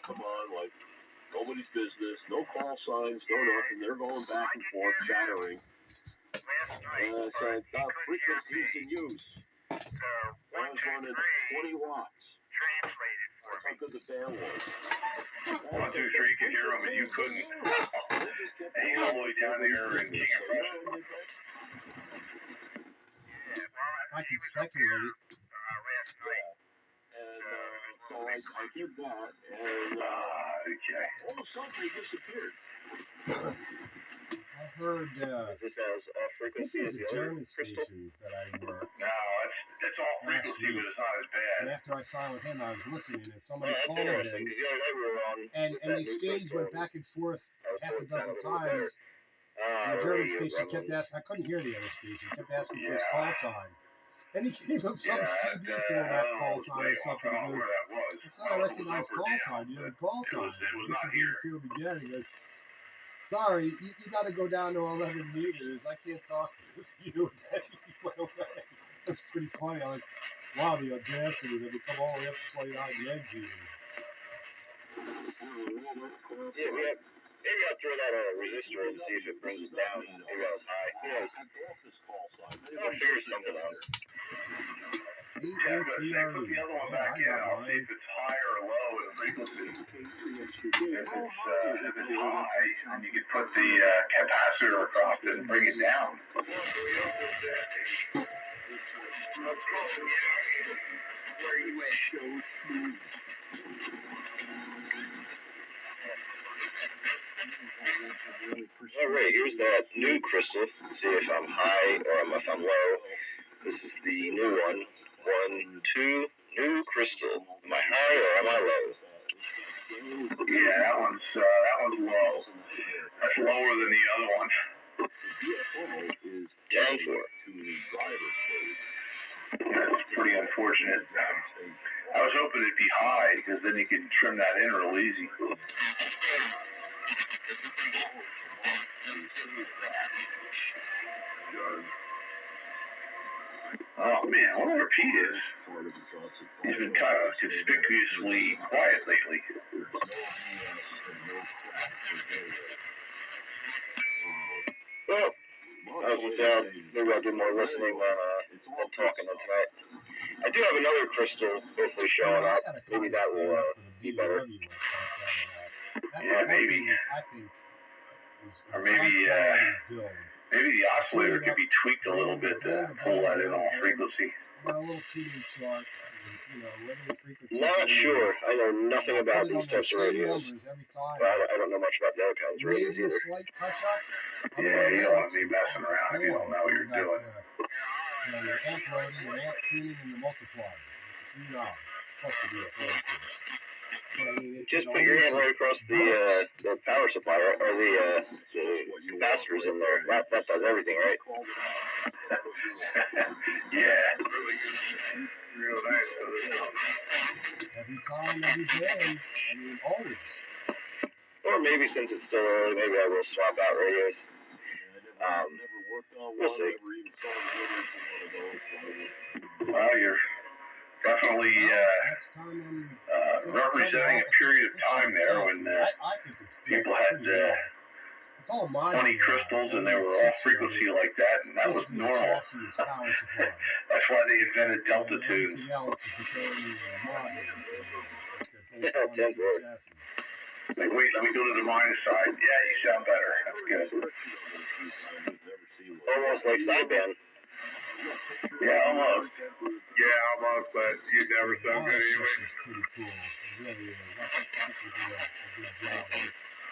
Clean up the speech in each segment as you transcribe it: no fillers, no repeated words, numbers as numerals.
come on like nobody's business, no call signs, no nothing. They're going back and forth, chattering. And I said, frequencies in use. I was running 20 watts. That's how good the fan was. 1, 2, 3 could hear him, and you couldn't. And he's all the way down there in King of Prussia. I can speculate. And so I did that, and all of a sudden they disappeared. I heard, I think it was a German station that I worked. No, it's all frequency, but it's not as bad. And after I signed with him, I was listening, and somebody called him, and the exchange went back and forth half a dozen times. And the German station kept asking, I couldn't hear the other station, kept asking for his call sign. And he gave him some CB format call sign or something. He goes, it's not a recognized call sign. You have a call sign. This would be to him again. He goes, sorry, you got to go down to 11 meters. I can't talk with you. And he went away. It was pretty funny. I'm like, wow, the audacity that we come all the way up to 29 megs even. Yeah, maybe I'll throw that on a resistor and see if it brings it down. Maybe I was high. Who knows? I'll figure something out. Yeah, but put the other one back in. I'll see if it's high or low in frequency. If it's high, then you can put the capacitor across it and bring it down. All right, here's that new crystal. See if I'm high or if I'm low. This is the new one. 1, 2, new crystal. Am I high or am I low? Yeah, that one's low. That's lower than the other one. Down 4. That's pretty unfortunate. I was hoping it'd be high because then you could trim that in real easy. Oh man, I wonder where Pete is. He's been kind of conspicuously quiet lately. Well, I was just, maybe I'll do more listening than talking tonight. I do have another crystal hopefully showing up. Maybe that will be better. Yeah, maybe. I think. Or maybe the oscillator could be tweaked a little bit to pull that in on frequency. Got a little tuning chart, regular frequency. Not sure. I know nothing about these types of radios. Well, I don't know much about the other kinds of radios Maybe a either. slight touch up. Yeah, you don't want to be messing around if you don't know what you're doing. Your amp loading, your amp tuning, and the multiplier. 3 knobs, plus the DFA, of course. But, I mean, Just put your hand right across the power supply, or the capacitors in there. That does everything, right? Yeah. Real nice. Every time, every day. I mean, always. Or maybe since it's still early, maybe I will swap out radios. We'll see. Well, you're definitely representing a period of time there when people had 20 crystals and they were all frequency like that, and that was normal. That's why they invented delta tunes. Like, wait, let me go to the minus side. Yeah, you sound better. That's good. Almost like sideband. Yeah, almost. Yeah, almost, but you never sound good anyway. It's pretty cool. It really is.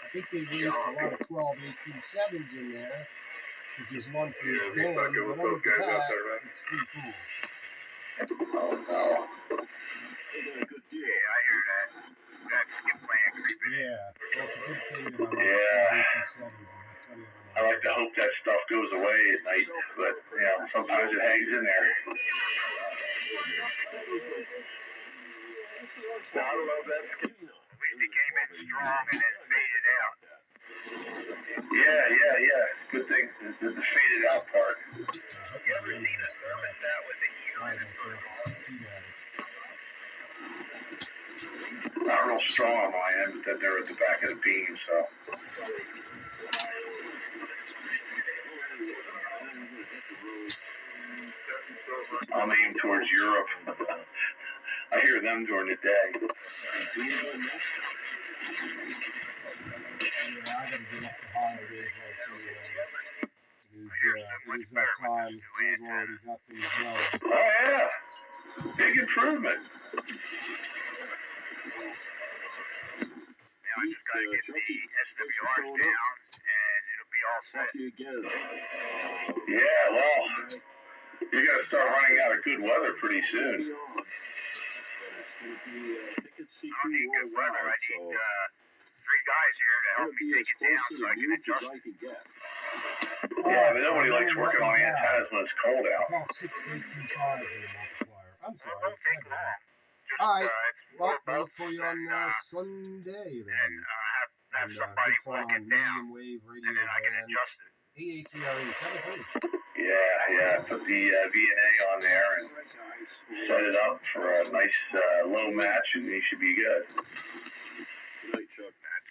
I think they did a good job. I think they raced a lot of 12, 18, 7s in there, because there's one for each band, but other than that, it's pretty cool. Oh, no. Yeah, I hear that. That skip plan creeping. Yeah, that's a good thing that I like 12, 18, 7s and not 20 of them. I like to hope that stuff goes away at night, but, sometimes it hangs in there. I love that skip. We came in strong and then faded out. Yeah. Good thing is the faded out part. You ever seen a service that with a human? All not real strong on my end, but then they're at the back of the beam, so. I'm aiming towards Europe. I hear them during the day. Yeah, I gotta get up to higher wavelengths anyway. It is that time. We've already got things going. Oh, yeah. Big improvement. Now I just gotta get the SWRs down, and it'll be all set. Yeah, well, you're going to start running out of good weather pretty soon. I don't need good weather. I need 3 guys here to help me take it down so I can adjust it. Yeah, but nobody likes working on antennas when it's cold out. It's all 6 AQ5s in the multiplier. I'm sorry. It won't take long. Just, All right. it's Well, 4 I'll look volts for you on and, Sunday and then. have And somebody good fun walk on it down, medium wave radio and then I can band. adjust it. AA3RE 73. Yeah. Put the VNA on there and set it up for a nice low match, and you should be good. That's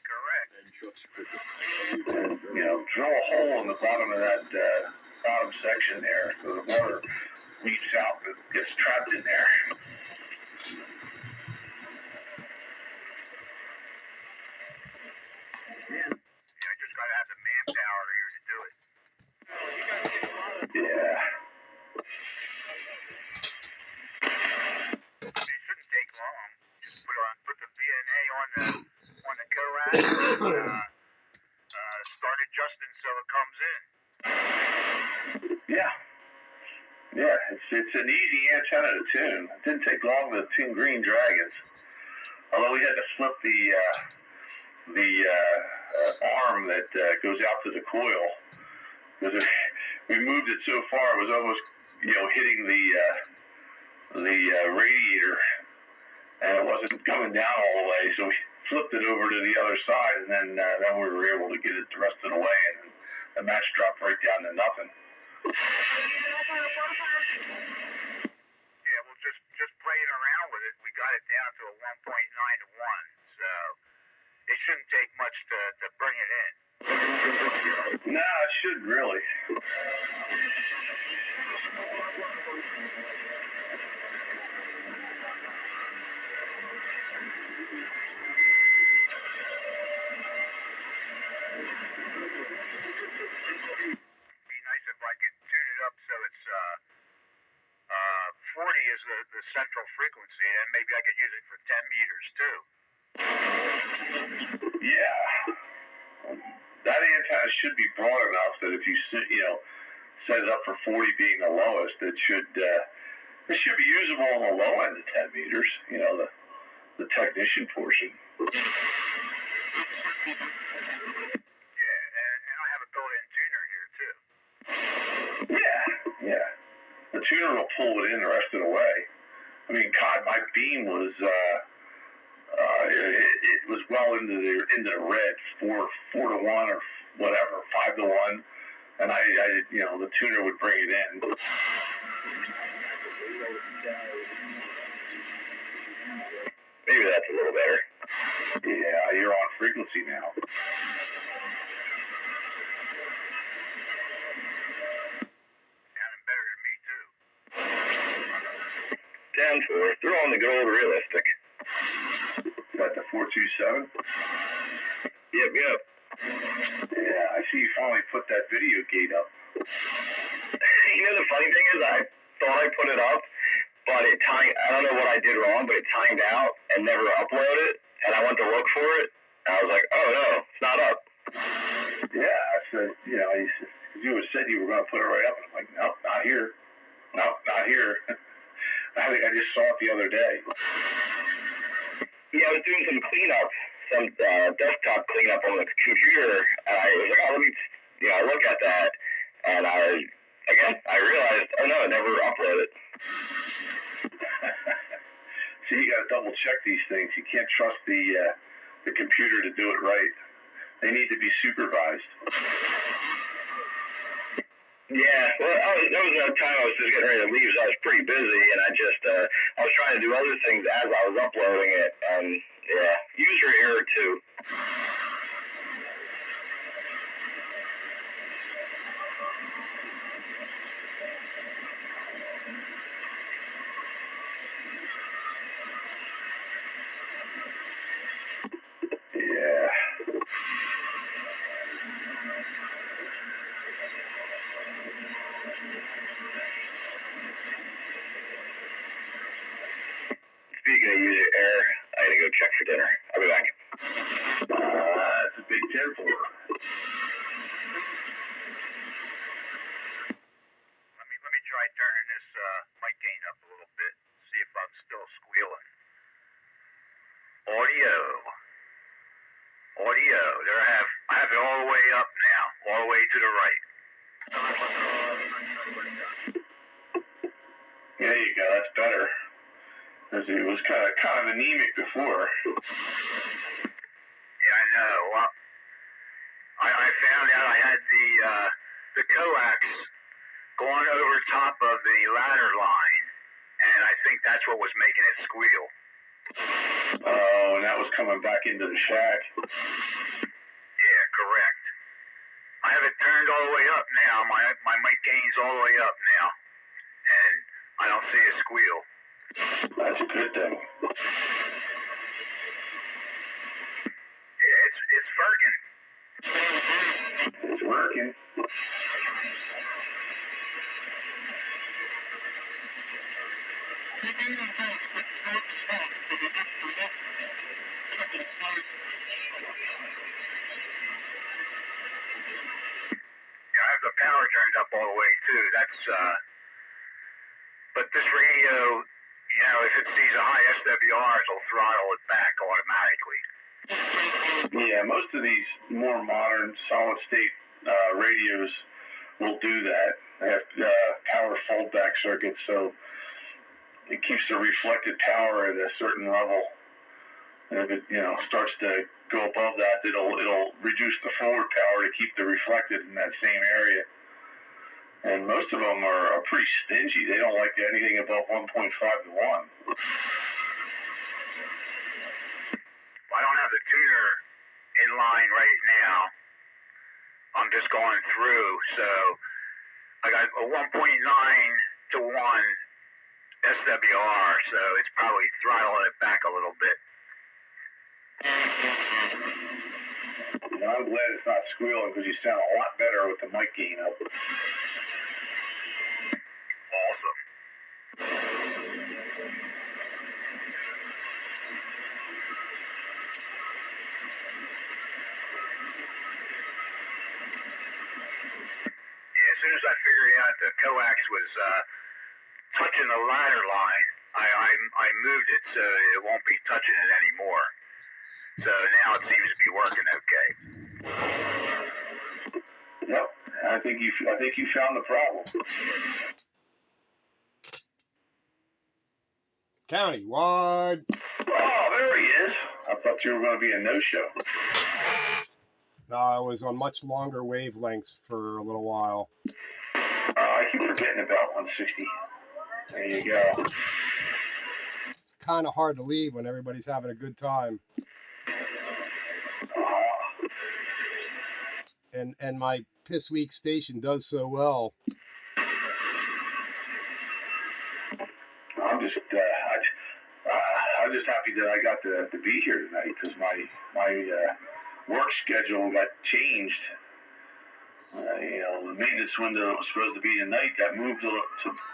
correct. And, drill a hole in the bottom of that bottom section there so the water leaks out and gets trapped in there. Yeah, I just gotta have the manpower here to do it. Yeah. It shouldn't take long. Just put the VNA on the coax and start adjusting so it comes in. Yeah, it's an easy antenna to tune. It didn't take long to tune Green Dragons. Although we had to flip the arm that goes out to the coil. Because we moved it so far, it was almost, hitting the radiator, and it wasn't coming down all the way. So we flipped it over to the other side, and then we were able to get it the rest of the way, and the match dropped right down to nothing. Yeah, well, just playing around with it, we got it down to a 1.9 to 1, so it shouldn't take much to bring it in. No, it shouldn't really. It's 40 is the central frequency, and maybe I could use it for 10 meters too. Yeah. That antenna should be broad enough that if you set it up for 40 being the lowest, it should be usable on the low end of 10 meters, the technician portion. Yeah, and I have a built-in tuner here too. Yeah. The tuner will pull it in the rest of the way. I mean, God, my beam was it was well into the red, 4 to 1 or whatever, 5 to 1, and I the tuner would bring it in. Maybe that's a little better. Yeah, you're on frequency now. Down for throw on the good old realistic. Got the 427? Yep. Yeah, I see you finally put that video gate up. The funny thing is, I thought I put it up, but it timed. I don't know what I did wrong, but it timed out and never uploaded. And I went to look for it, and I was like, oh no, it's not up. Yeah, I said, you said you were going to put it right up, and I'm like, nope, not here. Nope, not here. I just saw it the other day. Yeah, I was doing some cleanup, some desktop cleanup on the computer, and I was like, oh, let me, look at that, and I realized, oh no, it never uploaded. See, you got to double check these things. You can't trust the computer to do it right. They need to be supervised. Yeah, well, there was a time I was just getting ready to leave, so I was pretty busy, and I was trying to do other things as I was uploading it, and Yeah, use your ear too. Yeah. Speaking of using air, I gotta go check for dinner. I'll be back. That's a big 10-4. Let me try turning this mic gain up a little bit. See if I'm still squealing. Audio. There I have it all the way up now, all the way to the right. There you go. That's better. Because it was kind of anemic before. Yeah, I know. Well, I found out I had the coax going over top of the ladder line, and I think that's what was making it squeal. Oh, and that was coming back into the shack. Yeah, correct. I have it turned all the way up now. My mic gain's all the way up now, and I don't see a squeal. That's a good thing. Yeah, it's working. It's working. Yeah, I have the power turned up all the way too. But this radio, if it sees a high SWR, it'll throttle it back automatically. Yeah, most of these more modern solid state radios will do that. They have power foldback circuits, so it keeps the reflected power at a certain level. And if it starts to go above that, it'll reduce the forward power to keep the reflected in that same area. And most of them are pretty stingy. They don't like anything above 1.5 to 1. I don't have the tuner in line right now. I'm just going through, so I got a 1.9 to 1 SWR, so it's probably throttling it back a little bit. I'm glad it's not squealing because you sound a lot better with the mic gain up. Awesome. As soon as I figured out the coax was touching the ladder line, I moved it so it won't be touching it anymore. So now it seems to be working okay. Yep, I think you found the problem. Countywide. Oh, there he is. I thought you were going to be a no-show. No, I was on much longer wavelengths for a little while. I keep forgetting about 160. There you go. It's kind of hard to leave when everybody's having a good time. And my piss weak station does so well. I'm just happy that I got to be here tonight because my work schedule got changed. The maintenance window that was supposed to be tonight got moved to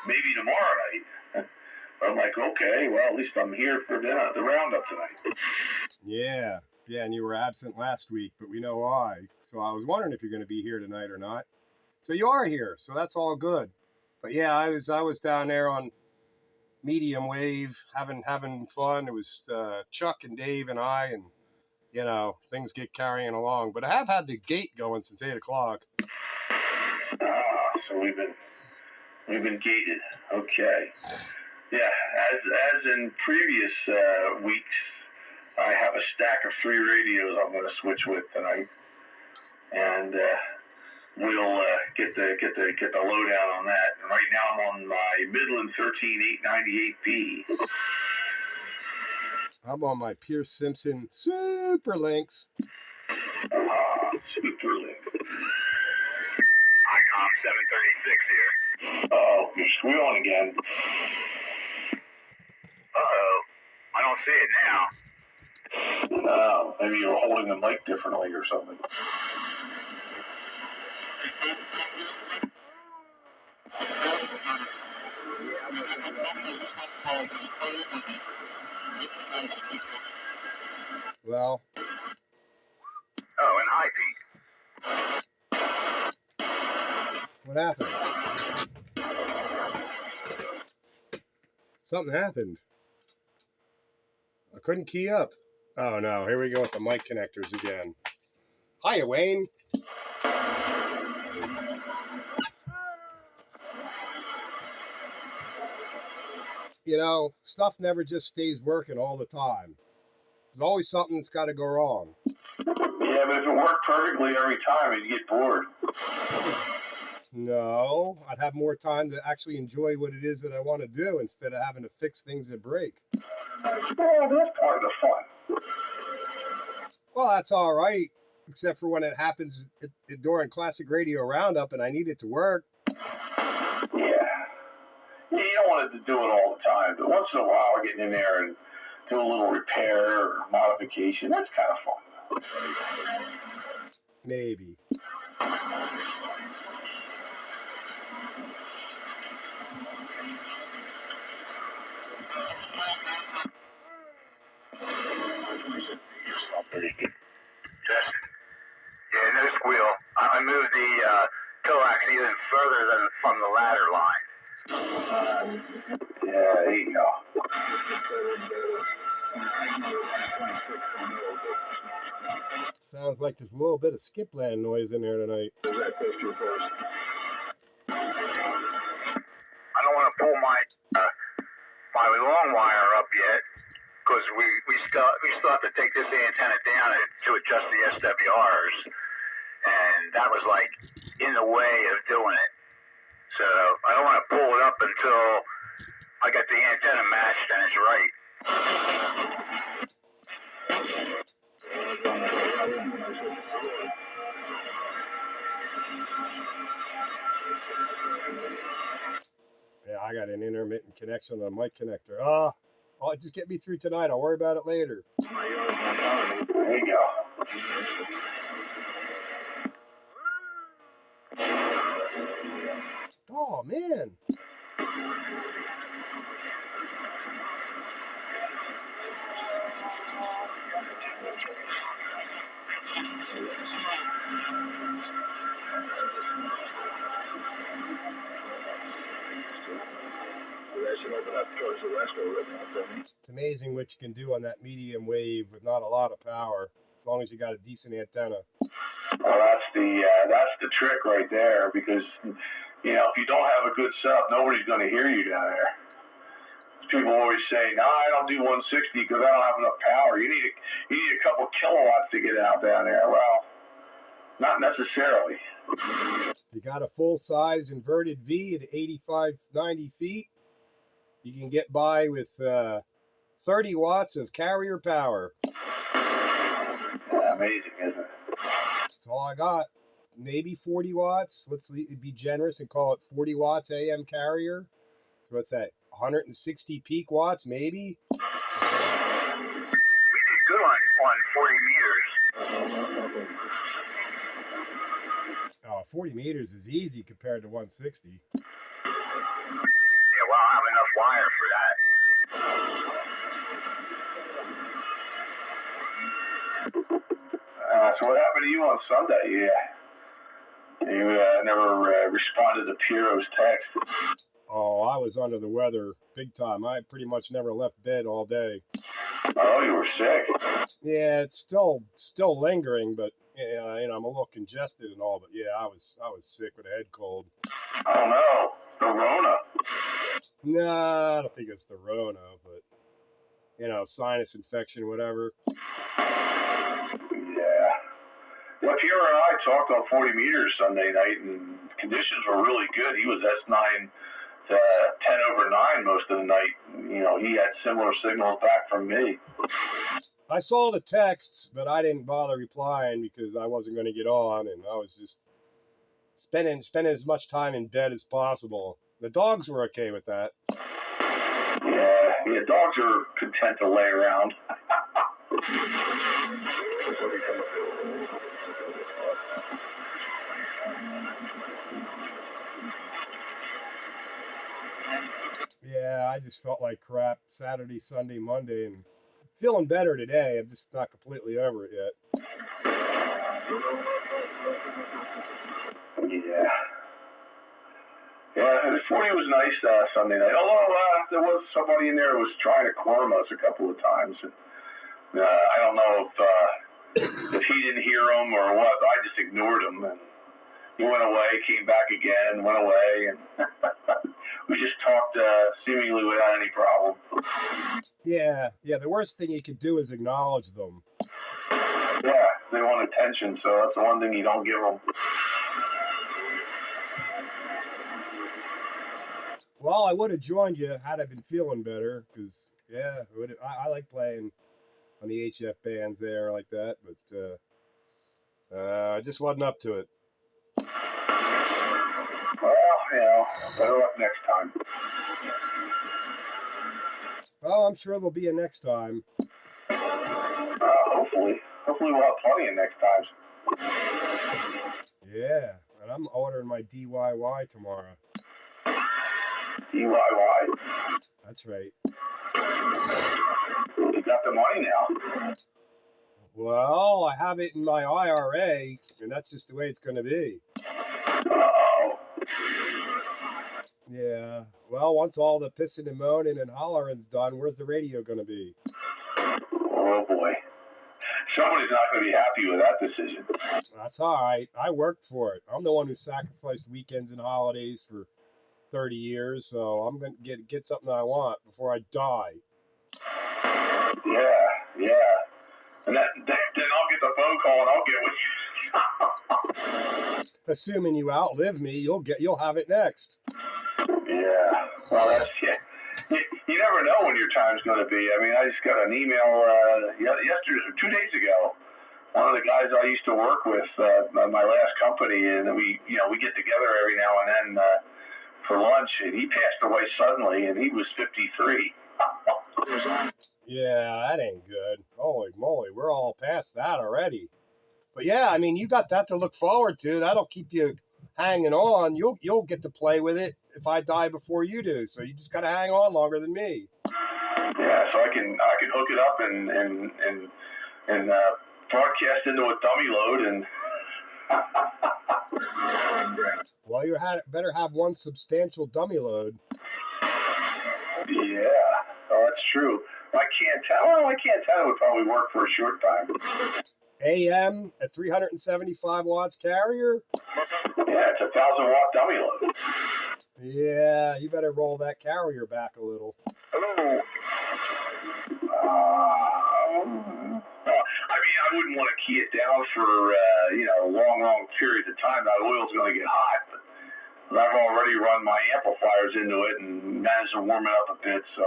maybe tomorrow night. I'm like, okay, well, at least I'm here for the roundup tonight. Yeah, and you were absent last week, but we know why. So I was wondering if you're going to be here tonight or not. So you are here, so that's all good. But yeah, I was down there on medium wave, having fun. It was Chuck and Dave and I, and things get carrying along. But I have had the gate going since 8 o'clock. So we've been gated. Okay. Yeah, as in previous weeks, I have a stack of 3 radios I'm going to switch with tonight, and we'll get the lowdown on that. And right now I'm on my Midland 13898B. I'm on my Pearce Simpson Super Lynx. Super Lynx. ICOM 736 here. Oh, you're squealing again. Uh-oh. I don't see it now. No, maybe you're holding the mic differently or something. Well. Oh, and hi, Pete. What happened? Something happened. I couldn't key up. Oh no, here we go with the mic connectors again. Hiya, Wayne. You know, stuff never just stays working all the time. There's always something that's got to go wrong. Yeah, but if it worked perfectly every time, you'd get bored. No, I'd have more time to actually enjoy what it is that I want to do instead of having to fix things that break. Well, that's part of the fun. Well, that's all right, except for when it happens during Classic Radio Roundup and I need it to work. Yeah, you don't want it to do it all the time, but once in a while getting in there and do a little repair or modification, that's kind of fun. Maybe. Justin. Yeah, no squeal. I moved the coax even further than from the ladder line. Yeah, there you go. Sounds like there's a little bit of skipland noise in there tonight. I don't want to pull my long wire up yet because we still have to take this antenna down to adjust the SWRs, and that was like in the way of doing it. So I don't want to pull it up until I get the antenna matched and it's right. Yeah, I got an intermittent connection on the mic connector. Oh, just get me through tonight. I'll worry about it later. There you go. Oh, man. It's amazing what you can do on that medium wave with not a lot of power, as long as you got a decent antenna. Well, that's the trick right there, because you know if you don't have a good setup, nobody's going to hear you down there. People always say, "No, I don't do 160 because I don't have enough power." You need a couple kilowatts to get out down there. Well, not necessarily. You got a full-size inverted V at 85-90 feet. You can get by with 30 watts of carrier power. Yeah, amazing, isn't it? That's all I got. Maybe 40 watts. Let's be generous and call it 40 watts AM carrier. So what's that? 160 peak watts, maybe? We did good on 40 meters. 40 meters is easy compared to 160. Yeah, well, I don't have enough wire for that. So what happened to you on Sunday? You never responded to Piero's text. Oh, I was under the weather big time. I pretty much never left bed all day. Oh, you were sick. Yeah, it's still lingering, but yeah, you know, I'm a little congested and all. But yeah, I was sick with a head cold. Oh no, the Rona. Nah, I don't think it's the Rona, but you know, sinus infection, whatever. Yeah. Well, Pierre and I talked on 40 meters Sunday night, and conditions were really good. He was S9 10 over 9 most of the night. You know, he had similar signals back from me. I saw the texts, but I didn't bother replying because I wasn't going to get on, and I was just spending as much time in bed as possible. The dogs were okay with that. Yeah, dogs are content to lay around. Yeah, I just felt like crap Saturday, Sunday, Monday, and feeling better today. I'm just not completely over it yet. Yeah, the 40 was nice Sunday night. Although there was somebody in there who was trying to corner us a couple of times. And, I don't know if he didn't hear him or what. I just ignored him, and he went away, came back again, went away, and we just talked seemingly without any problem. Yeah. The worst thing you could do is acknowledge them. Yeah, they want attention, so that's the one thing you don't give them. Well, I would have joined you had I been feeling better, because, yeah, I like playing on the HF bands there like that, but I just wasn't up to it. Well, better luck next time. Well, I'm sure there'll be a next time. Hopefully we'll have plenty of next times. Yeah, and I'm ordering my DIY tomorrow. DIY? That's right. You got the money now. Well, I have it in my IRA, and that's just the way it's going to be. Uh-oh. Yeah. Well, once all the pissing and moaning and hollering's done, where's the radio going to be? Oh, boy. Somebody's not going to be happy with that decision. That's all right. I worked for it. I'm the one who sacrificed weekends and holidays for 30 years, so I'm going to get something I want before I die. Yeah. And then I'll get the phone call and I'll get with you. Assuming you outlive me, you'll have it next. Yeah. Well, that's it. You never know when your time's going to be. I mean, I just got an email yesterday, 2 days ago. One of the guys I used to work with at my last company, and we get together every now and then for lunch, and he passed away suddenly, and he was 53. Yeah, that ain't good. Holy moly, we're all past that already. But yeah, I mean, you got that to look forward to. That'll keep you hanging on. You'll get to play with it if I die before you do. So you just got to hang on longer than me. Yeah, so I can hook it up and broadcast into a dummy load and. Well, you better have one substantial dummy load. Yeah, that's true. My antenna would probably work for a short time. AM at 375 watts carrier? Yeah, it's a 1,000-watt dummy load. Yeah, you better roll that carrier back a little. Hello. I wouldn't want to key it down for long periods of time. That oil's going to get hot. But I've already run my amplifiers into it and managed to warm it up a bit. So.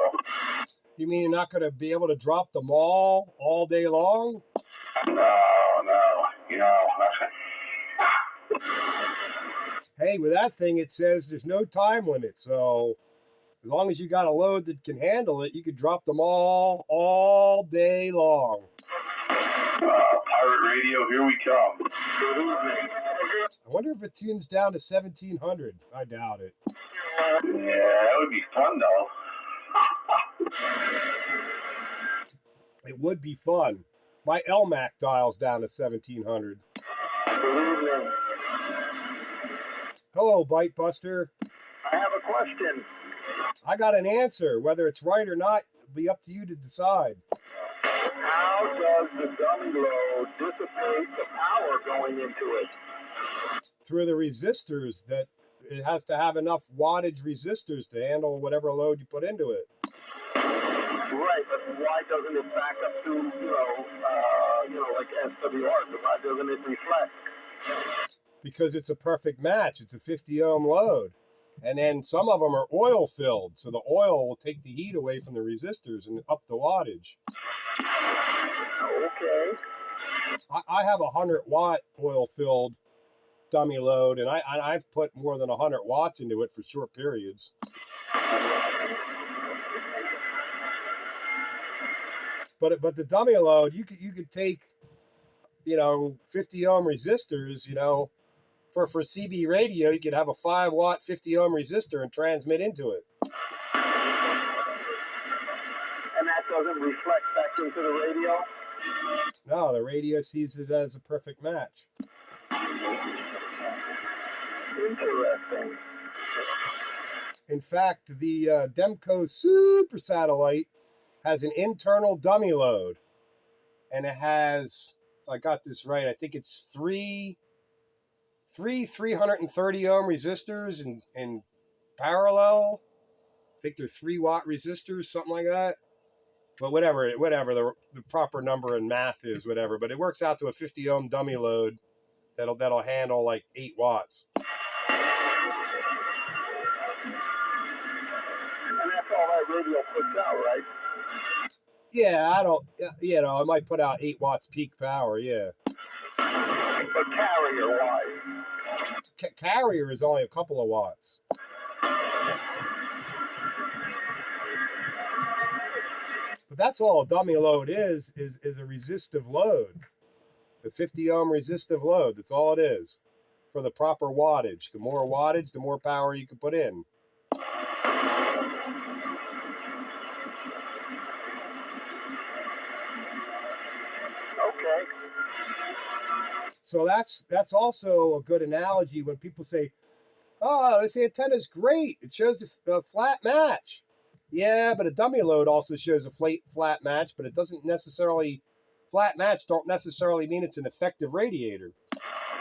You mean you're not going to be able to drop them all day long? No. Hey, with that thing, it says there's no time limit. So as long as you got a load that can handle it, you could drop them all day long. Pirate radio, here we come. I wonder if it tunes down to 1700. I doubt it. Yeah, that would be fun, though. It would be fun. My LMAC dials down to 1700. Hello, Bite Buster. I have a question. I got an answer. Whether it's right or not, it'll be up to you to decide. How does the dummy load dissipate the power going into it? Through the resistors. That it has to have enough wattage resistors to handle whatever load you put into it. Right, but why doesn't it back up to, like SWR? Why doesn't it reflect? Because it's a perfect match. It's a 50 ohm load. And then some of them are oil filled, so the oil will take the heat away from the resistors and up the wattage. Okay. I have a 100-watt oil filled dummy load, and I've put more than 100 watts into it for short periods. But the dummy load, you could take, 50 ohm resistors, for CB radio, you could have a 5-watt 50 ohm resistor and transmit into it. And that doesn't reflect back into the radio? No, the radio sees it as a perfect match. Interesting. In fact, the Demco Super Satellite has an internal dummy load, and it has, if I got this right, I think it's three 330 ohm resistors in parallel. I think they're 3-watt resistors, something like that. But whatever the proper number in math is, whatever. But it works out to a 50 ohm dummy load that'll handle like 8 watts. And that's all that radio puts out, right? Yeah, it might put out 8 watts peak power, yeah. But carrier-wise? Carrier is only a couple of watts. But that's all a dummy load is a resistive load. The 50 ohm resistive load, that's all it is. For the proper wattage. The more wattage, the more power you can put in. Okay. So that's also a good analogy when people say, "Oh, this antenna's great. It shows a flat match." Yeah, but a dummy load also shows a flat match, but it doesn't necessarily, flat match don't necessarily mean it's an effective radiator.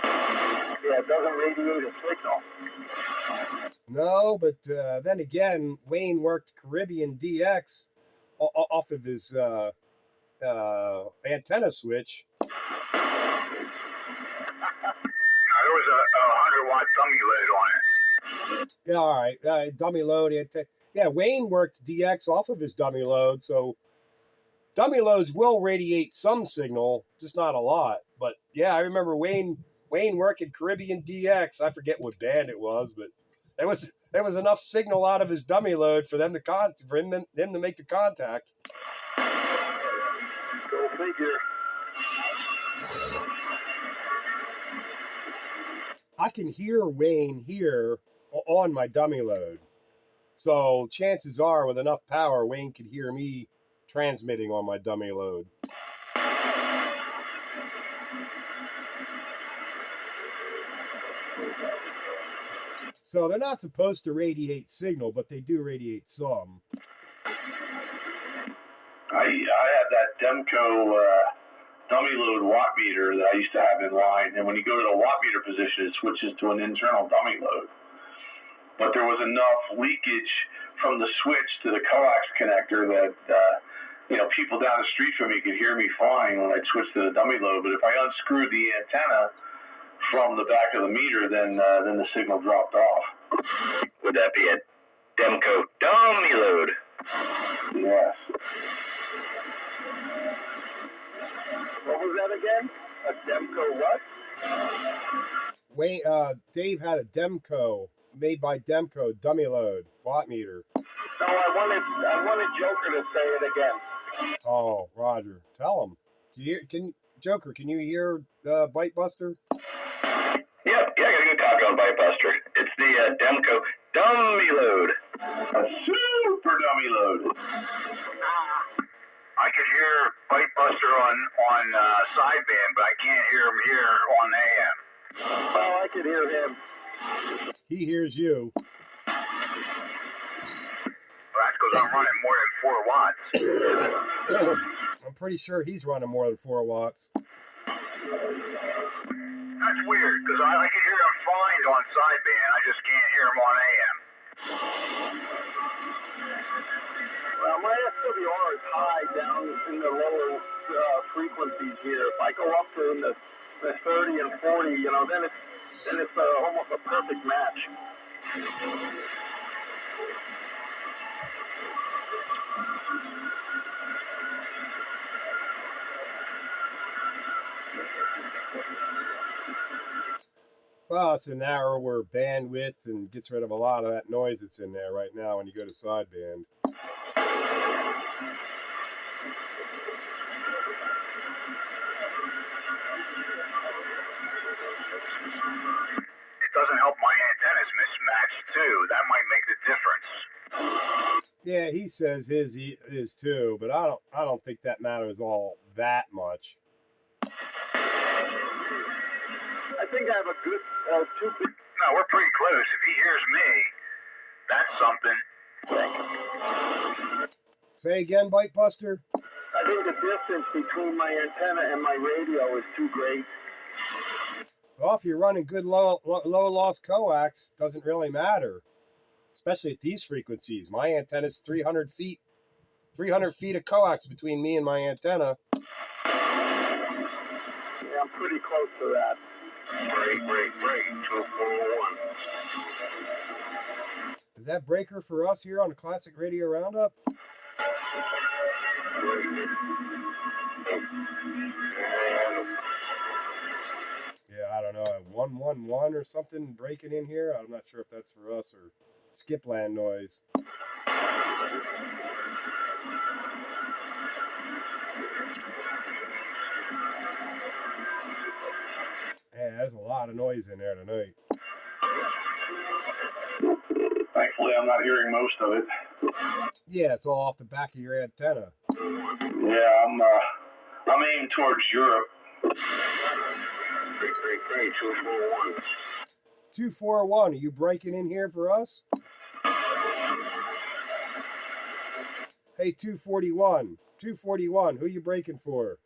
Yeah, it doesn't radiate a signal. No, but then again, Wayne worked Caribbean DX off of his antenna switch. There was a 100-watt dummy load on it. Yeah, all right, dummy load. Yeah, Wayne worked DX off of his dummy load, so dummy loads will radiate some signal, just not a lot. But yeah, I remember Wayne working Caribbean DX. I forget what band it was, but there was enough signal out of his dummy load for him to make the contact. Go figure. I can hear Wayne here on my dummy load. So chances are, with enough power, Wayne could hear me transmitting on my dummy load. So they're not supposed to radiate signal, but they do radiate some. I had that Demco dummy load watt meter that I used to have in line, and when you go to the watt meter position, it switches to an internal dummy load. But there was enough leakage from the switch to the coax connector that people down the street from me could hear me fine when I switched to the dummy load. But if I unscrewed the antenna from the back of the meter, then the signal dropped off. Would that be a Demco dummy load? Yes. What was that again? A Demco what? Dave had a Demco made by Demco dummy load watt meter. No, I wanted Joker to say it again. Oh, Roger, tell him. Joker? Can you hear Bite Buster? Yep, I got a good copy on Bite Buster. It's the Demco dummy load. A super dummy load. I could hear Bite Buster on sideband, but I can't hear him here on AM. Well, I could hear him. He hears you. Well, that's because I'm running more than 4 watts. I'm pretty sure he's running more than 4 watts. That's weird, because I can hear him fine on sideband. I just can't hear him on AM. Well, my SWR is high down in the lower frequencies here. If I go up to the 30 and 40, then it's almost a perfect match. Well, it's a narrower bandwidth and gets rid of a lot of that noise that's in there right now when you go to sideband. It doesn't help my antennas mismatched too. That might make the difference. Yeah, he says his is too, but I don't think that matters all that much. I think I have a good two. No, we're pretty close. If he hears me, that's something. Say again, Bite Buster. I think the distance between my antenna and my radio is too great. Well, if you're running good low loss coax, doesn't really matter, especially at these frequencies. My antenna's 300 feet. 300 feet of coax between me and my antenna. Yeah, I'm pretty close to that. Break, 241. Is that breaker for us here on the Classic Radio Roundup? Yeah, I don't know. 111 or something breaking in here. I'm not sure if that's for us or skipland noise. Man, there's a lot of noise in there tonight. Thankfully, I'm not hearing most of it. Yeah, it's all off the back of your antenna. Yeah, I'm aiming towards Europe. 241. 241, are you breaking in here for us? Hey, 241. 241, who you breaking for?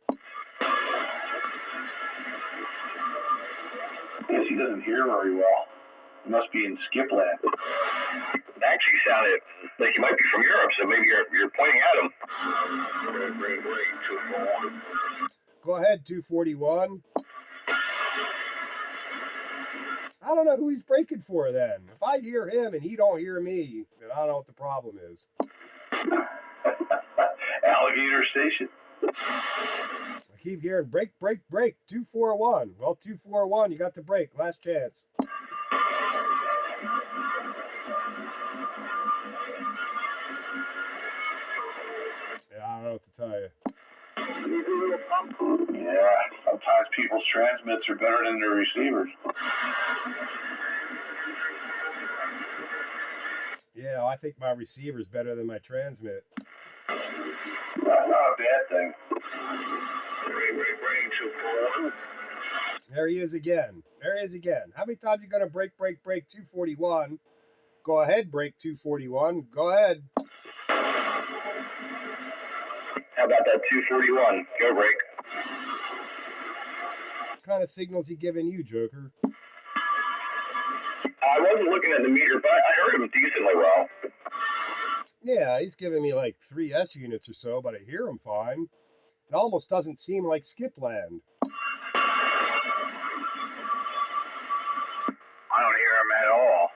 Guess he doesn't hear very well. He must be in Skipland. It actually sounded like he might be from Europe, so maybe you're pointing at him. Great, 241. Go ahead, 241. I don't know who he's breaking for then. If I hear him and he don't hear me, then I don't know what the problem is. Alligator Station. I keep hearing break, 241. Well, 241, you got the break. Last chance. Yeah, I don't know what to tell you. Yeah, sometimes people's transmits are better than their receivers. Yeah, I think my receiver's better than my transmit. That's not a bad thing. There he is again. How many times you gonna break 241? Go ahead, break 241. Go ahead. How about that 241? Go break. What kind of signals he giving you, Joker? I wasn't looking at the meter, but I heard him decently well. Yeah, he's giving me like 3 S units or so, but I hear him fine. It almost doesn't seem like Skipland. I don't hear him at all.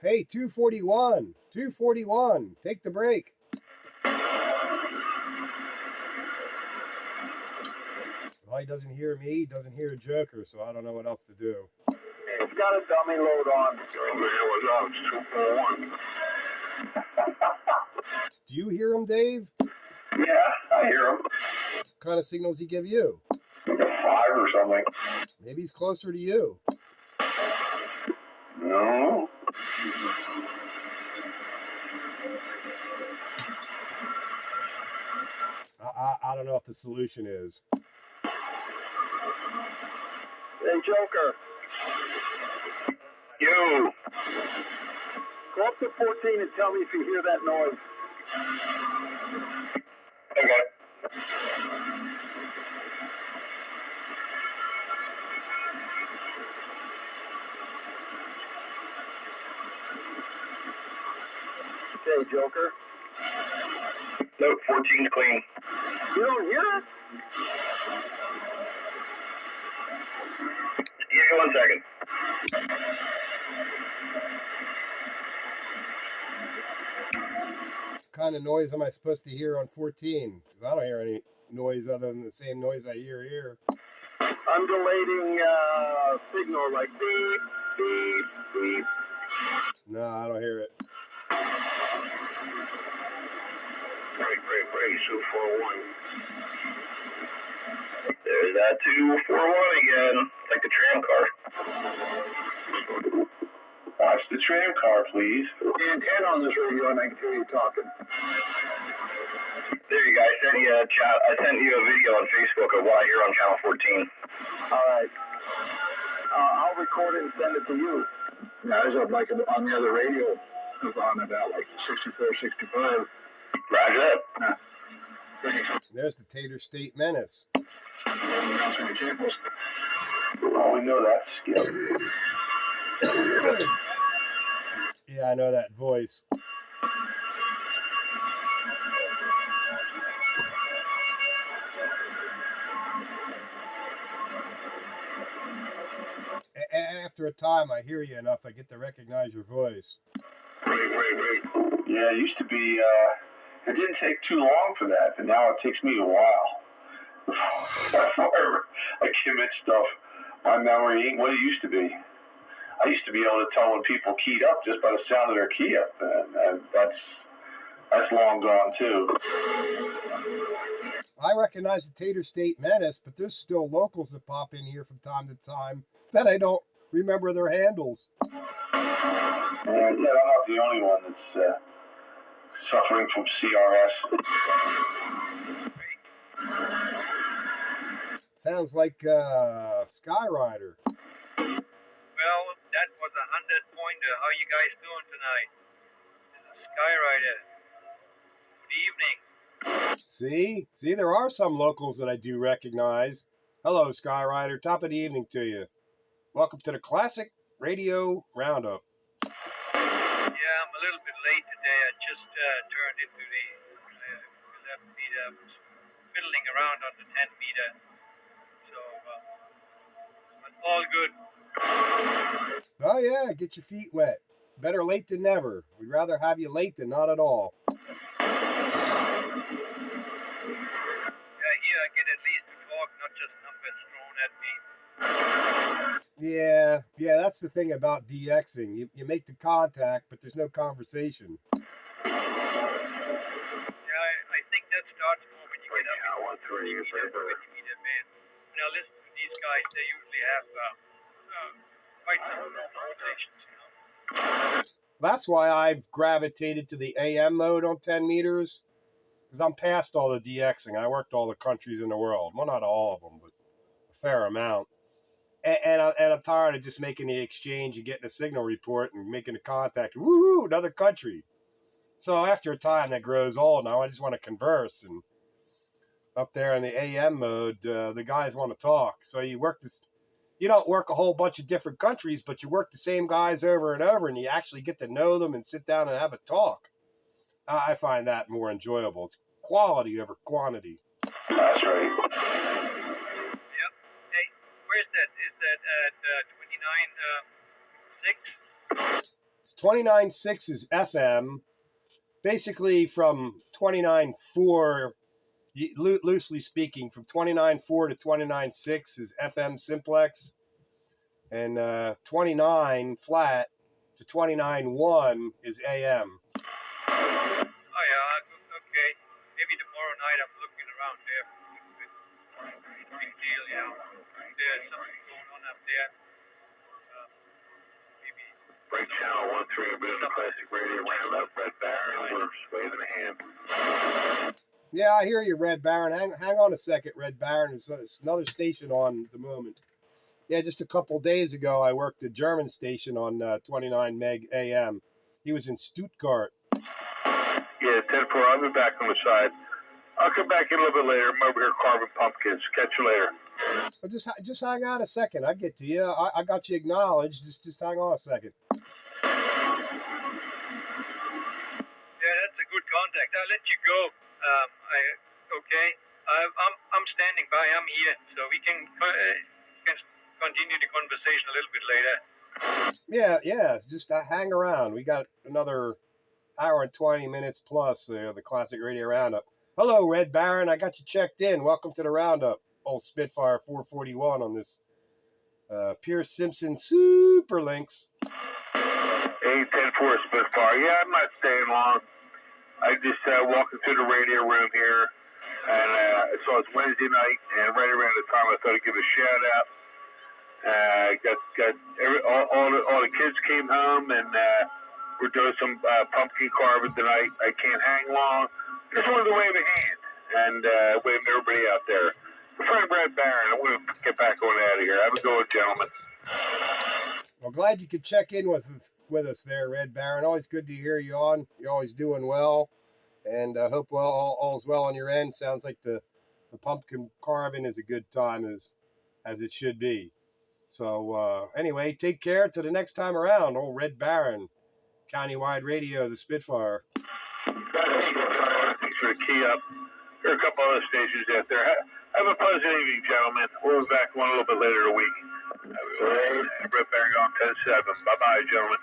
Hey, 241. 241. Take the break. Well, he doesn't hear me. He doesn't hear Joker, so I don't know what else to do. It's got a dummy load on. It's 241. Do you hear him, Dave? Yeah, I hear him. What kind of signals he give you? Like a 5 or something. Maybe he's closer to you. No. I don't know what the solution is. Hey, Joker. You. Go up to 14 and tell me if you hear that noise. Okay. Hey, Joker. Nope, 14's clean. You don't hear it? Give me 1 second. What kind of noise am I supposed to hear on 14? Because I don't hear any noise other than the same noise I hear here. Undulating signal like beep, beep, beep. No, I don't hear it. Break, 241. There's that 241 again. Like the tram car. Watch the tram car, please. The antenna on this radio, and I can hear you talking. There you go. I sent you a video on Facebook of what I hear on Channel 14. All right. I'll record it and send it to you. Yeah, I was like on the other radio. It was on about like 64, 65. Roger that. There's the Tater State Menace. Oh, we know that skill. Yeah, I know that voice. After a time, I hear you enough, I get to recognize your voice. Right. Yeah, it used to be, it didn't take too long for that, but now it takes me a while. Before I commit stuff, my memory ain't what it used to be. I used to be able to tell when people keyed up just by the sound of their key up, and that's long gone too. I recognize the Tater State Menace, but there's still locals that pop in here from time to time that I don't remember their handles. Yeah, I'm not the only one that's suffering from CRS. Sounds like Skyrider. Well, that was a 100-pointer. How you guys doing tonight? Skyrider. Good evening. See, there are some locals that I do recognize. Hello, Skyrider. Top of the evening to you. Welcome to the Classic Radio Roundup. Yeah, I'm a little bit late today. I just turned into the 11 meter. I was fiddling around on the 10 meter. So, but all good. Oh, yeah, get your feet wet. Better late than never. We'd rather have you late than not at all. Yeah, here I get at least to talk, not just numbers thrown at me. Yeah, that's the thing about DXing. You make the contact, but there's no conversation. Yeah, I think that starts more when you get up to 20 meter band. Now listen to these guys, they usually have quite some conversations, you know. That's why I've gravitated to the AM mode on 10 meters, because I'm past all the DXing. I worked all the countries in the world. Well, not all of them, but a fair amount. And I'm tired of just making the exchange and getting a signal report and making the contact. Woo, another country. So after a time, that grows old. Now I just want to converse. And up there in the AM mode, the guys want to talk. So you don't work a whole bunch of different countries, but you work the same guys over and over, and you actually get to know them and sit down and have a talk. I find that more enjoyable. It's quality over quantity. That's right. Yep. Hey, where's that? Is that at 29.6? It's 29.6 is FM. Basically from 29.4, loosely speaking, from 29.4 to 29.6 is FM simplex. And 29 flat to 29.1 is AM. Oh, yeah, okay. Maybe tomorrow night I'm looking around there. Big deal, you know. There's something going on up there. Maybe. Break channel 13, bit of the Classic Radio Roundup. Red Baron, we're waving a hand. Yeah, I hear you, Red Baron. Hang on a second, Red Baron. There's another station on at the moment. Yeah, just a couple days ago, I worked a German station on 29 meg AM. He was in Stuttgart. Yeah, 10-4, I'll be back on the side. I'll come back in a little bit later. I'm over here carving pumpkins. Catch you later. Well, just hang on a second. I get to you. I got you acknowledged. Just hang on a second. Yeah, that's a good contact. I'll let you go. Okay. I'm standing by. I'm here, so we can continue the conversation a little bit later. Yeah. Just hang around. We got another hour and 20 minutes plus the Classic Radio Roundup. Hello, Red Baron. I got you checked in. Welcome to the Roundup. Old Spitfire 441 on this Pearce Simpson Super Lynx. 810-4 Spitfire. Yeah, I'm not staying long. I just walking through the radio room here, and so it's Wednesday night, and right around the time I thought I'd give a shout out. All the kids came home, and we're doing some pumpkin carving tonight. I can't hang long. Just wanted to wave a hand and wave everybody out there. My friend Brad Barron, I'm going to get back on out of here. Have a good one, gentlemen. Well, glad you could check in with us there, Red Baron. Always good to hear you on. You're always doing well, and I hope all's well on your end. Sounds like the pumpkin carving is a good time as it should be. So anyway, take care till the next time around. Old Red Baron, Countywide Radio, the Spitfire. Thanks for the key up. There are a couple other stations out there. Have a pleasant evening, gentlemen. We'll be back one a little bit later in the week. Brett Barry on 10-7. Bye-bye, gentlemen.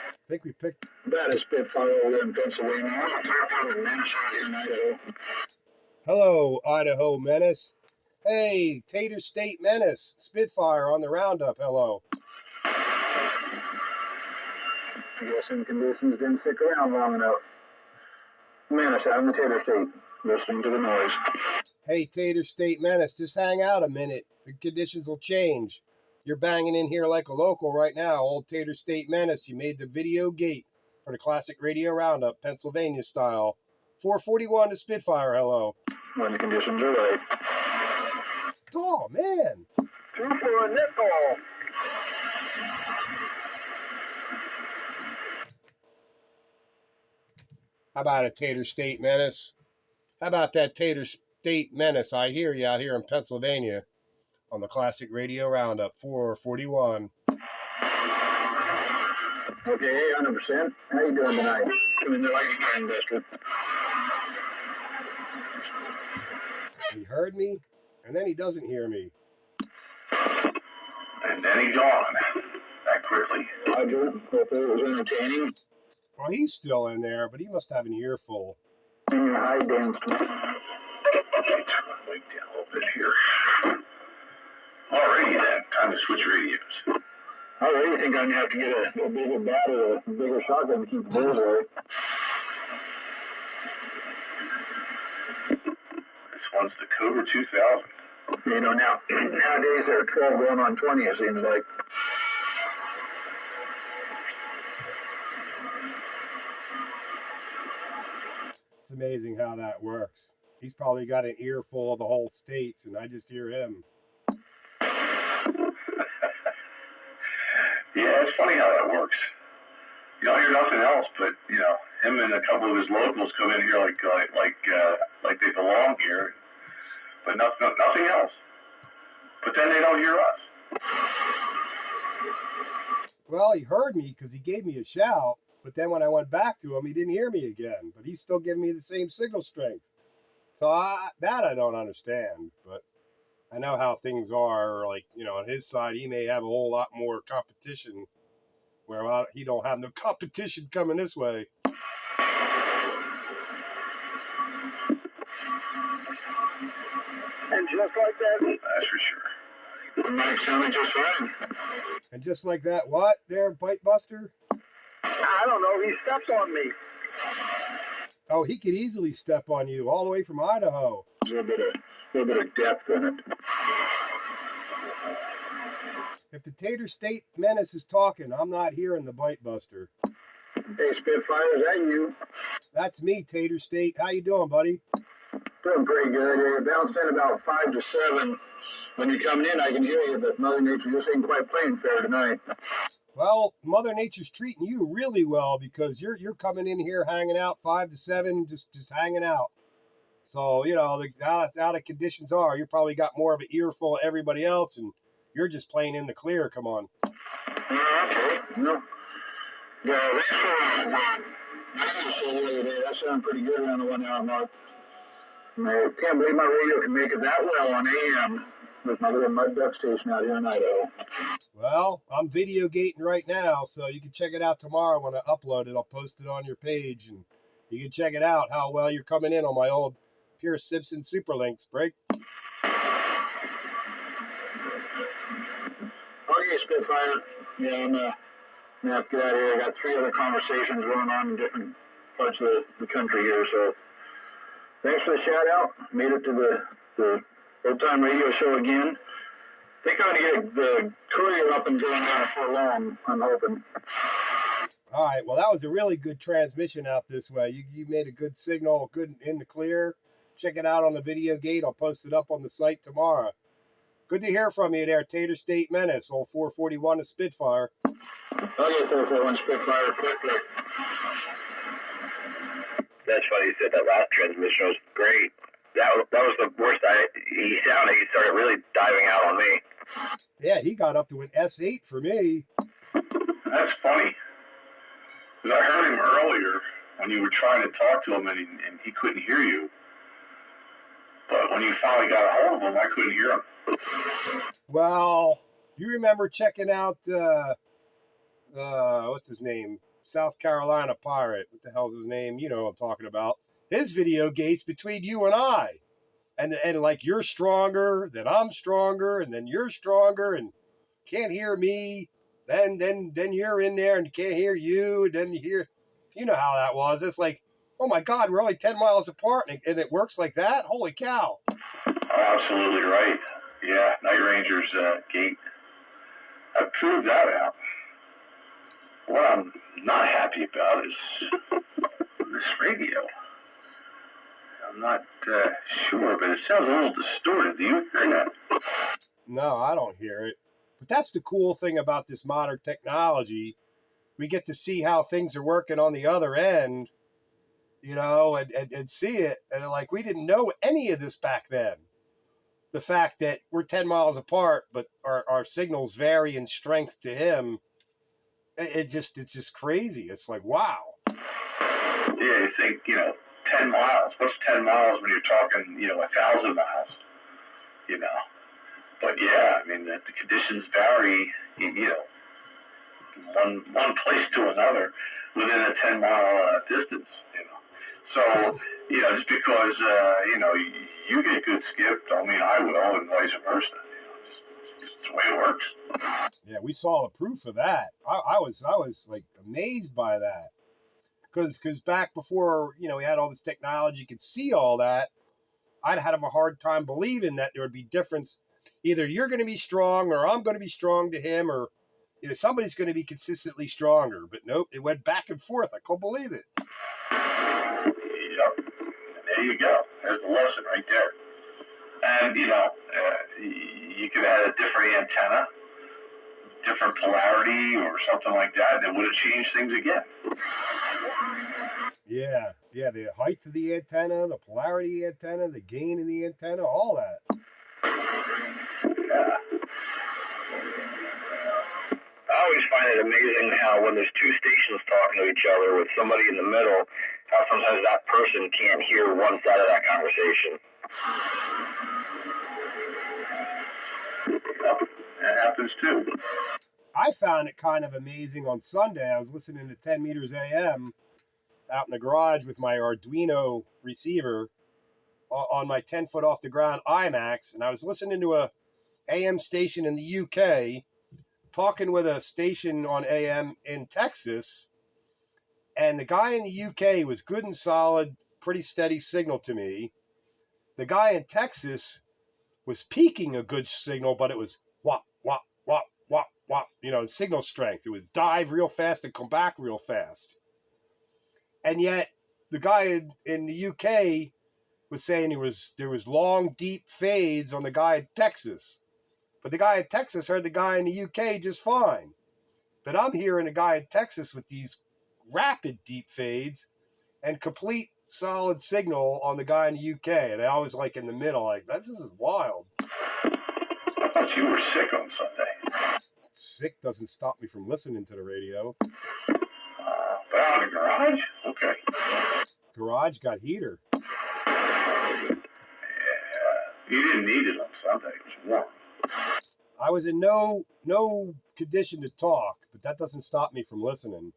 I think we picked... That is Spitfire over in Pennsylvania. I'm in Idaho. Hello, Idaho Menace. Hey, Tater State Menace. Spitfire on the Roundup. Hello. I guess some conditions didn't stick around long enough. Menace out in the Tater State, listening to the noise. Hey, Tater State Menace, just hang out a minute. The conditions will change. You're banging in here like a local right now. Old Tater State Menace, you made the video gate for the Classic Radio Roundup, Pennsylvania style. 441 to Spitfire, hello. When the conditions are right. Oh, man. 2 for a nickel. How about a Tater State Menace? How about that Tater State Menace? I hear you out here in Pennsylvania on the Classic Radio Roundup, 441. Okay, 100%. How you doing tonight? Coming to like a investor. He heard me, and then he doesn't hear me. And then he's gone. That quickly. Roger. Hope it was entertaining. Well, he's still in there, but he must have an earful. In your high dance. Okay, turn my mic down a little bit here. Alrighty then. Time to switch radios. I really think I'm going to have to get a bigger bat or a bigger shotgun to keep the birds away. This one's the Cobra 2000. You know, nowadays they're 12 going on 20, it seems like. It's amazing how that works. He's probably got an earful of the whole states, and I just hear him. Yeah, it's funny how that works. You don't hear nothing else, but you know, him and a couple of his locals come in here like they belong here, but nothing else. But then they don't hear us. Well, he heard me because he gave me a shout, but then when I went back to him, he didn't hear me again. But he's still giving me the same signal strength. So I don't understand, but I know how things are. Like, you know, on his side, he may have a whole lot more competition, where he don't have no competition coming this way. And just like that, That's for sure. the mic sounded just fine. And just like that, what there, Bite Buster? I don't know, he steps on me. Oh, he could easily step on you all the way from Idaho. A little bit of depth in it. If the Tater State Menace is talking, I'm not hearing the Bite Buster. Hey, Spitfire, is that you? That's me, Tater State. How you doing, buddy? Doing pretty good. You're bounced in about 5 to 7. When you're coming in, I can hear you, but Mother Nature just ain't quite playing fair tonight. Well, Mother Nature's treating you really well because you're coming in here hanging out 5 to 7, just hanging out. So, you know, how the conditions are, you probably got more of an earful of everybody else, and you're just playing in the clear. Come on. Okay. No. Yeah, thanks for that sounded pretty good around the 1 hour mark. I can't believe my radio can make it that well on AM. with my little mud duck station out here in Idaho. Well, I'm video gating right now, so you can check it out tomorrow when I upload it. I'll post it on your page, and you can check it out how well you're coming in on my old Pearce Simpson Super Lynx break. Okay, Spitfire. Yeah, I'm gonna have to get out of here. I got 3 other conversations going on in different parts of the country here, so thanks for the shout out. Made it to the old time radio show again. I think I'm gonna get the courier up and going now for long, I'm hoping. All right, well, that was a really good transmission out this way. You made a good signal, good in the clear. Check it out on the video gate. I'll post it up on the site tomorrow. Good to hear from you there, Tater State Menace, old 441 of Spitfire. Okay, 441 Spitfire, quickly. That's funny you said that last transmission was great. That was the worst. He started really diving out on me. Yeah, he got up to an S8 for me. That's funny. Because I heard him earlier when you were trying to talk to him and he couldn't hear you. But when you finally got a hold of him, I couldn't hear him. Well, you remember checking out, what's his name? South Carolina Pirate. What the hell's his name? You know what I'm talking about. His video gates between you and I. And like you're stronger, then I'm stronger, and then you're stronger and can't hear me. Then you're in there and can't hear you, and then you hear, you know how that was. It's like, oh my God, we're only 10 miles apart, and it works like that? Holy cow. Oh, absolutely right. Yeah, Night Ranger's gate. I proved that out. What I'm not happy about is this radio. I'm not sure, but it sounds a little distorted. Do you hear that? No, I don't hear it. But that's the cool thing about this modern technology. We get to see how things are working on the other end, you know, and see it. And like, we didn't know any of this back then. The fact that we're 10 miles apart, but our signals vary in strength to him, it's just crazy. It's like, wow. Yeah, you think, 10 miles. What's 10 miles when you're talking, 1,000 miles? But yeah, I mean, the conditions vary, one place to another within a 10-mile distance, So, just because, you get good skip, don't mean I will, and vice versa. It's the way it works. Yeah, we saw the proof of that. I was like amazed by that. Because back before, we had all this technology, could see all that, I'd have a hard time believing that there would be difference. Either you're going to be strong or I'm going to be strong to him, or somebody's going to be consistently stronger. But nope, it went back and forth. I couldn't believe it. Yep. And there you go. There's the lesson right there. And, you could have a different antenna, different polarity or something like that would have changed things again. Yeah, the height of the antenna, the polarity of the antenna, the gain of the antenna, all that. Yeah. I always find it amazing how when there's two stations talking to each other with somebody in the middle, how sometimes that person can't hear one side of that conversation. That happens too. I found it kind of amazing on Sunday. I was listening to 10 meters AM out in the garage with my Arduino receiver on my 10-foot off the ground IMAX, and I was listening to a AM station in the UK talking with a station on AM in Texas, and the guy in the UK was good and solid, pretty steady signal to me. The guy in Texas was peaking a good signal, but it was wop, wop, wop, wop, wop, signal strength. It would dive real fast and come back real fast. And yet, the guy in the UK was saying there was long, deep fades on the guy in Texas. But the guy in Texas heard the guy in the UK just fine. But I'm hearing a guy in Texas with these rapid deep fades and complete solid signal on the guy in the UK. And I was like in the middle, like, this is wild. I thought you were sick on Sunday. Sick doesn't stop me from listening to the radio. But out in the garage? Okay. Garage got heater. Yeah. You didn't need it on Sunday. It was warm. I was in no condition to talk, but that doesn't stop me from listening.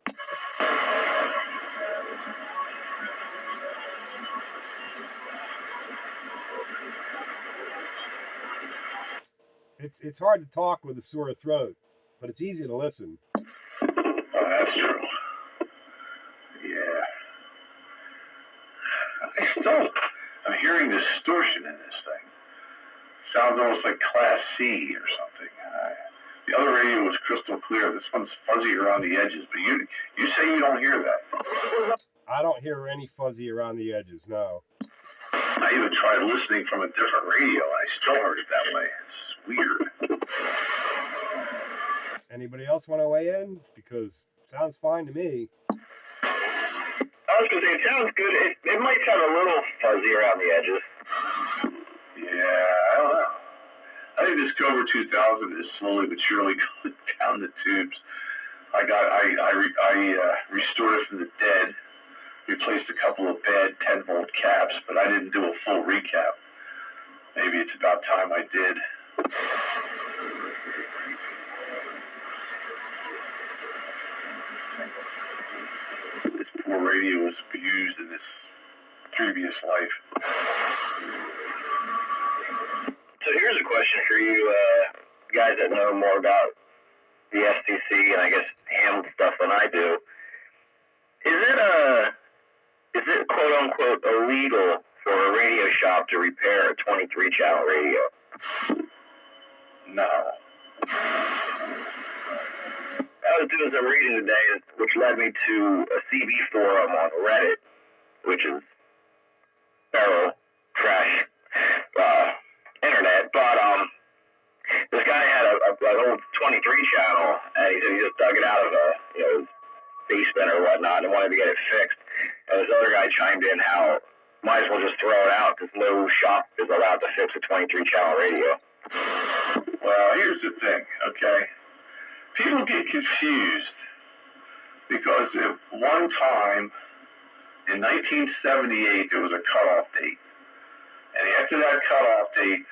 It's hard to talk with a sore throat, but it's easy to listen. Oh, that's true. Yeah. I'm hearing distortion in this thing. Sounds almost like Class C or something. The other radio was crystal clear. This one's fuzzy around the edges, but you say you don't hear that. I don't hear any fuzzy around the edges, no. I even tried listening from a different radio, and I still heard it that way. It's weird. Anybody else want to weigh in? Because it sounds fine to me. I was going to say, it sounds good. It might sound a little fuzzy around the edges. Yeah, I don't know. I think this Cobra 2000 is slowly but surely going down the tubes. I restored it from the dead, replaced a couple of bad 10-volt caps, but I didn't do a full recap. Maybe it's about time I did. This poor radio was abused in this previous life. So here's a question for you guys that know more about the FCC and I guess ham stuff than I do. Is it quote unquote illegal for a radio shop to repair a 23 channel radio? No. I was doing some reading today, which led me to a CB forum on Reddit, which is feral trash internet. But this guy had an old 23 channel, and he said he just dug it out of his basement or whatnot and wanted to get it fixed. And this other guy chimed in how might as well just throw it out because no shop is allowed to fix a 23 channel radio. Well, here's the thing, okay? People get confused because at one time in 1978 there was a cutoff date. And after that cutoff date,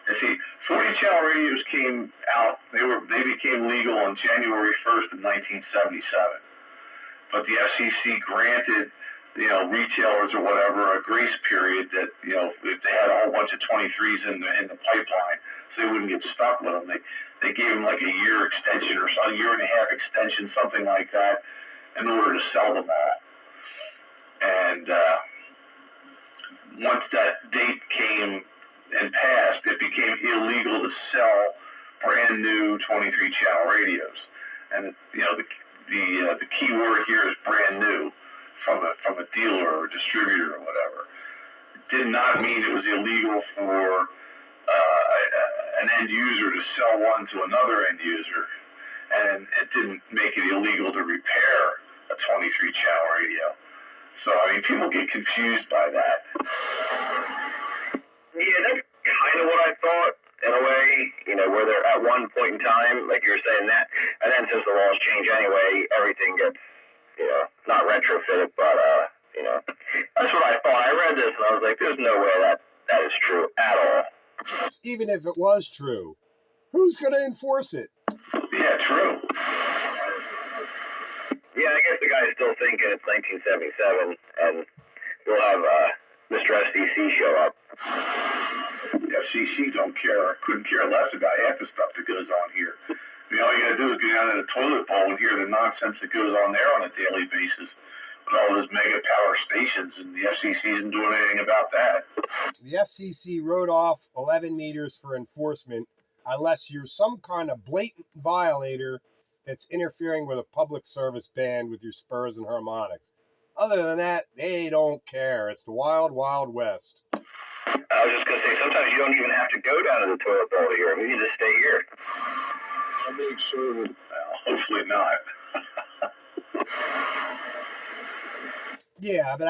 you see, 40 channel radios came out, they became legal on January 1st of 1977. But the FCC granted, retailers or whatever a grace period that, if they had a whole bunch of 23s in the pipeline, so they wouldn't get stuck with them. They gave them like a year extension or a year and a half extension, something like that, in order to sell them that. And once that date came and passed, it became illegal to sell brand new 23 channel radios. And the key word here is brand new from a dealer or distributor or whatever. It did not mean it was illegal for an end user to sell one to another end user, and it didn't make it illegal to repair a 23 channel radio. So people get confused by that. Yeah, that's kind of what I thought, in a way, where they're at one point in time, like you were saying that, and then since the laws change anyway, everything gets, not retrofitted, but, that's what I thought. I read this and I was like, there's no way that is true at all. Even if it was true, who's going to enforce it? Yeah, true. Yeah, I guess the guy's still thinking it's 1977, and we'll have Mr. FCC show up. The FCC couldn't care less about half the stuff that goes on here. All you gotta do is go down to the toilet bowl and hear the nonsense that goes on there on a daily basis with all those mega power stations, and the FCC isn't doing anything about that. The FCC wrote off 11 meters for enforcement unless you're some kind of blatant violator that's interfering with a public service band with your spurs and harmonics. Other than that, they don't care. It's the wild, wild west. I was just going to say, sometimes you don't even have to go down to the toilet bowl to hear them. You can just stay here. I'll make sure that, hopefully not. Yeah, but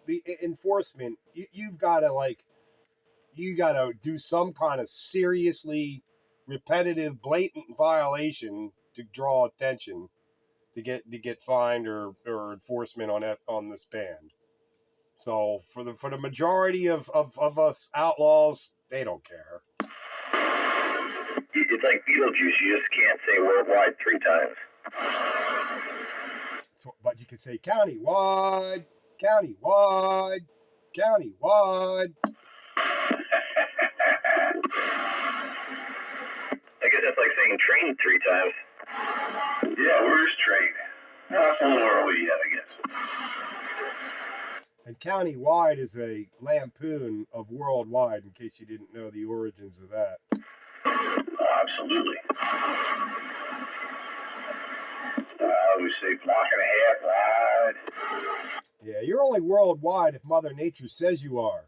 the enforcement, you've got to do some kind of seriously repetitive, blatant violation to draw attention to get fined or enforcement on this band. So for the majority of us outlaws, they don't care. It's like Beetlejuice. You just can't say worldwide 3 times. So, but you can say countywide, countywide, countywide. I guess that's like saying train 3 times. Yeah, where's train? No, that's a little early yet, I guess. And countywide is a lampoon of worldwide, in case you didn't know the origins of that. Oh, absolutely. We say block and a half wide. Yeah, you're only worldwide if Mother Nature says you are.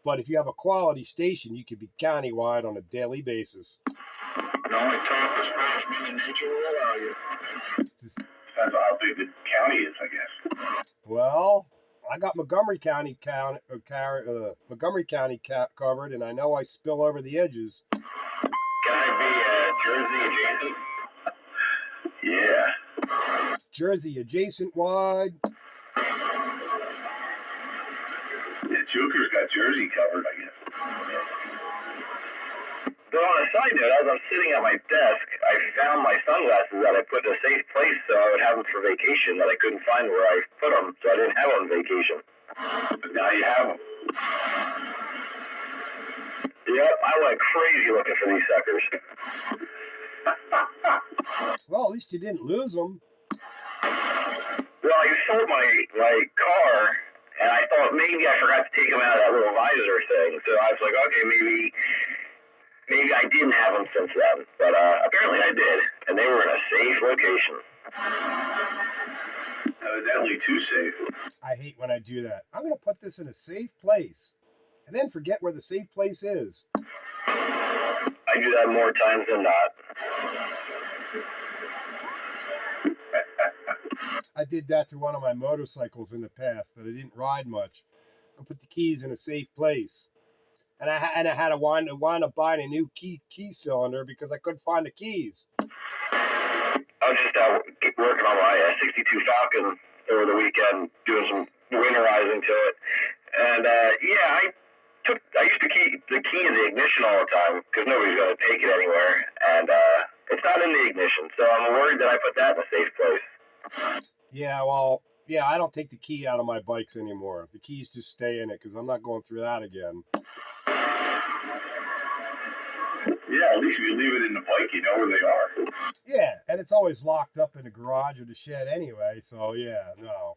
But if you have a quality station, you can be countywide on a daily basis. The only talk as far as Mother Nature will allow you. Just, Depends on how big the county is, I guess. well, I got Montgomery County covered, and I know I spill over the edges. Can I be Jersey adjacent? Yeah. Jersey adjacent wide. Yeah, Joker's got Jersey covered, I guess. Though on a side note, as I'm sitting at my desk, I found my sunglasses that I put in a safe place so I would have them for vacation that I couldn't find where I put them, so I didn't have them on vacation. But now you have them. Yep, I went crazy looking for these suckers. Well, at least you didn't lose them. Well, I sold my car, and I thought maybe I forgot to take them out of that little visor thing. So I was like, okay, maybe I didn't have them since then. But apparently I did, and they were in a safe location. Evidently too safe. I hate when I do that. I'm going to put this in a safe place, and then forget where the safe place is. I do that more times than not. I did that to one of my motorcycles in the past that I didn't ride much. I put the keys in a safe place, and I had to wind up buying a new key cylinder because I couldn't find the keys. I was just out working on my 62 Falcon over the weekend, doing some winterizing to it, and I used to keep the key in the ignition all the time because nobody's going to take it anywhere, and it's not in the ignition, so I'm worried that I put that in a safe place. Yeah, well, yeah, I don't take the key out of my bikes anymore. The keys just stay in it because I'm not going through that again. Yeah, at least if you leave it in the bike, you know where they are. Yeah, and it's always locked up in the garage or the shed anyway, so yeah, no,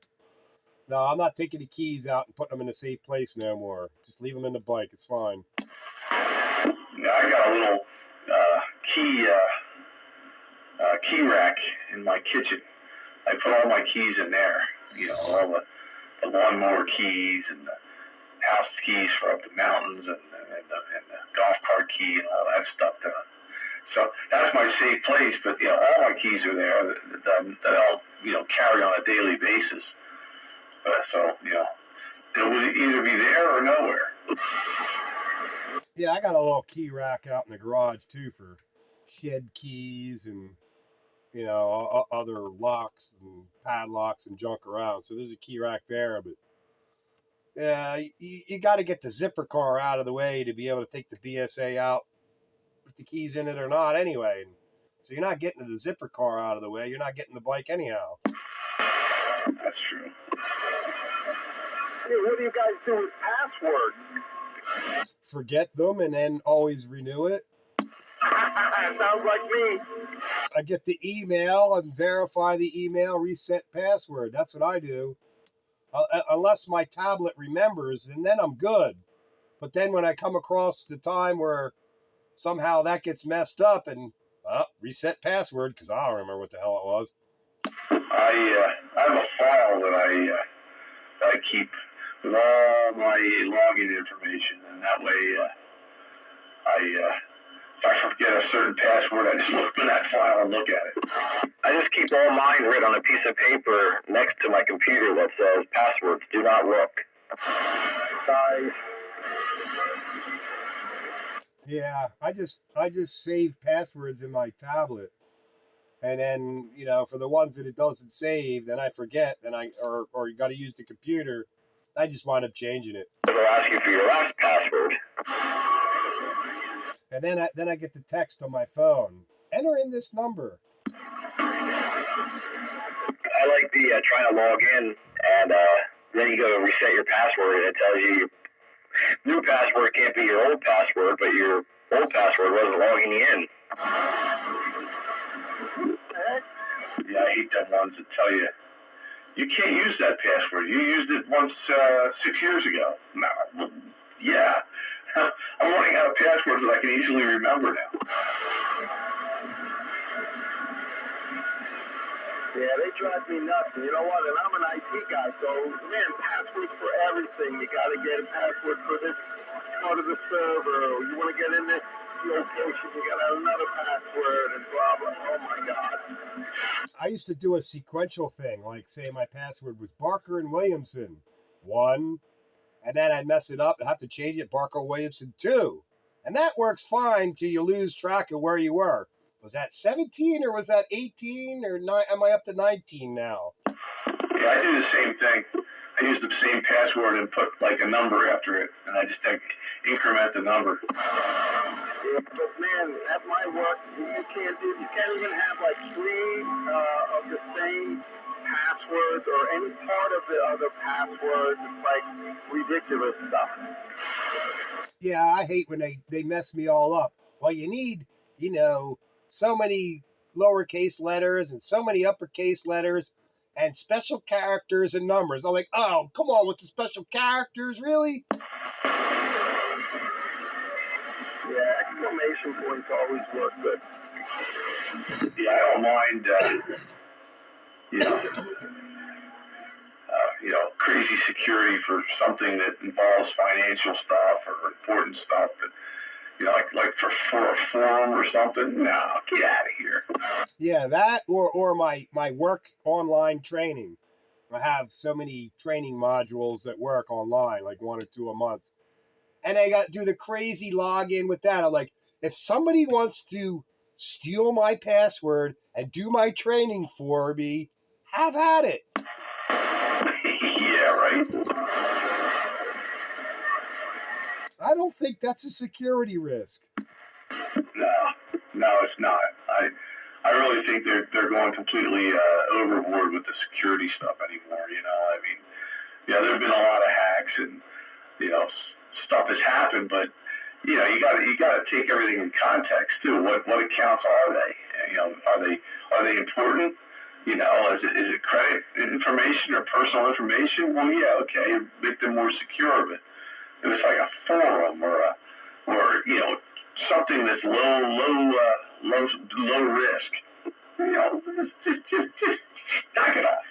I'm not taking the keys out and putting them in a safe place no more. Just leave them in the bike. It's fine. Yeah, I got a little key rack in my kitchen. I put all my keys in there. You know, all the lawnmower keys and the house keys for up the mountains and the golf cart key and all that stuff. So that's my safe place. But you know, all my keys are there that I'll carry on a daily basis. So you know, they will either be there or nowhere. Yeah, I got a little key rack out in the garage too for shed keys and other locks and padlocks and junk around. So there's a key rack there, but yeah, you got to get the zipper car out of the way to be able to take the BSA out with the keys in it or not anyway. So you're not getting the zipper car out of the way. You're not getting the bike anyhow. That's true. Hey, what do you guys do with passwords? Forget them and then always renew it. Sounds like me. I get the email and verify the email, reset password. That's what I do. Unless my tablet remembers, and then I'm good. But then when I come across the time where somehow that gets messed up and reset password, because I don't remember what the hell it was. I have a file that I keep with all my login information, and that way if I forget a certain password, I just look in that file and look at it. I just keep all mine written on a piece of paper next to my computer that says passwords do not look. Sorry. Yeah, I just save passwords in my tablet, and then for the ones that it doesn't save, then I forget, or you got to use the computer I just wound up changing it. It'll ask you for your last password. And then I get the text on my phone. Enter in this number. I like the trying to log in, and then you go to reset your password, and it tells you your new password can't be your old password, but your old password wasn't logging you in. Yeah, I hate them ones that tell you, you can't use that password. You used it once 6 years ago. No. Yeah. I'm running out of passwords that I can easily remember now. Yeah, they drive me nuts. And you know what? And I'm an IT guy, so, man, passwords for everything. You got to get a password for this part of the server. You want to get in this location, you got to have another password and blah, blah. Oh, my God. I used to do a sequential thing, like say my password was Barker and Williamson 1, and then I'd mess it up and have to change it Barker Williamson 2. And that works fine till you lose track of where you were. Was that 17 or was that 18 or 9? Am I up to 19 now? Yeah, I do the same thing. I use the same password and put like a number after it, and I just increment the number. Yeah, but man, at my work, you can't even have like 3 of the same passwords or any part of the other passwords. It's like ridiculous stuff. Yeah, I hate when they mess me all up. Well, you need, so many lowercase letters and so many uppercase letters and special characters and numbers. I'm like, oh, come on with the special characters, really? Yeah, exclamation points always work good. Yeah, I don't mind, crazy security for something that involves financial stuff or important stuff. But, like for a forum or something, no, get out of here. Yeah, that or my work online training. I have so many training modules that work online, like 1 or 2 a month. And I got to do the crazy login with that. I'm like, if somebody wants to steal my password and do my training for me, have at it. Yeah, right. I don't think that's a security risk. No, it's not. I really think they're going completely overboard with the security stuff anymore. There have been a lot of hacks and stuff has happened, but you got to take everything in context too. What accounts are they? Are they important? Is it credit information or personal information? Well, yeah, okay, make them more secure. But if it's like a forum or something that's low risk, just knock it off.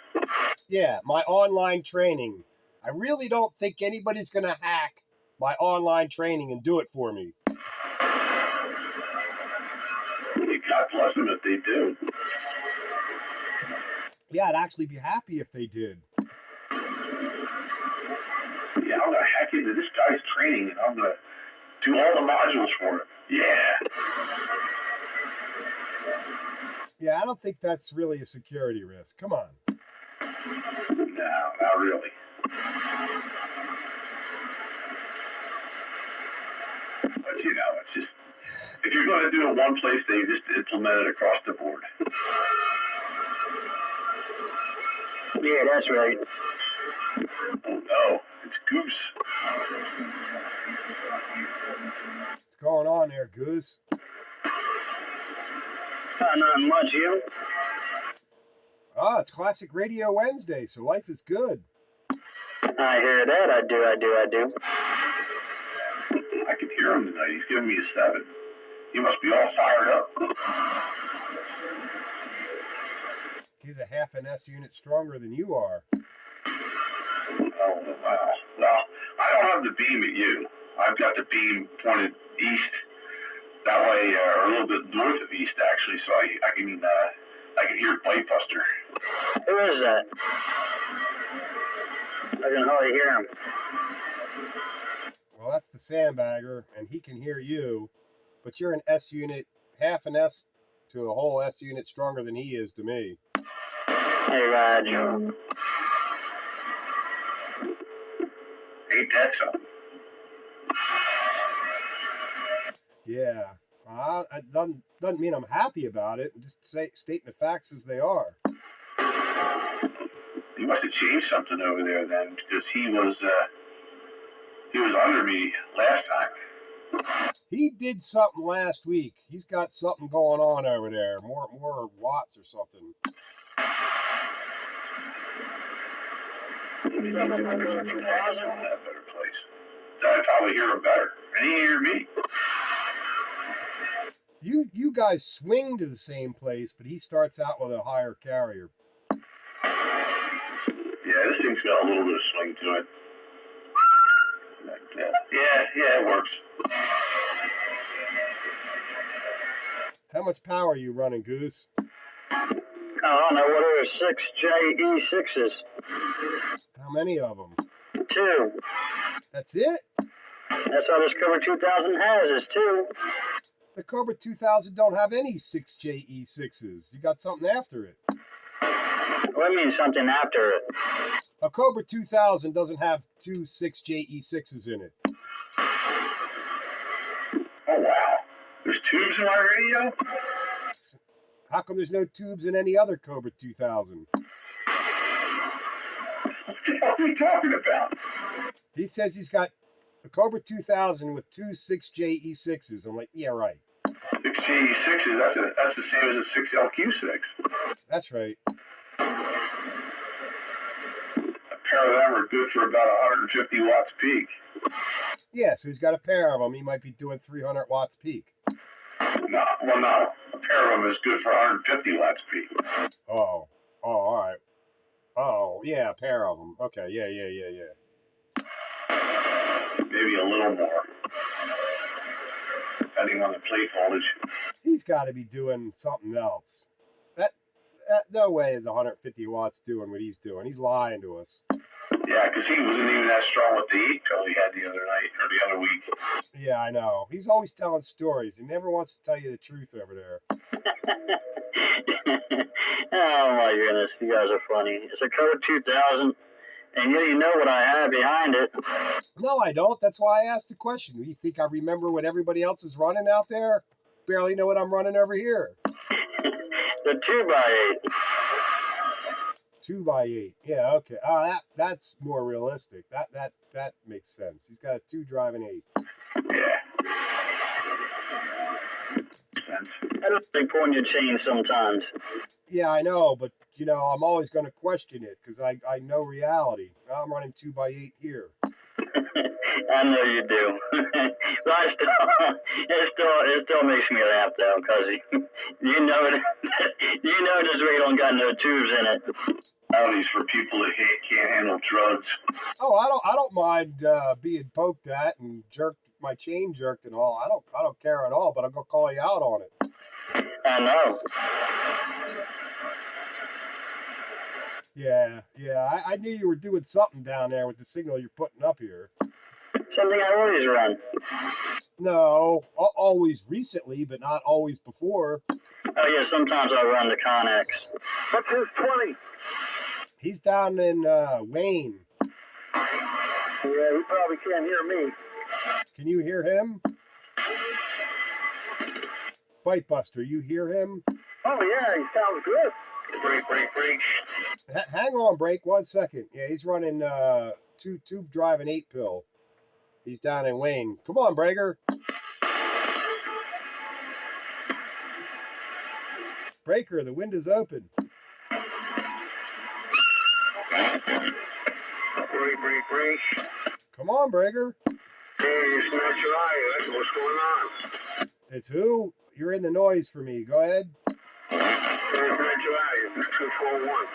Yeah, my online training. I really don't think anybody's going to hack my online training and do it for me. God bless them if they do. Yeah, I'd actually be happy if they did. Yeah, I'm going to hack into this guy's training and I'm going to do all the modules for him. Yeah. Yeah, I don't think that's really a security risk. Come on. No, not really. But it's just, if you're going to do it one place, they just implement it across the board. Yeah, that's right. Oh no, it's Goose. What's going on there, Goose? Not much, you? Oh, it's Classic Radio Wednesday, so life is good. I hear that. I do. I can hear him tonight. He's giving me a 7. He must be all fired up. He's a half an S unit stronger than you are. Oh, wow. Well, I don't have the beam at you. I've got the beam pointed east. That way, or a little bit north of east, actually, so I can hear Bitebuster. Who is that? I can hardly hear him. Well, that's the sandbagger, and he can hear you, but you're an S unit, half an S to a whole S unit stronger than he is to me. Hey, Raj. dead zone. Yeah. It doesn't mean I'm happy about it. Just stating the facts as they are. He must have changed something over there then, because he was under me last time. He did something last week. He's got something going on over there. More watts or something. Maybe that better place. I'd probably hear him better. And he hear me. You guys swing to the same place, but he starts out with a higher carrier. Yeah, this thing's got a little bit of swing to it. Yeah, it works. How much power are you running, Goose? On there, what are 6 JE6s? How many of them? 2. That's it? That's all this Cobra 2000 has is 2. The Cobra 2000 don't have any 6JE6s. You got something after it. What do you mean something after it? A Cobra 2000 doesn't have 2 6JE6s in it. Oh, wow. There's tubes in my radio? How come there's no tubes in any other Cobra 2000? What the hell are we talking about? He says he's got a Cobra 2000 with 2 6JE6s. I'm like, yeah, right. 6JE6s, that's the same as a 6LQ6. That's right. A pair of them are good for about 150 watts peak. Yeah, so he's got a pair of them. He might be doing 300 watts peak. No. A pair of them is good for 150 watts peak. Oh, all right. Oh, yeah, a pair of them. Okay, yeah. Maybe a little more, depending on the plate voltage. He's got to be doing something else. That no way is 150 watts doing what he's doing. He's lying to us. Yeah, because he wasn't even that strong with the 8 pill he had the other night, or the other week. Yeah, I know. He's always telling stories. He never wants to tell you the truth over there. Oh my goodness, you guys are funny. It's a Cobra 2000, and you know what I have behind it. No, I don't. That's why I asked the question. Do you think I remember what everybody else is running out there? Barely know what I'm running over here. The 2x8. 2x8. Yeah, okay. That's more realistic. That makes sense. He's got a 2 driving 8. Yeah. I don't think pulling your chain sometimes. Yeah, I know, but I'm always going to question it because I know reality. I'm running 2x8 here. I know you do. But it still makes me laugh though, because you know this radio don't got no tubes in it. These for people that can't handle drugs. Oh, I don't mind being poked at and my chain jerked and all. I don't care at all, but I'm gonna call you out on it. I know. Yeah. I knew you were doing something down there with the signal you're putting up here. Something I always run. No, always recently, but not always before. Oh yeah, sometimes I run the Connex. What's his 20? He's down in Wayne. Yeah, he probably can't hear me. Can you hear him? Bite Buster, you hear him? Oh yeah, he sounds good. Break. Hang on, break 1 second. Yeah, he's running two driving 8 pill. He's down in Wayne. Come on, Breaker. Breaker, the window's open. Break. Come on, Breaker. Hey, it's not your eye. What's going on? It's who? You're in the noise for me. Go ahead. It's not your eye. It's 241.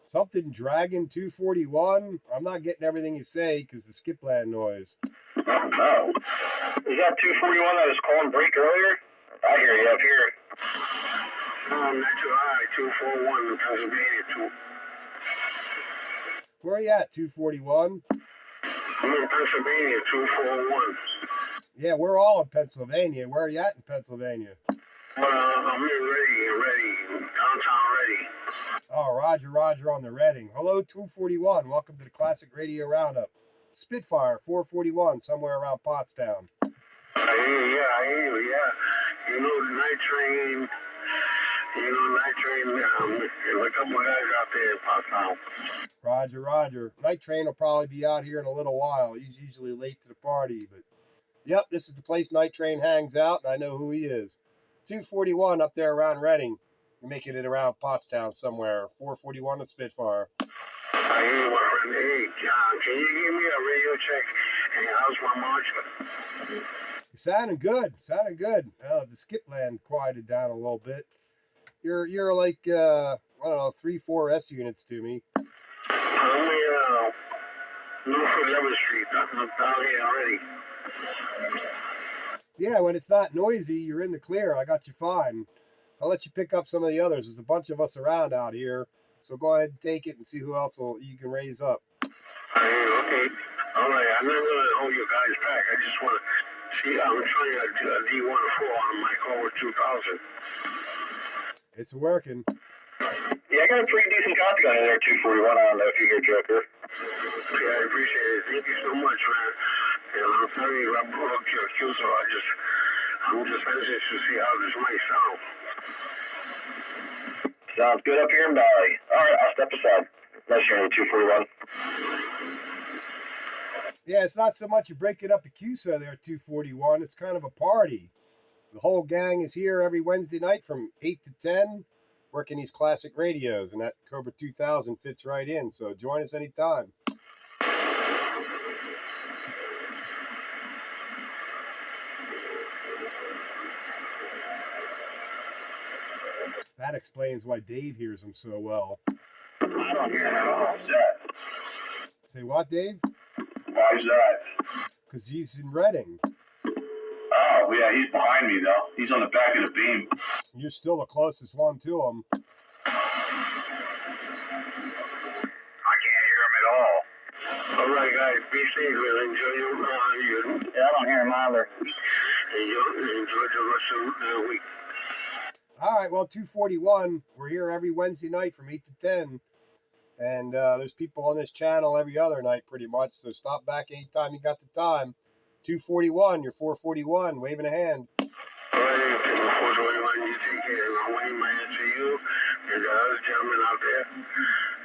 Something Dragon 241? I'm not getting everything you say because the skip land noise. Oh, no. Is that 241 that was calling break earlier? I hear you up here. No, not your eye. 241 in Pennsylvania. Where are you at, 241? I'm in Pennsylvania, 241. Yeah, we're all in Pennsylvania. Where are you at in Pennsylvania? I'm in Ready, downtown Ready. Oh, Roger on the Reading. Hello, 241. Welcome to the Classic Radio Roundup. Spitfire, 441, somewhere around Pottstown. I hear you, yeah. You know, Night Train, there's a couple of guys out there in Pottstown. Roger. Night Train will probably be out here in a little while. He's usually late to the party, but yep, this is the place Night Train hangs out, and I know who he is. 241 up there around Reading. You're making it around Pottstown somewhere. 441 to Spitfire. I hear you, my friend. Hey, John, can you give me a radio check? And how's my march? Sounding good. The Skipland quieted down a little bit. You're like I don't know, 3-4 S units to me. I'm Norfolk 11th Street. I'm down here already. Yeah, when it's not noisy, you're in the clear. I got you fine. I'll let you pick up some of the others. There's a bunch of us around out here, so go ahead and take it and see who else you can raise up. Okay. All right. I'm not going to hold you guys back. I just want to see. I'm trying a D14 on my Cobra 2000. It's working. Yeah, I got a pretty decent copy on there, 241. I don't know if you hear Joker. Yeah, I appreciate it. Thank you so much, man. And I'm sorry I broke your cue, so I'm just anxious to see how this might sound. Sounds good up here in Valley. All right, I'll step aside. Unless you're in the 241. Yeah, it's not so much you break it up at CUSA there, 241. It's kind of a party. The whole gang is here every Wednesday night from 8 to 10, working these classic radios, and that Cobra 2000 fits right in. So join us anytime. That explains why Dave hears him so well. I don't hear him at all. What's that? Say what, Dave? Why is that? Because he's in Reading. Oh, yeah, he's behind me, though. He's on the back of the beam. You're still the closest one to him. I can't hear him at all. All right, guys, be safe and enjoy your Yeah, I don't hear him either. enjoy the rest of the week. All right, well, 241, we're here every Wednesday night from 8 to 10. And there's people on this channel every other night pretty much. So stop back anytime you got the time. 241, you're 441, waving a hand. All right, 441, you take care. I'm waiting my hand to you and the other gentlemen out there.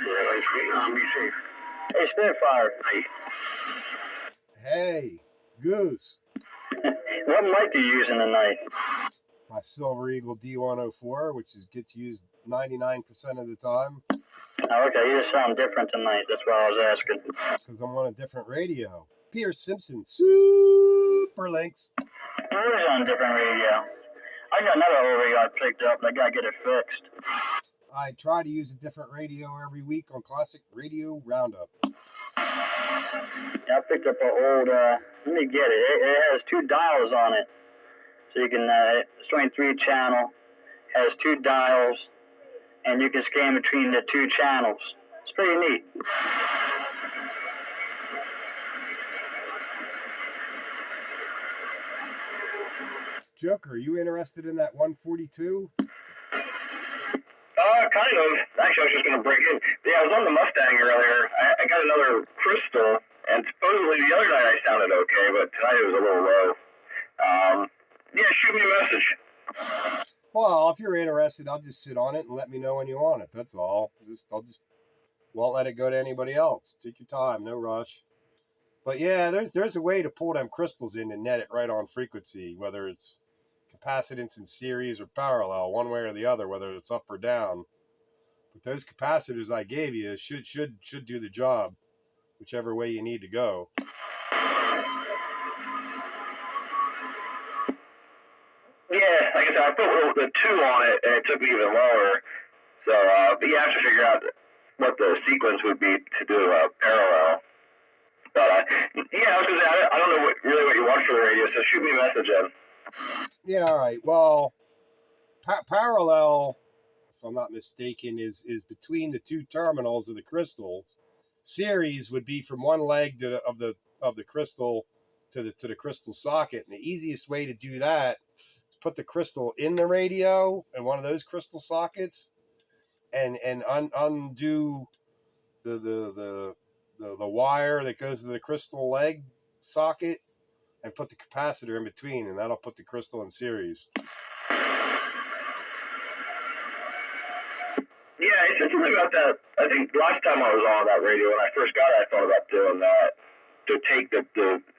Yeah, be safe. Hey, Spitfire. Hey, Goose. What mic are you using tonight? My Silver Eagle D104, which gets used 99% of the time. Oh, okay, you just sound different tonight. That's why I was asking. Because I'm on a different radio. Pearce, Simpson, Super Lynx. Who's on a different radio? I got another old radio I picked up, and I gotta get it fixed. I try to use a different radio every week on Classic Radio Roundup. Yeah, I picked up an old, let me get it. It has 2 dials on it. So you can, it's 23 channel, has 2 dials, and you can scan between the 2 channels. It's pretty neat. Joker, are you interested in that 142? Kind of. Actually, I was just going to break in. Yeah, I was on the Mustang earlier. I got another crystal, and supposedly the other night I sounded okay, but tonight it was a little low. Yeah, shoot me a message. Well, if you're interested, I'll just sit on it and let me know when you want it. That's all. I'll just won't let it go to anybody else. Take your time, no rush. But yeah, there's a way to pull them crystals in and net it right on frequency, whether it's capacitance in series or parallel, one way or the other, whether it's up or down. But those capacitors I gave you should do the job, whichever way you need to go. Yeah, like I said, I put the 2 on it, and it took me even lower. So, but you have to figure out what the sequence would be to do a parallel. But, yeah, I was going to say, I don't know really what you want for the radio, so shoot me a message in. Yeah, all right. Well, parallel, if I'm not mistaken, is between the 2 terminals of the crystal. Series would be from one leg of the crystal to the crystal socket. And the easiest way to do that is put the crystal in the radio in one of those crystal sockets, and undo the wire that goes to the crystal leg socket and put the capacitor in between, and that'll put the crystal in series. Yeah, he said something about that. I think last time I was on that radio, when I first got it, I thought about doing that to take the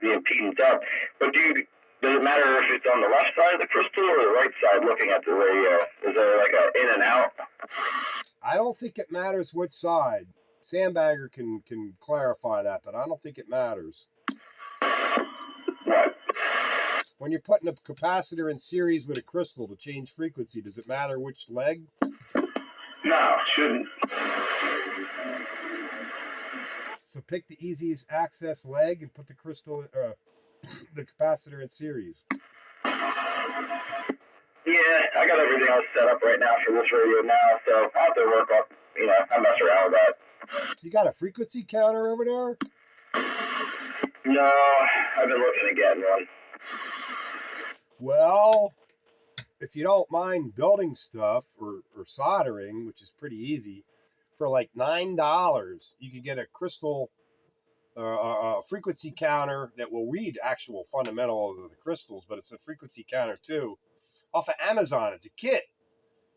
impedance up. But does it matter if it's on the left side of the crystal or the right side looking at the radio? Is there like a in and out? I don't think it matters which side. Sandbagger can clarify that, but I don't think it matters. What? When you're putting a capacitor in series with a crystal to change frequency, does it matter which leg? No, it shouldn't. So pick the easiest access leg and put the crystal, the capacitor in series. Yeah, I got everything else set up right now for this radio now, so I'll have to work on, I mess around with that. You got a frequency counter over there? No, I've been looking at getting one. Well, if you don't mind building stuff or soldering, which is pretty easy, for like $9, you could get a crystal a frequency counter that will read actual fundamentals of the crystals, but it's a frequency counter too, off of Amazon. It's a kit.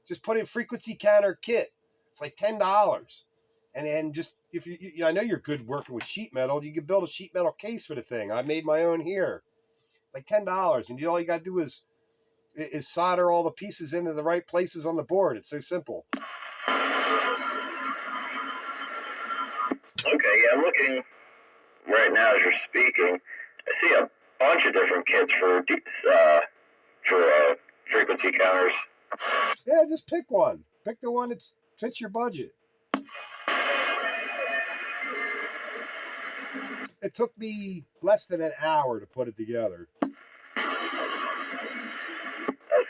Just put in frequency counter kit. It's like $10. And then just, if you I know you're good working with sheet metal, you can build a sheet metal case for the thing. I made my own here. Like $10. And all you got to do is solder all the pieces into the right places on the board. It's so simple. Okay, yeah, I'm looking right now as you're speaking. I see a bunch of different kits for frequency counters. Yeah, just pick one. Pick the one that fits your budget. It took me less than an hour to put it together. I'll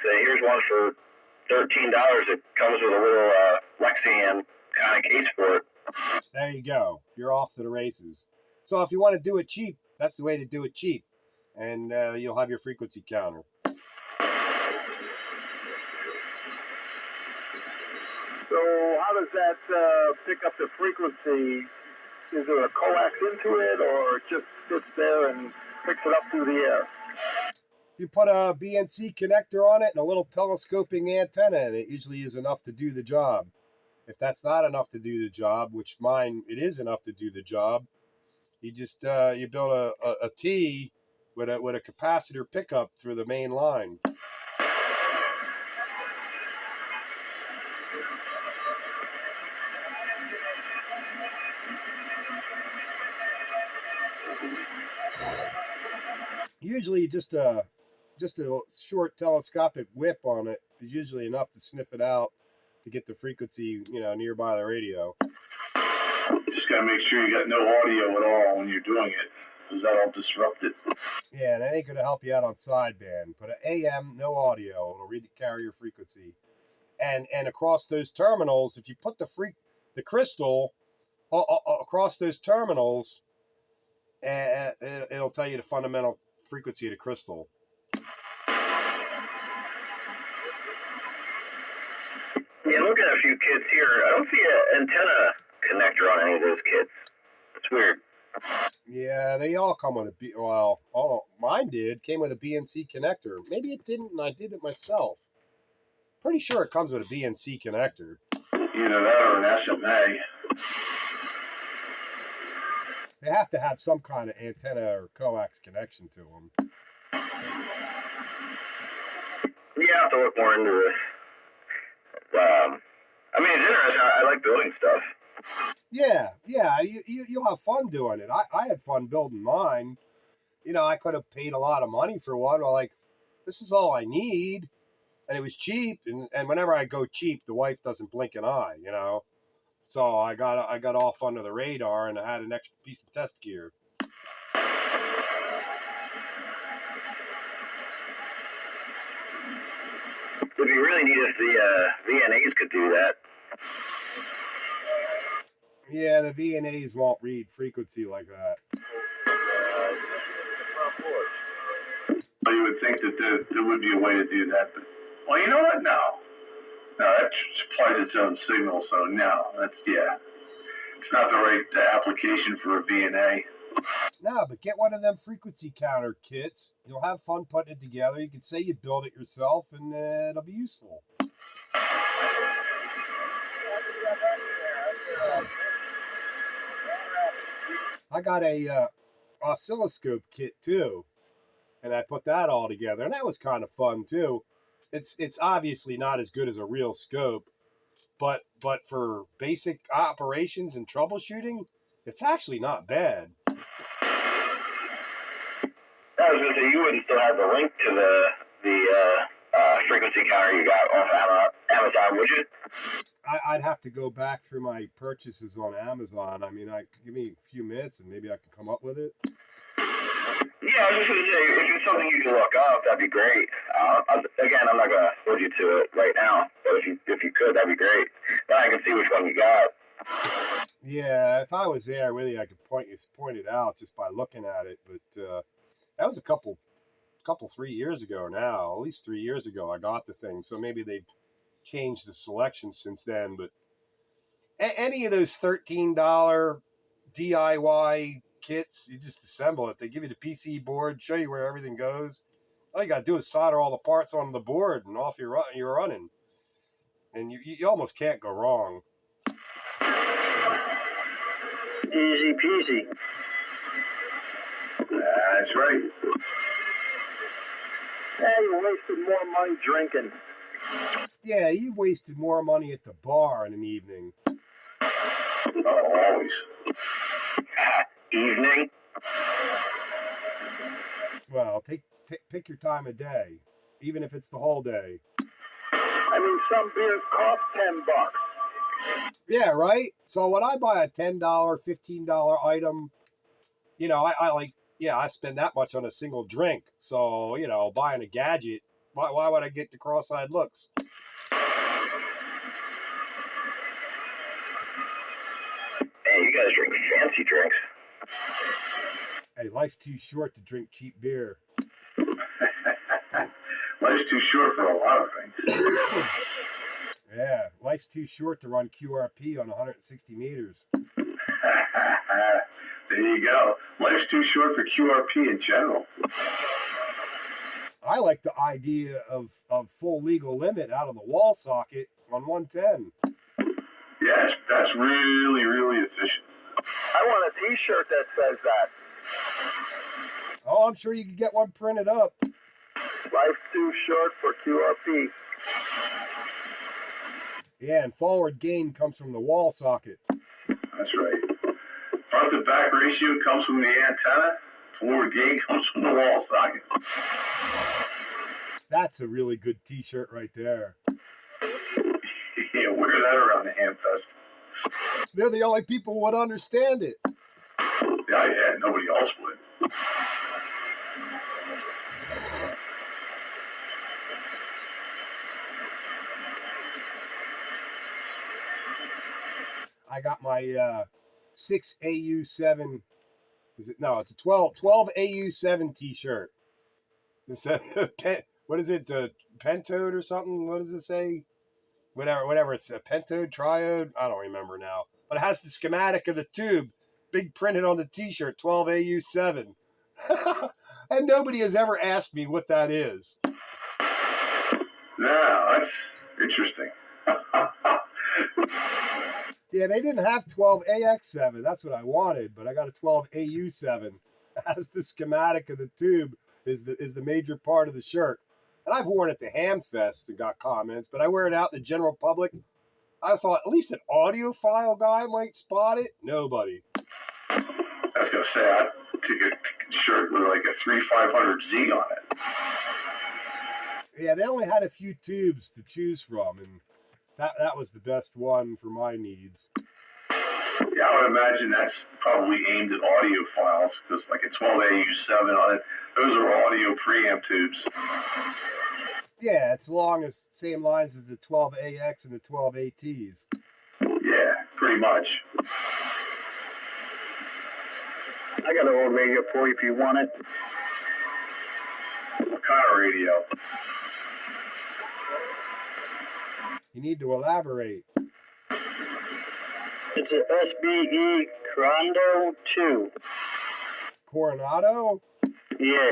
say here's one for $13. It comes with a little Lexington kind of case for it. There you go. You're off to the races. So if you want to do it cheap, that's the way to do it cheap. And you'll have your frequency counter. So how does that pick up the frequency? Is there a coax into it, or it just sits there and picks it up through the air? You put a BNC connector on it and a little telescoping antenna, and it usually is enough to do the job. If that's not enough to do the job, which mine, it is enough to do the job, you just you build a T with a capacitor pickup through the main line. Usually just a short telescopic whip on it is usually enough to sniff it out to get the frequency, nearby the radio. Just gotta make sure you got no audio at all when you're doing it, because that'll disrupt it. Yeah, and that ain't gonna help you out on sideband. But an AM, no audio, it'll read the carrier frequency. And across those terminals, if you put the crystal across those terminals, it'll tell you the fundamental frequency of the crystal. Yeah, looking at a few kits here, I don't see an antenna connector on any of those kits. It's weird. Yeah, they all come with mine came with a BNC connector. Maybe it didn't, and I did it myself. Pretty sure it comes with a BNC connector. Either that or an SMA. They have to have some kind of antenna or coax connection to them. Yeah, I have to look more into this. It's interesting. I like building stuff. Yeah, you'll have fun doing it. I had fun building mine. I could have paid a lot of money for one. But this is all I need, and it was cheap. And whenever I go cheap, the wife doesn't blink an eye. So I got off under the radar, and I had an extra piece of test gear. It'd be really neat if the VNAs could do that. Yeah, the VNAs won't read frequency like that. You would think that there would be a way to do that, but, well, you know what? No. No, that supplies its own signal, so no, that's, yeah. It's not the right application for a VNA. No, but get one of them frequency counter kits. You'll have fun putting it together. You can say you built it yourself, and it'll be useful. I got a oscilloscope kit too, and I put that all together, and that was kind of fun too. It's obviously not as good as a real scope, but for basic operations and troubleshooting, it's actually not bad. I was going to say, you wouldn't still have the link to the frequency counter you got off Amazon, would you? I'd have to go back through my purchases on Amazon. I mean, give me a few minutes and maybe I can come up with it. Yeah, I was just going to say, if it's something you can look up, that'd be great. Again, I'm not going to hold you to it right now, but if you could, that'd be great. Then I can see which one you got. Yeah, if I was there with you, I could point it out just by looking at it. But that was a couple 3 years ago now, at least 3 years ago I got the thing. So maybe they've changed the selection since then. But any of those $13 DIY kits, you just assemble it. They give you the PC board, show you where everything goes. All you got to do is solder all the parts onto the board, and off you're running. And you almost can't go wrong. Easy peasy. That's right. Yeah, you wasted more money drinking. Yeah, you've wasted more money at the bar in an evening. Oh, always. Evening? Well, pick your time of day, even if it's the whole day. I mean, some beers cost $10. Yeah, right? So when I buy a $10, $15 item, I spend that much on a single drink. So, buying a gadget, why would I get the cross-eyed looks? Hey, you guys drink fancy drinks. Hey, life's too short to drink cheap beer. Life's too short for a lot of things. Yeah, life's too short to run QRP on 160 meters. There you go. Life's too short for QRP in general. I like the idea of full legal limit out of the wall socket on 110. Yes, that's really, really efficient. I want a t-shirt that says that. Oh, I'm sure you could get one printed up. Life's too short for QRP. Yeah, and forward gain comes from the wall socket. That's right. Front to back ratio comes from the antenna. Forward gain comes from the wall socket. That's a really good t-shirt right there. Yeah, wear that around the Hamfest. They're the only people who would understand it. Yeah, nobody else would. I got my 6AU7. No, it's a 12AU7 t-shirt. It's what is it? Pentode or something? What does it say? Whatever. It's a pentode, triode. I don't remember now. But it has the schematic of the tube, big printed on the t-shirt, 12AU7. And nobody has ever asked me what that is. No, that's interesting. Yeah, they didn't have 12AX7. That's what I wanted, but I got a 12AU7. As the schematic of the tube is the major part of the shirt. And I've worn it to Hamfest and got comments, but I wear it out in the general public. I thought at least an audiophile guy might spot it. Nobody. I was going to say, I'd take a shirt with like a 3500Z on it. Yeah, they only had a few tubes to choose from, and that was the best one for my needs. Yeah, I would imagine that's probably aimed at audiophiles, because like a 12AU7 on it, those are audio preamp tubes. Yeah, it's along the same lines as the 12AX and the 12ATs. Yeah, pretty much. I got an old radio for you if you want it. What kind of radio? You need to elaborate. It's an SBE Coronado 2. Coronado? Yeah.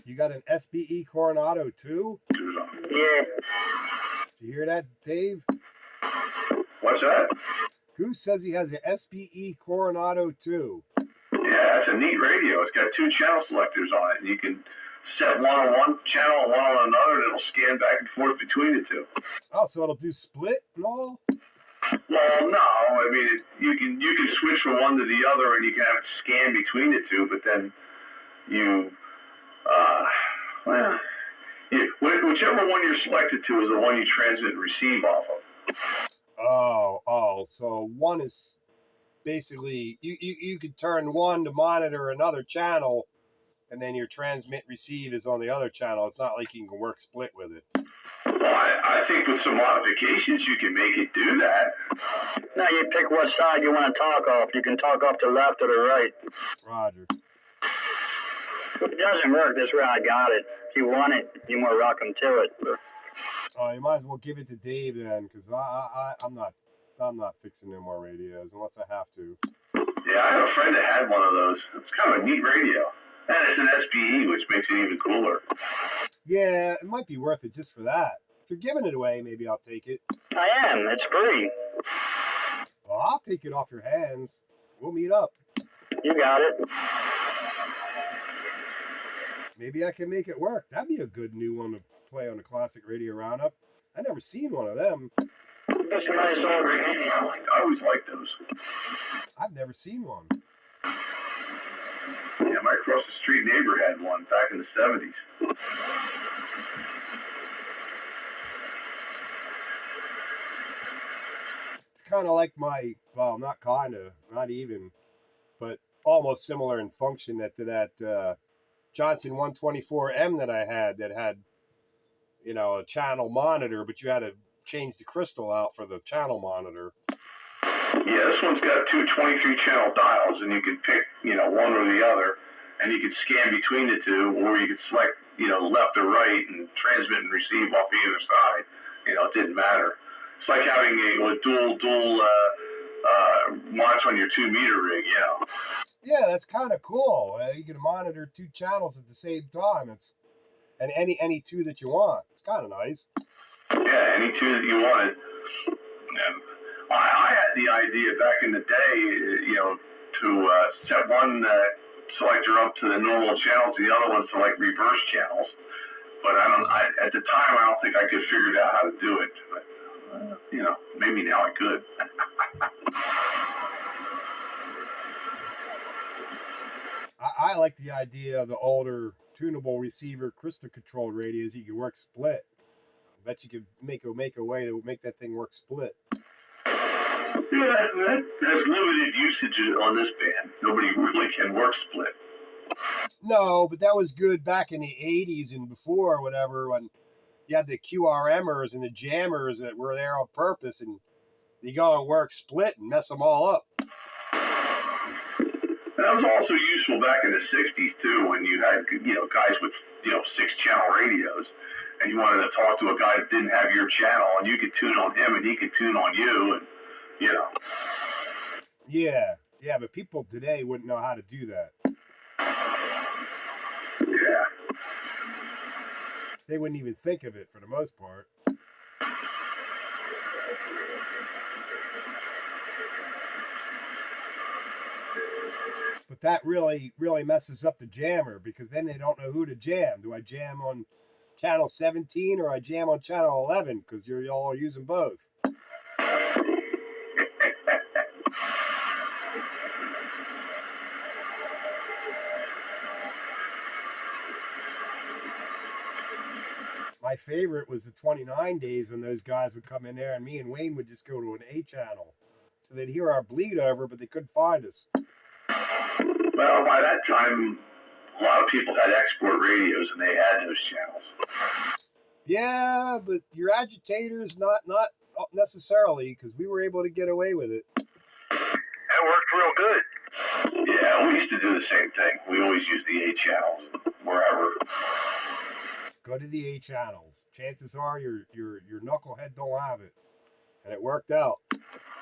You got an SBE Coronado too? Yeah. Did you hear that, Dave? What's that? Goose says he has an SBE Coronado too. Yeah, it's a neat radio. It's got 2 channel selectors on it. You can set one on one channel and one on another, and it'll scan back and forth between the 2. Oh, so it'll do split and all? Well, no. I mean, you can switch from one to the other, and you can have it scan between the 2. But then whichever one you're selected to is the one you transmit and receive off of. Oh, so one is basically you could turn one to monitor another channel, and then your transmit receive is on the other channel. It's not like you can work split with it. Well, I think with some modifications you can make it do that. Now you pick what side you want to talk off. You can talk off the left or the right. Roger. If it doesn't work this way, I got it. If you want it, you want to rock them to it. Oh, you might as well give it to Dave then, because I'm not fixing no more radios unless I have to. Yeah, I have a friend that had one of those. It's kind of a neat radio. And it's an SBE, which makes it even cooler. Yeah, it might be worth it just for that. If you're giving it away, maybe I'll take it. I am. It's free. Well, I'll take it off your hands. We'll meet up. You got it. Maybe I can make it work. That'd be a good new one to play on the Classic Radio Roundup. I never seen one of them. It's a nice old radio. I always liked those. I've never seen one. Yeah, my across the street neighbor had one back in the 70s. It's kind of like not kind of, not even, but almost similar in function to that Johnson 124M that I had that had, a channel monitor, but you had to change the crystal out for the channel monitor. Yeah, this one's got 2 23-channel dials, and you can pick, one or the other, and you can scan between the 2, or you can select, left or right and transmit and receive off either side. It didn't matter. It's like having a dual watch on your 2-meter rig, Yeah, that's kind of cool. You can monitor 2 channels at the same time. And any 2 that you want. It's kind of nice. Yeah, any 2 that you wanted. I had the idea back in the day, to set one selector up to the normal channels, the other one to like reverse channels. But at the time, I don't think I could figure out how to do it. But maybe now I could. I like the idea of the older tunable receiver crystal controlled radios. You can work split. I bet you could make a way to make that thing work split. Yeah, there's limited usage on this band. Nobody really can work split. No, but that was good back in the 80s and before, or whatever, when you had the QRMers and the jammers that were there on purpose, and you go and work split and mess them all up. That was also useful back in the 60s, too, when you had, guys with, 6-channel radios, and you wanted to talk to a guy that didn't have your channel, and you could tune on him, and he could tune on you, and, Yeah, but people today wouldn't know how to do that. Yeah. They wouldn't even think of it for the most part. But that really messes up the jammer, because then they don't know who to jam. Do I jam on channel 17 or I jam on channel 11? Because you're all using both. My favorite was the 29 days when those guys would come in there and me and Wayne would just go to an A channel. So they'd hear our bleed over, but they couldn't find us. Well, by that time, a lot of people had export radios and they had those channels. Yeah, but your agitators, not necessarily, because we were able to get away with it. That worked real good. Yeah, we used to do the same thing. We always used the A channels wherever. Go to the A channels. Chances are your knucklehead don't have it. And it worked out.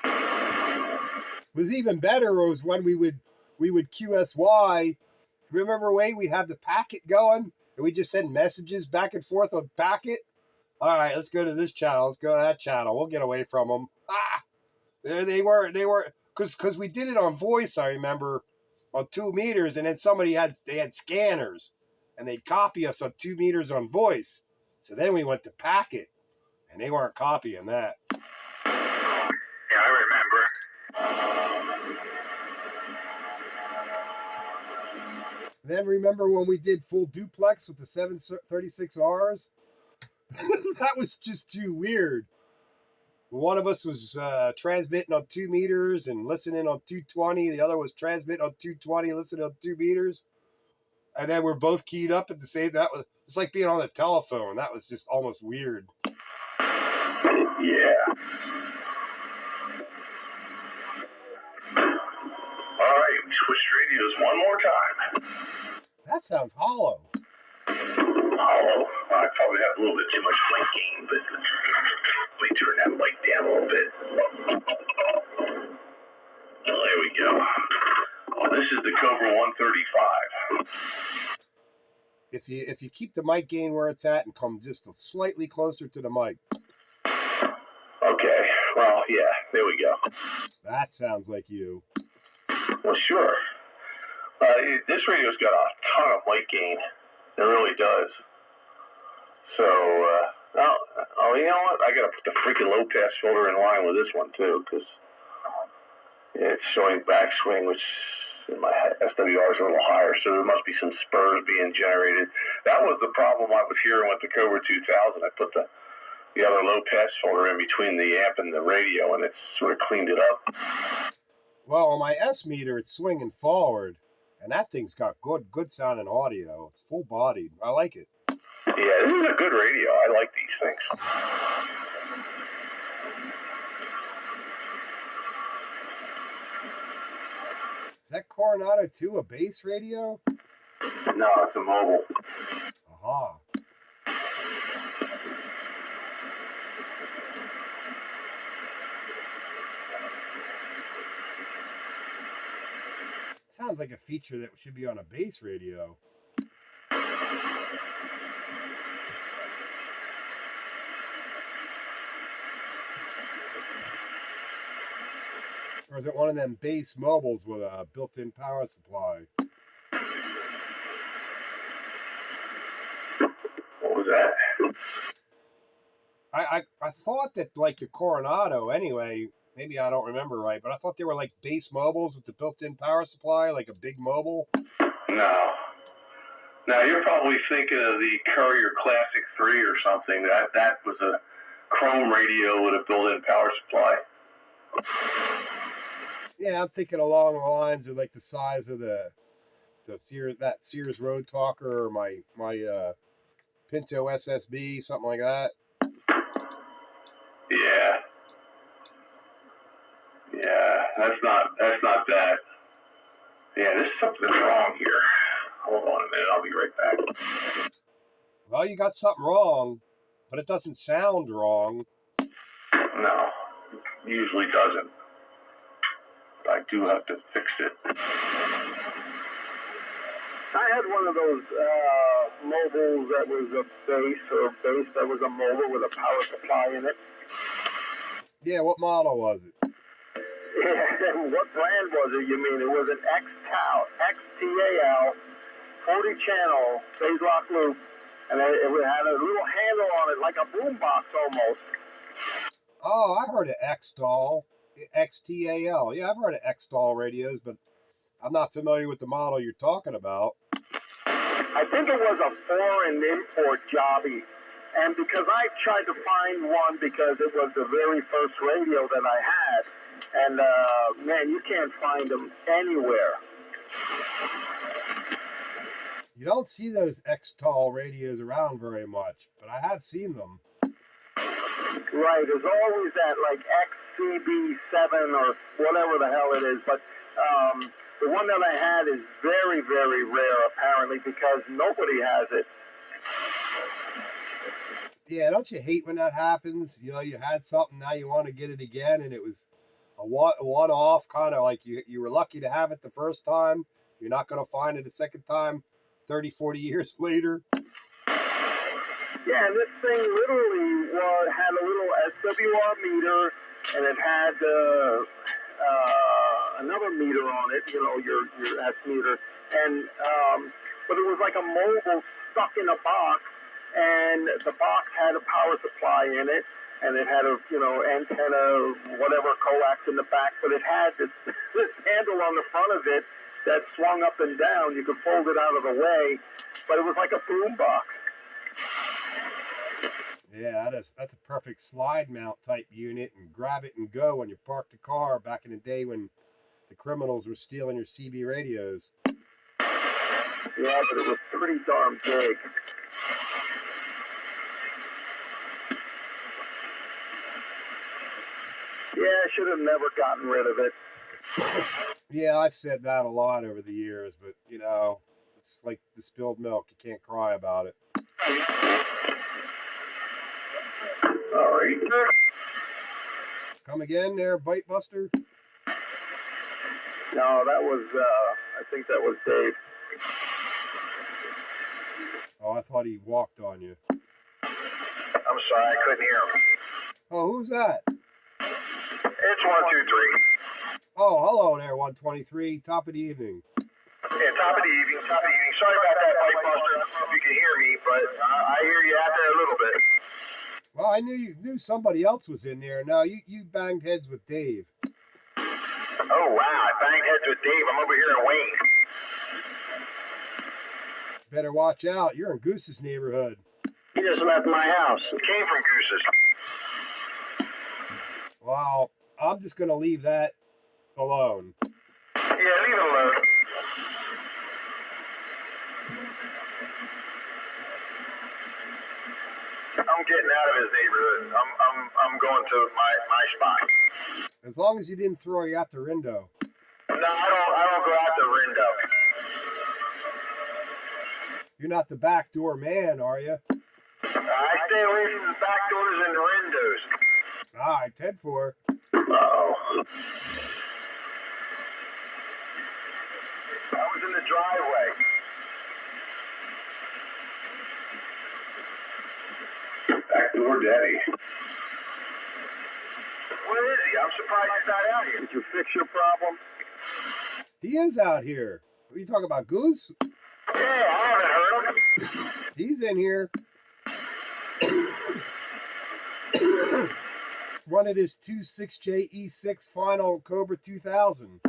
It was even better was when we would QSY. Remember, Wade, we have the packet going, and we just send messages back and forth on packet. All right, let's go to this channel. Let's go to that channel. We'll get away from them. Ah, they were because we did it on voice. I remember on 2 meters, and then they had scanners, and they'd copy us on 2 meters on voice. So then we went to packet, and they weren't copying that. Yeah, I remember. Then remember when we did full duplex with the 736Rs? That was just too weird. One of us was transmitting on 2 meters and listening on 220. The other was transmitting on 220, listening on 2 meters. And then we're both keyed up at the same. It's like being on the telephone. That was just almost weird. Yeah. All right, we switched radios one more time. That sounds hollow. Hollow. I probably have a little bit too much mic gain, but let me turn that mic down a little bit. Oh, there we go. Oh, this is the Cobra 135. If you keep the mic gain where it's at and come just slightly closer to the mic. Okay. Well, yeah. There we go. That sounds like you. Well, sure. This radio's got a ton of mic gain. It really does. So, you know what? I got to put the freaking low pass filter in line with this one too, because it's showing backswing, which in my SWR is a little higher. So there must be some spurs being generated. That was the problem I was hearing with the Cobra 2000. I put the other low pass filter in between the amp and the radio, and it sort of cleaned it up. Well, on my S meter, it's swinging forward, and that thing's got good sounding audio. It's full bodied. I like it. Yeah, this is a good radio. I like these things. Is that Coronado 2 a base radio? No, it's a mobile. Aha. Sounds like a feature that should be on a base radio. Or is it one of them base mobiles with a built-in power supply? What was that? I thought that, like the Coronado anyway, maybe I don't remember right, but I thought they were like base mobiles with the built-in power supply, like a big mobile. No. Now, you're probably thinking of the Courier Classic 3 or something. That was a chrome radio with a built-in power supply. Yeah, I'm thinking along the lines of like the size of the Sears Road Talker or my Pinto SSB, something like that. Yeah, that's not that. Yeah, there's something wrong here. Hold on a minute, I'll be right back. Well, you got something wrong, but it doesn't sound wrong. No, it usually doesn't. But I do have to fix it. I had one of those mobiles that was a base that was a mobile with a power supply in it. Yeah, what model was it? What brand was it, you mean? It was an XTAL 40-channel phase lock loop, and it had a little handle on it, like a boombox almost. Oh, I heard of XTAL. XTAL. Yeah, I've heard of XTAL radios, but I'm not familiar with the model you're talking about. I think it was a foreign import jobby. And because I tried to find one because it was the very first radio that I had, and man, you can't find them anywhere. You don't see those XTAL radios around very much, but I have seen them. Right, there's always that like XCB7 or whatever the hell it is, but the one that I had is very, very rare apparently because nobody has it. Yeah, don't you hate when that happens? You know, you had something, now you want to get it again, and it was a one-off, kind of like you were lucky to have it the first time. You're not going to find it a second time 30, 40 years later. Yeah, and this thing literally had a little SWR meter, and it had another meter on it, you know, your S meter, and but it was like a mobile stuck in a box, and the box had a power supply in it, and it had a, you know, antenna, whatever, coax in the back, but it had this handle on the front of it that swung up and down. You could fold it out of the way, but it was like a boom box. Yeah, that's a perfect slide mount type unit, and grab it and go when you parked the car back in the day when the criminals were stealing your CB radios. Yeah, but it was pretty darn big. Yeah, I should have never gotten rid of it. Yeah, I've said that a lot over the years, but, you know, it's like the spilled milk. You can't cry about it. All right. Come again there, Bite Buster? No, that was, I think that was Dave. Oh, I thought he walked on you. I'm sorry, I couldn't hear him. Oh, who's that? It's 123. Oh, hello there, 123. Top of the evening. Yeah, top of the evening. Sorry about that, Bite Buster. I don't know if you can hear me, but I hear you out there a little bit. Well, I knew somebody else was in there. No, you banged heads with Dave. Oh, wow. I banged heads with Dave. I'm over here in Wayne. Better watch out. You're in Goose's neighborhood. He just left my house. It came from Goose's. Well, I'm just going to leave that alone. Yeah, leave it alone. I'm getting out of his neighborhood. I'm going to my spot. As long as you didn't throw you out the window. No, I don't go out the window. You're not the backdoor man, are you? I stay away from the back doors and the windows. All right, 10-4. Uh-oh. I was in the driveway. Backdoor daddy. Where is he? I'm surprised he's not out here. Did you fix your problem? He is out here. What are you talking about, Goose? Yeah, I haven't heard him. He's in here. Running his 26JE6 final Cobra 2000.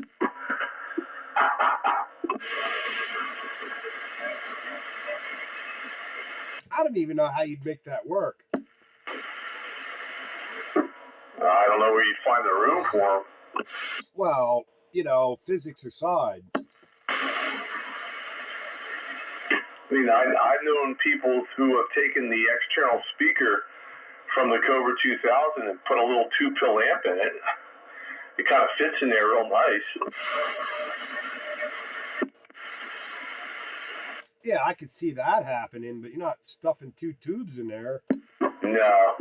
I don't even know how you'd make that work. I don't know where you'd find the room for him. Well, you know, physics aside. I mean, I've known people who have taken the external speaker from the Cobra 2000 and put a little 2-pill amp in it. It kind of fits in there real nice. Yeah, I could see that happening, but you're not stuffing 2 tubes in there. No,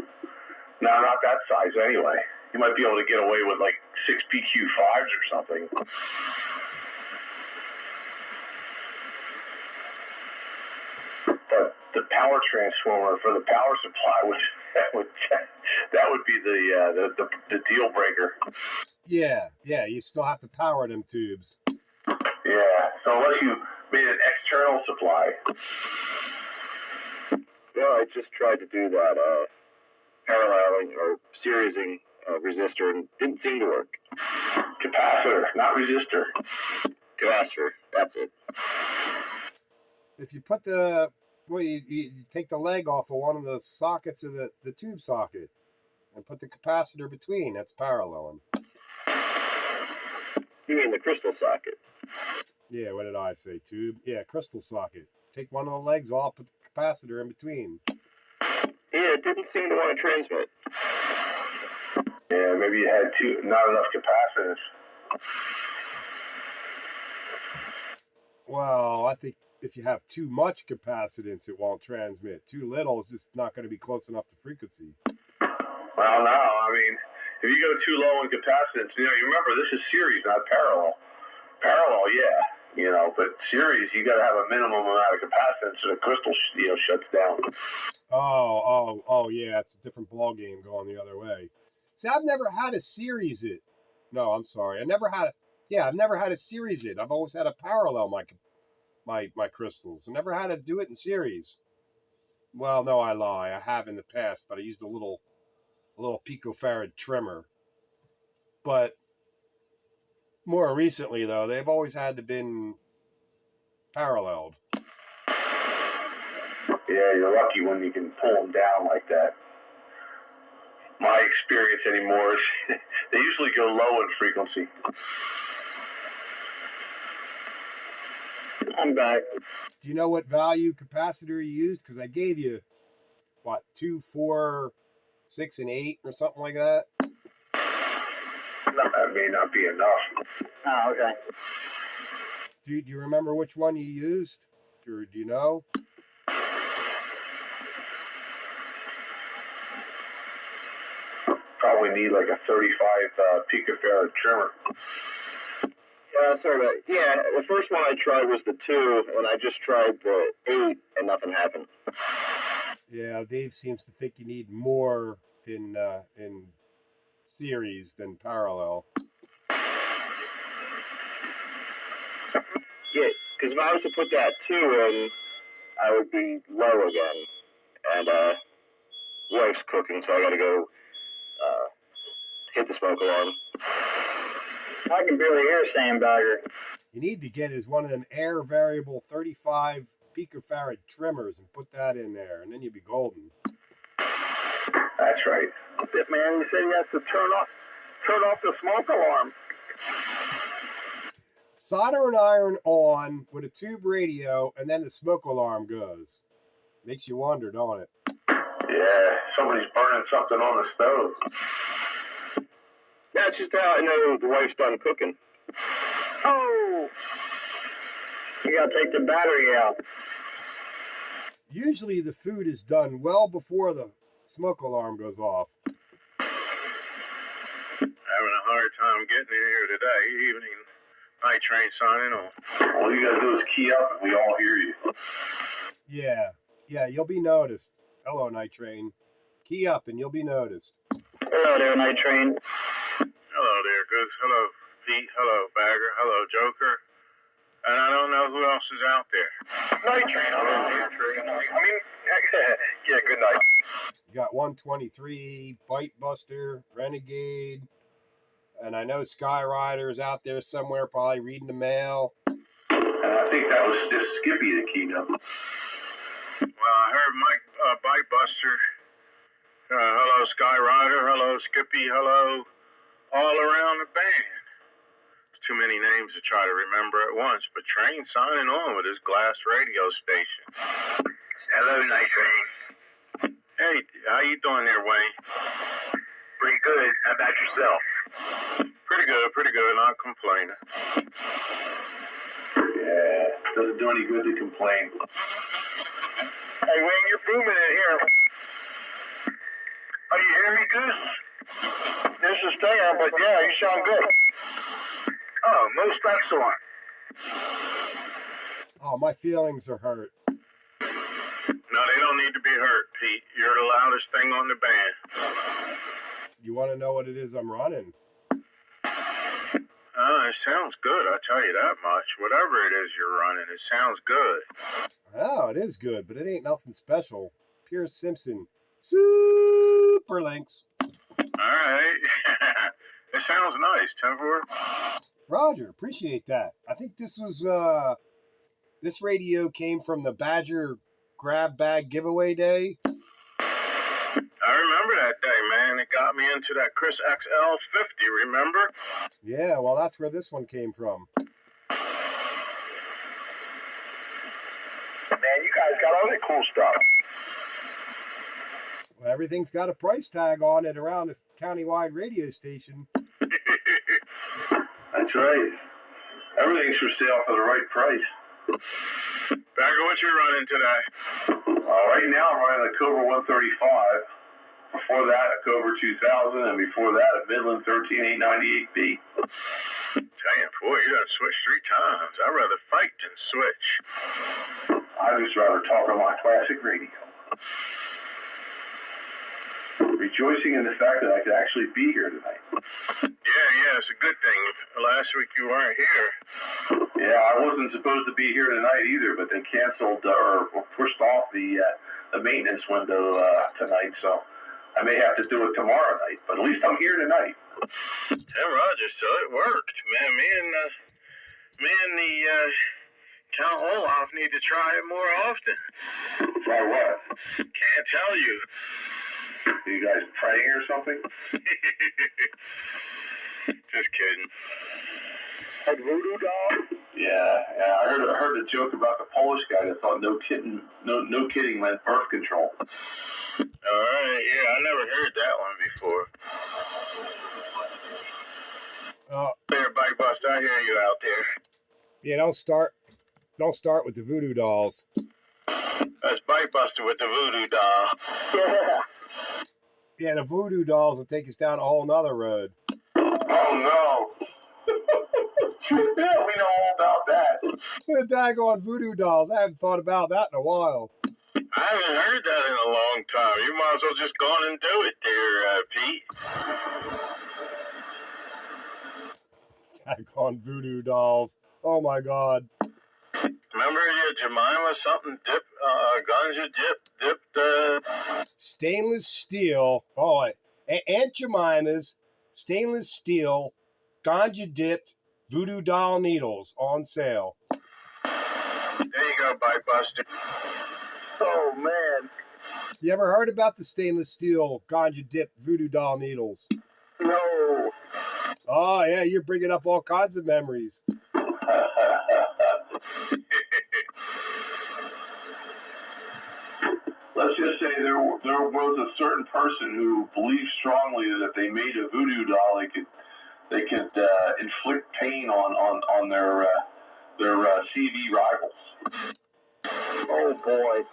not that size anyway. You might be able to get away with like 6 PQ5s or something. But the power transformer for the power supply that would be the deal breaker. Yeah, you still have to power them tubes. Yeah, so unless you made an external supply. Well, I just tried to do that paralleling or seriesing resistor and didn't seem to work. Capacitor, not resistor. Capacitor, that's it. If you put you take the leg off of one of the sockets of the tube socket and put the capacitor between, that's paralleling. You mean the crystal socket? Yeah, what did I say? Tube? Yeah, crystal socket. Take one of the legs off, put the capacitor in between. Yeah, it didn't seem to want to transmit. Yeah, maybe you had not enough capacitors. Well, I think if you have too much capacitance, it won't transmit. Too little is just not going to be close enough to frequency. Well, no, I mean, if you go too low in capacitance, you remember this is series, not parallel. Parallel, yeah, but series, you got to have a minimum amount of capacitance so the crystal, shuts down. Oh, yeah, it's a different ball game going the other way. See, I've never had a series it. No, I'm sorry. I've never had a series it. I've always had a parallel my crystals. I never had to do it in series. Well, no, I lie. I have in the past, but I used a little picofarad trimmer. But more recently, though, they've always had to been paralleled. Yeah, you're lucky when you can pull them down like that. My experience anymore is they usually go low in frequency. I'm back. Do you know what value capacitor you used? Because I gave you, 2, 4, 6, and 8 or something like that? No, that may not be enough. Oh, okay. Do you remember which one you used? Or do you know? Probably need like a 35 picofarad trimmer. The first one I tried was the 2, and I just tried the 8, and nothing happened. Yeah, Dave seems to think you need more in series than parallel. Yeah, because if I was to put that 2 in, I would be low again, and wife's cooking, so I got to go hit the smoke alarm. I can barely hear Sandbagger. You need to get is one of them air variable 35 picofarad trimmers and put that in there, and then you'd be golden. That's right. Man, he said he has to turn off the smoke alarm. Solder an iron on with a tube radio, and then the smoke alarm goes. Makes you wonder, don't it? Yeah, somebody's burning something on the stove. That's just how I know the wife's done cooking. Oh! You gotta take the battery out. Usually the food is done well before the smoke alarm goes off. Having a hard time getting in here today. Evening night train signing on. All you gotta do is key up and we all hear you. Yeah, you'll be noticed. Hello, Night Train. Key up and you'll be noticed. Hello there, Night Train. Hello there, Goose. Hello, Pete. Hello, Bagger. Hello, Joker. And I don't know who else is out there. Night Train, yeah, good night. You got 123, Bite Buster, Renegade, and I know Skyrider's out there somewhere probably reading the mail. And I think that was just Skippy that keyed up. Well, I heard Mike Bite Buster. Hello, Skyrider. Hello, Skippy. Hello, all around the band. Too many names to try to remember at once, but Train signing on with his glass radio station. Hello, Night Train. Hey, how you doing there, Wayne? Pretty good. How about yourself? Pretty good, not complaining. Yeah, doesn't do any good to complain. Hey, Wayne, you're booming in here. Oh, you hear me, Goose? This is Stinger, but yeah, you sound good. Oh, most excellent. Oh, my feelings are hurt. No, they don't need to be hurt, Pete. You're the loudest thing on the band. You want to know what it is I'm running? It sounds good, I tell you that much. Whatever it is you're running, it sounds good. Oh, it is good, but it ain't nothing special. Pearce Simpson. Super Lynx. Alright. It sounds nice, Tempor. Roger, appreciate that. I think this was, this radio came from the Badger Grab Bag Giveaway Day. I remember that day, man. It got me into that Chris XL50, remember? Yeah, well, that's where this one came from. Man, you guys got all that cool stuff. Well, everything's got a price tag on it around this countywide radio station. That's right. Everything's for sale for the right price. Back on what you're running today. Right now I'm running a Cobra 135. Before that, a Cobra 2000, and before that, a Midland 13898B. Damn, boy, you done switched 3 times. I'd rather fight than switch. I'd just rather talk on my classic radio. Rejoicing in the fact that I could actually be here tonight. Yeah, it's a good thing. Last week you weren't here. Yeah, I wasn't supposed to be here tonight either, but they canceled or pushed off the maintenance window tonight, so I may have to do it tomorrow night, but at least I'm here tonight. Hey, Roger, so it worked, man. Me and the Count Olaf need to try it more often. Try what? Can't tell you. Are you guys praying or something? Just kidding. A voodoo doll? Yeah. I heard a joke about the Polish guy that thought no kidding meant birth control. All right, yeah, I never heard that one before. There, Bike Buster, I hear you out there. Yeah, don't start with the voodoo dolls. That's Bike Buster with the voodoo doll. Yeah. Yeah, the voodoo dolls will take us down a whole nother road. Oh no. Yeah, we know all about that. The daggone voodoo dolls. I haven't thought about that in a while. I haven't heard that in a long time. You might as well just go on and do it there, Pete. Daggone voodoo dolls. Oh my God. Remember your Jemima something ganja dipped stainless steel. Oh, Aunt Jemima's stainless steel ganja dipped voodoo doll needles on sale. There you go, Bike Buster. Oh man. You ever heard about the stainless steel ganja dipped voodoo doll needles? No. Oh yeah, you're bringing up all kinds of memories. Let's just say there was a certain person who believed strongly that if they made a voodoo doll, they could inflict pain on their CV rivals. Oh boy!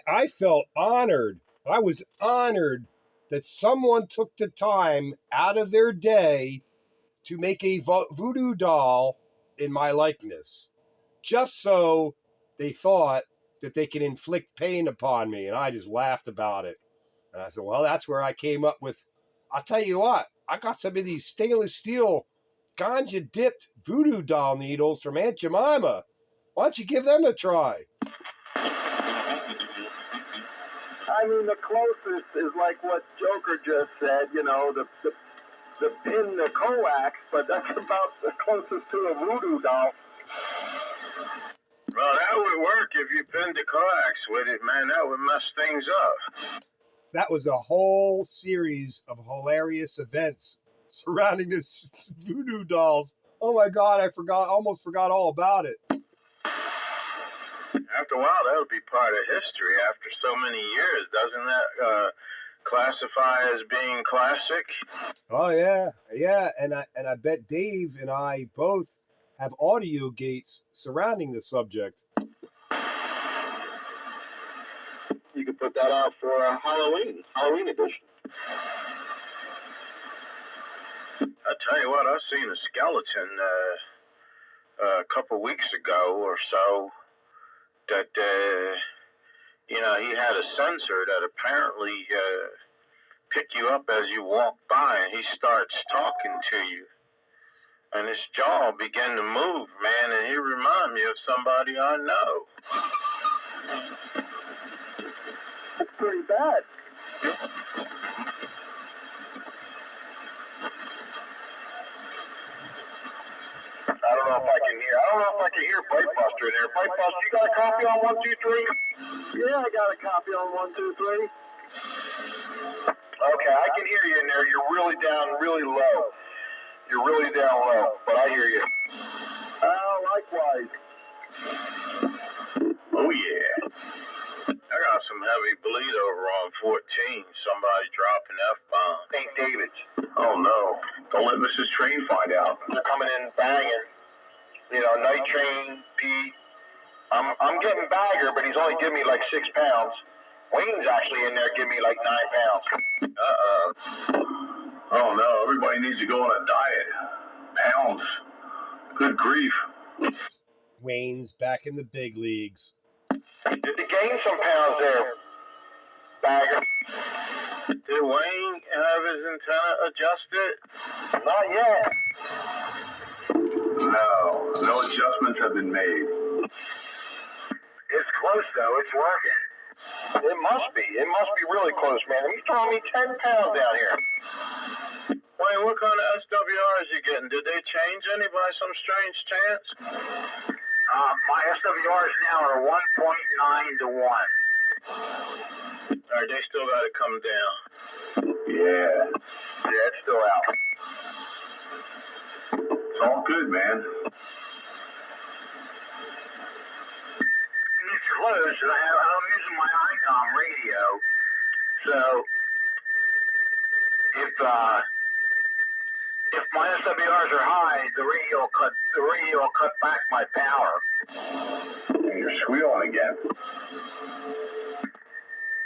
I felt honored. I was honored that someone took the time out of their day to make a voodoo doll in my likeness, just so they thought that they can inflict pain upon me. And I just laughed about it. And I said, well, that's where I came up with, I'll tell you what, I got some of these stainless steel ganja dipped voodoo doll needles from Aunt Jemima. Why don't you give them a try? I mean, the closest is like what Joker just said, you know, the pin, the coax, but that's about the closest to a voodoo doll. Well, that would work if you pinned the coax with it, man. That would mess things up. That was a whole series of hilarious events surrounding this voodoo dolls. Oh my God, almost forgot all about it. After a while, that would be part of history. After so many years, doesn't that classify as being classic? Oh yeah, and I bet Dave and I both have audio gates surrounding the subject. You could put that out for a Halloween edition. I tell you what, I seen a skeleton a couple weeks ago or so that he had a sensor that apparently picked you up as you walk by, and he starts talking to you. And his jaw began to move, man, and he reminded me of somebody I know. That's pretty bad. I don't know if I can hear Bite Buster in there. Bite Buster, you got a copy on 123? Yeah, I got a copy on 123. Okay, I can hear you in there. You're really down, really low. You're really down low, but I hear you. Likewise. Oh, yeah. I got some heavy bleed over on 14. Somebody dropping F-bomb. St. David's. Oh, no. Don't let Mrs. Train find out. They're coming in banging. Night Train, Pete, I'm getting Bagger, but he's only giving me like 6 pounds. Wayne's actually in there giving me like 9 pounds. Oh no, everybody needs to go on a diet. Pounds. Good grief. Wayne's back in the big leagues. Did they gain some pounds there, Bagger? Did Wayne have his antenna adjusted? Not yet. No adjustments have been made. It's close though. It's working. It must be. It must be really close, man. He's throwing me 10 pounds down here. Wayne, what kind of SWRs you getting? Did they change any by some strange chance? My SWRs now are 1.9 to 1. Alright, they still got to come down. Yeah, it's still out. It's all good, man. It's close, and I'm using my ICOM radio, so if my SWRs are high, the radio will cut back my power. And you're squealing again.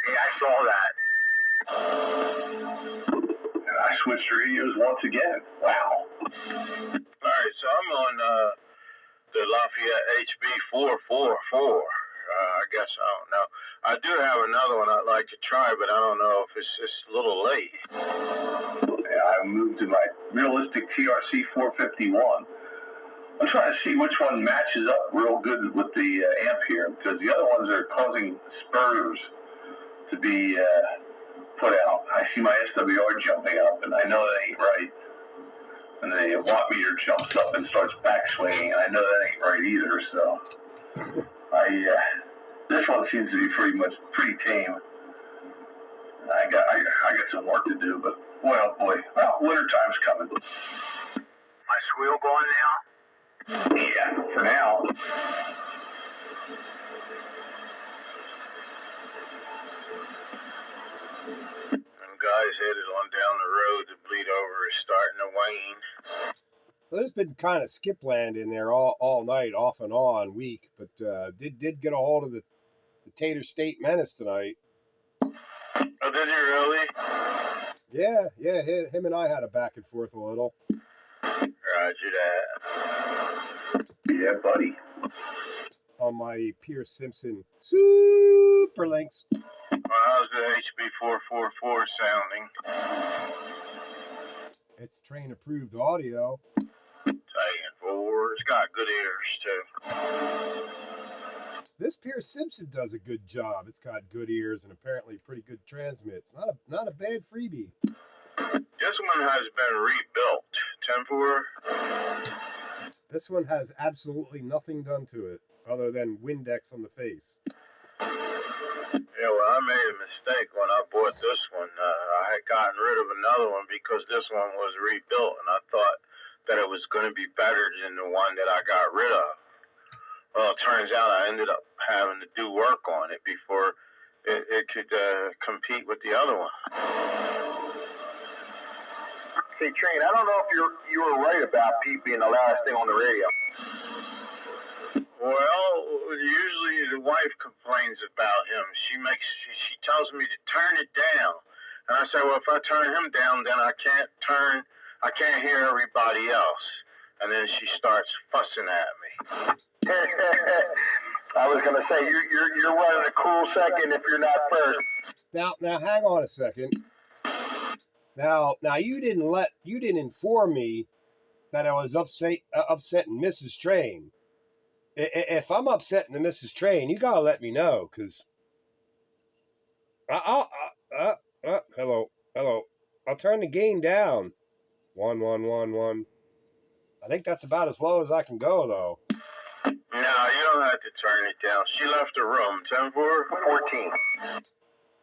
Yeah, I saw that. And I switched radios once again. Wow. Alright, so I'm on the Lafayette HB444. I guess I don't know. I do have another one I'd like to try, but I don't know if it's a little late. Yeah, I moved to my realistic TRC 451. I'm trying to see which one matches up real good with the amp here, because the other ones are causing spurs to be put out. I see my SWR jumping up, and I know that ain't right. And the watt meter jumps up and starts backswinging, and I know that ain't right either. So, this one seems to be pretty tame. I got some work to do, but well, winter time's coming. My squeal going now? Yeah, for now. Guys headed on down the road. The bleed over is starting to wane. Well, there's been kind of skip land in there all night, off and on, week, but did get a hold of the Tater State Menace tonight. Oh, did you really? Yeah, him and I had a back and forth a little. Roger that. Yeah, buddy. On my Pearce Simpson Super Lynx. Well, how's the HB444 sounding? It's train approved audio. Saying 4. It's got good ears too. This Pearce Simpson does a good job. It's got good ears and apparently pretty good transmits. Not a bad freebie. This one has been rebuilt. 10-4. This one has absolutely nothing done to it other than Windex on the face. Yeah, well, I made a mistake when I bought this one. I had gotten rid of another one because this one was rebuilt, and I thought that it was going to be better than the one that I got rid of. Well, it turns out I ended up having to do work on it before it could compete with the other one. Say, Train, I don't know if you were right about Pete being the last thing on the radio. Well, usually the wife complains about him. She tells me to turn it down. And I say, well, if I turn him down, then I can't hear everybody else. And then she starts fussing at me. I was gonna say you're running a cool second if you're not first. Now hang on a second. Now you didn't inform me that I was upsetting Mrs. Train. If I'm upsetting the Mrs. Train, you gotta let me know, cause hello. I'll turn the gain down. 1, 1, 1, 1. I think that's about as low as I can go, though. No, you don't have to turn it down. She left the room. 10-4? 14.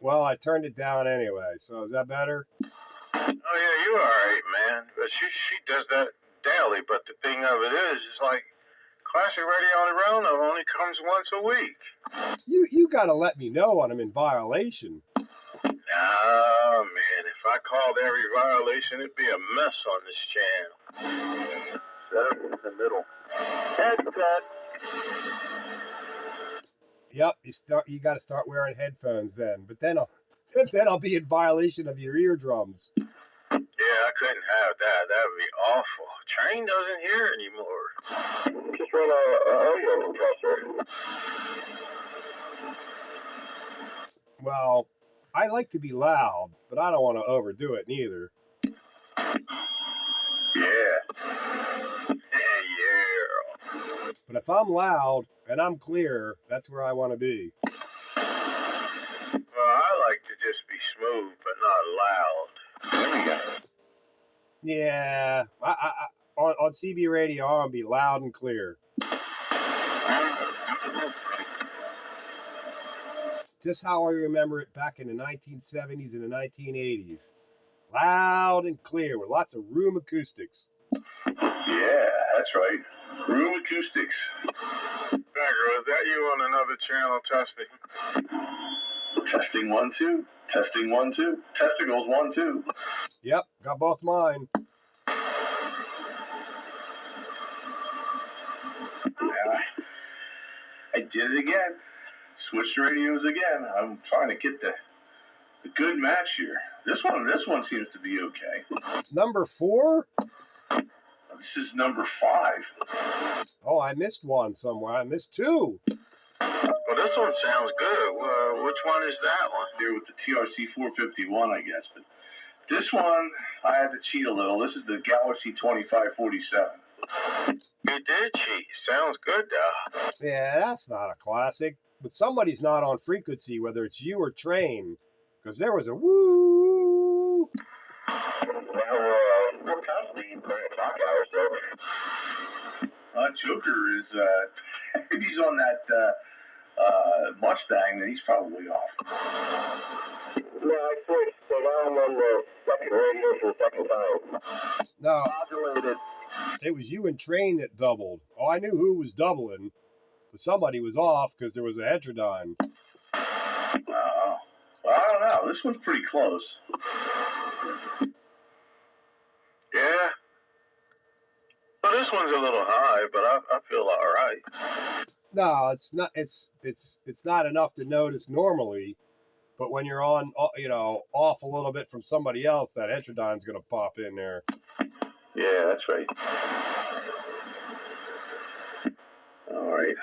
Well, I turned it down anyway, so is that better? Oh, yeah, you're all right, man. But she does that daily. But the thing of it is like, Classic Radio on the Roundup only comes once a week. You gotta let me know when I'm in violation. Oh, man, if I called every violation, it'd be a mess on this channel. Set it in the middle. Headset. Yep, you got to start wearing headphones then. But then I'll be in violation of your eardrums. Yeah, I couldn't have that. That would be awful. Train doesn't hear anymore. Just run a audio compressor. Well, I like to be loud, but I don't want to overdo it neither. Yeah. Yeah. But if I'm loud and I'm clear, that's where I want to be. Well, I like to just be smooth, but not loud. There we go. Yeah, on CB radio, I want to be loud and clear. Just how I remember it back in the 1970s and the 1980s. Loud and clear with lots of room acoustics. Yeah, that's right. Room acoustics. Bagger, is that you on another channel testing? Testing 1 2. Testing 1 2. Testicles 1 2. Yep, got both mine. I did it again. Switched radios again. I'm trying to get the good match here. This one seems to be okay. Number 4? This is number 5. Oh, I missed one somewhere. I missed 2. Well, this one sounds good. Which one is that one? Here with the TRC 451, I guess. But this one, I had to cheat a little. This is the Galaxy 2547. You did cheat. Sounds good, though. Yeah, that's not a classic. But somebody's not on frequency, whether it's you or Train. Because there was a woo. Well, we're constantly playing clock hours, so. Joker is, if he's on that Mustang, then he's probably off. No, I switched, so now I'm on the second radio for the second time. No, Modulated. it was you and Train that doubled. Oh, I knew who was doubling. But somebody was off because there was a heterodyne. Well, I don't know. This one's pretty close. Yeah. Well, this one's a little high, but I feel all right. No, it's not. It's not enough to notice normally. But when you're on, off a little bit from somebody else, that heterodyne's going to pop in there. Yeah, that's right. All right.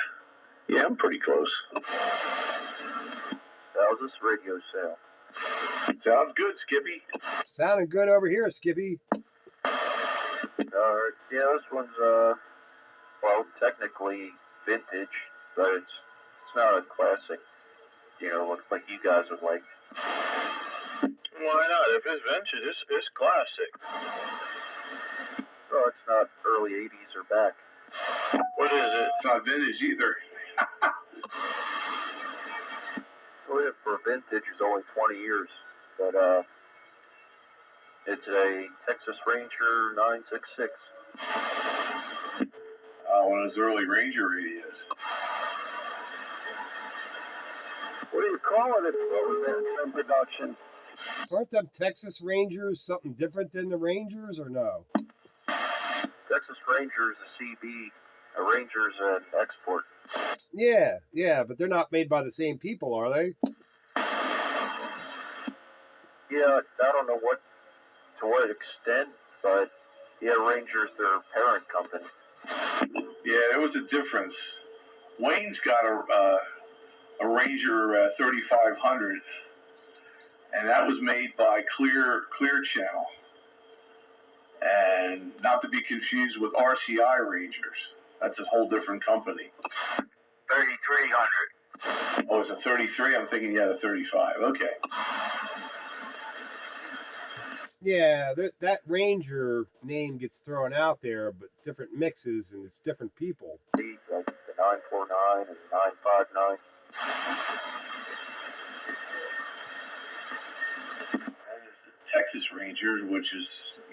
Yeah, I'm pretty close. How's this radio sound? Sounds good, Skippy. Sounding good over here, Skippy. Yeah, this one's, well, technically vintage, but it's not a classic. Looks like you guys would like. Why not? If it's vintage, it's classic. Oh, it's not early 80s or back. What is it? It's not vintage either. Well, for vintage is only 20 years, but it's a Texas Ranger 966. One of those early Ranger radios. What do you call it? What was that in production? Aren't them Texas Rangers something different than the Rangers, or no? Texas Ranger is a CB. A Ranger's an export. Yeah, but they're not made by the same people, are they? Yeah, I don't know to what extent, but yeah, Ranger's their parent company. Yeah, there was a difference. Wayne's got a Ranger 3500, and that was made by Clear Channel, and not to be confused with RCI Rangers. That's a whole different company. 3300. Oh, it's a 33? I'm thinking you had a 35. Okay. Yeah, that Ranger name gets thrown out there, but different mixes and it's different people. Like the 949 and 959. Texas Rangers, which is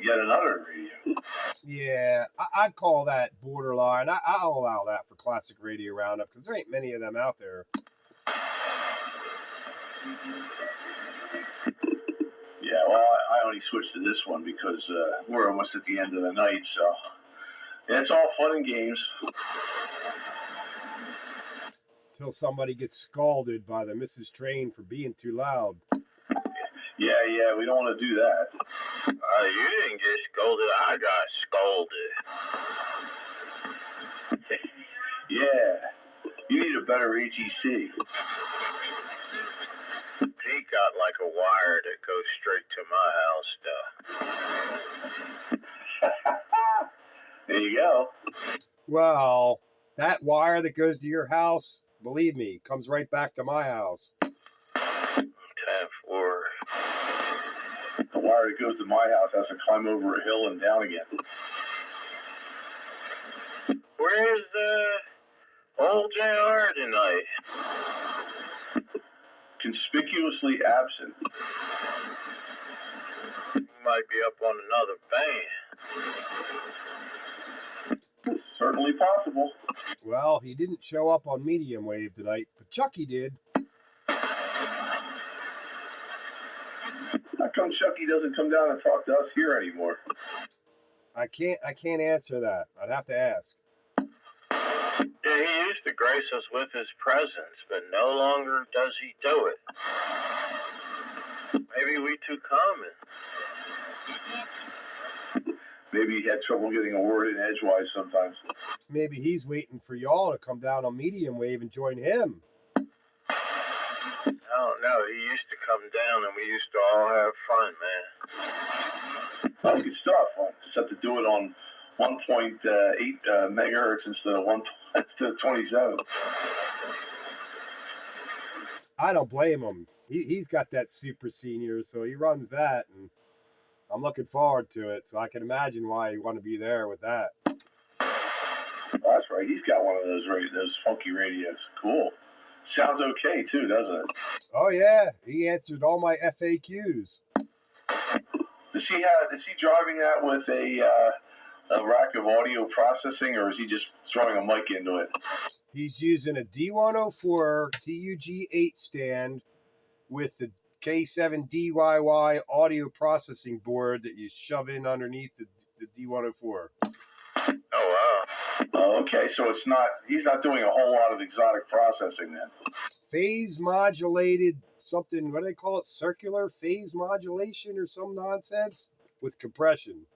yet another radio. Yeah, I'd call that borderline. I'll allow that for classic radio roundup because there ain't many of them out there. Yeah, well, I only switched to this one because we're almost at the end of the night, so yeah, it's all fun and games. Till somebody gets scalded by the Mrs. Train for being too loud. Yeah, we don't want to do that. You didn't get scolded. I got scolded. Yeah, you need a better HEC. He got like a wire that goes straight to my house, though. There you go. Well, that wire that goes to your house, believe me, comes right back to my house. 10-4. The wire that goes to my house has to climb over a hill and down again. Where's old JR tonight? Conspicuously absent. He might be up on another band. Certainly possible. Well, he didn't show up on medium wave tonight, but Chucky did. How come Chucky doesn't come down and talk to us here anymore? I can't answer that. I'd have to ask. Yeah, he used to grace us with his presence, but no longer does he do it. Maybe we too common. Maybe he had trouble getting a word in edgewise sometimes. Maybe he's waiting for y'all to come down on medium wave and join him. I don't know. He used to come down and we used to all have fun, man. You can still have fun. Just have to do it on 1.8 megahertz instead of 27. I don't blame him. He's got that super senior, so he runs that, and I'm looking forward to it. So I can imagine why you want to be there with that. Oh, that's right. He's got one of those funky radios. Cool. Sounds okay too, doesn't it? Oh yeah, he answered all my FAQs. Is he driving that with a rack of audio processing, or is he just throwing a mic into it? He's using a D104 TUG8 stand with the K7 DYY audio processing board that you shove in underneath the D104. Oh, wow. Oh, okay, so he's not doing a whole lot of exotic processing then. Phase modulated something, what do they call it? Circular phase modulation or some nonsense with compression.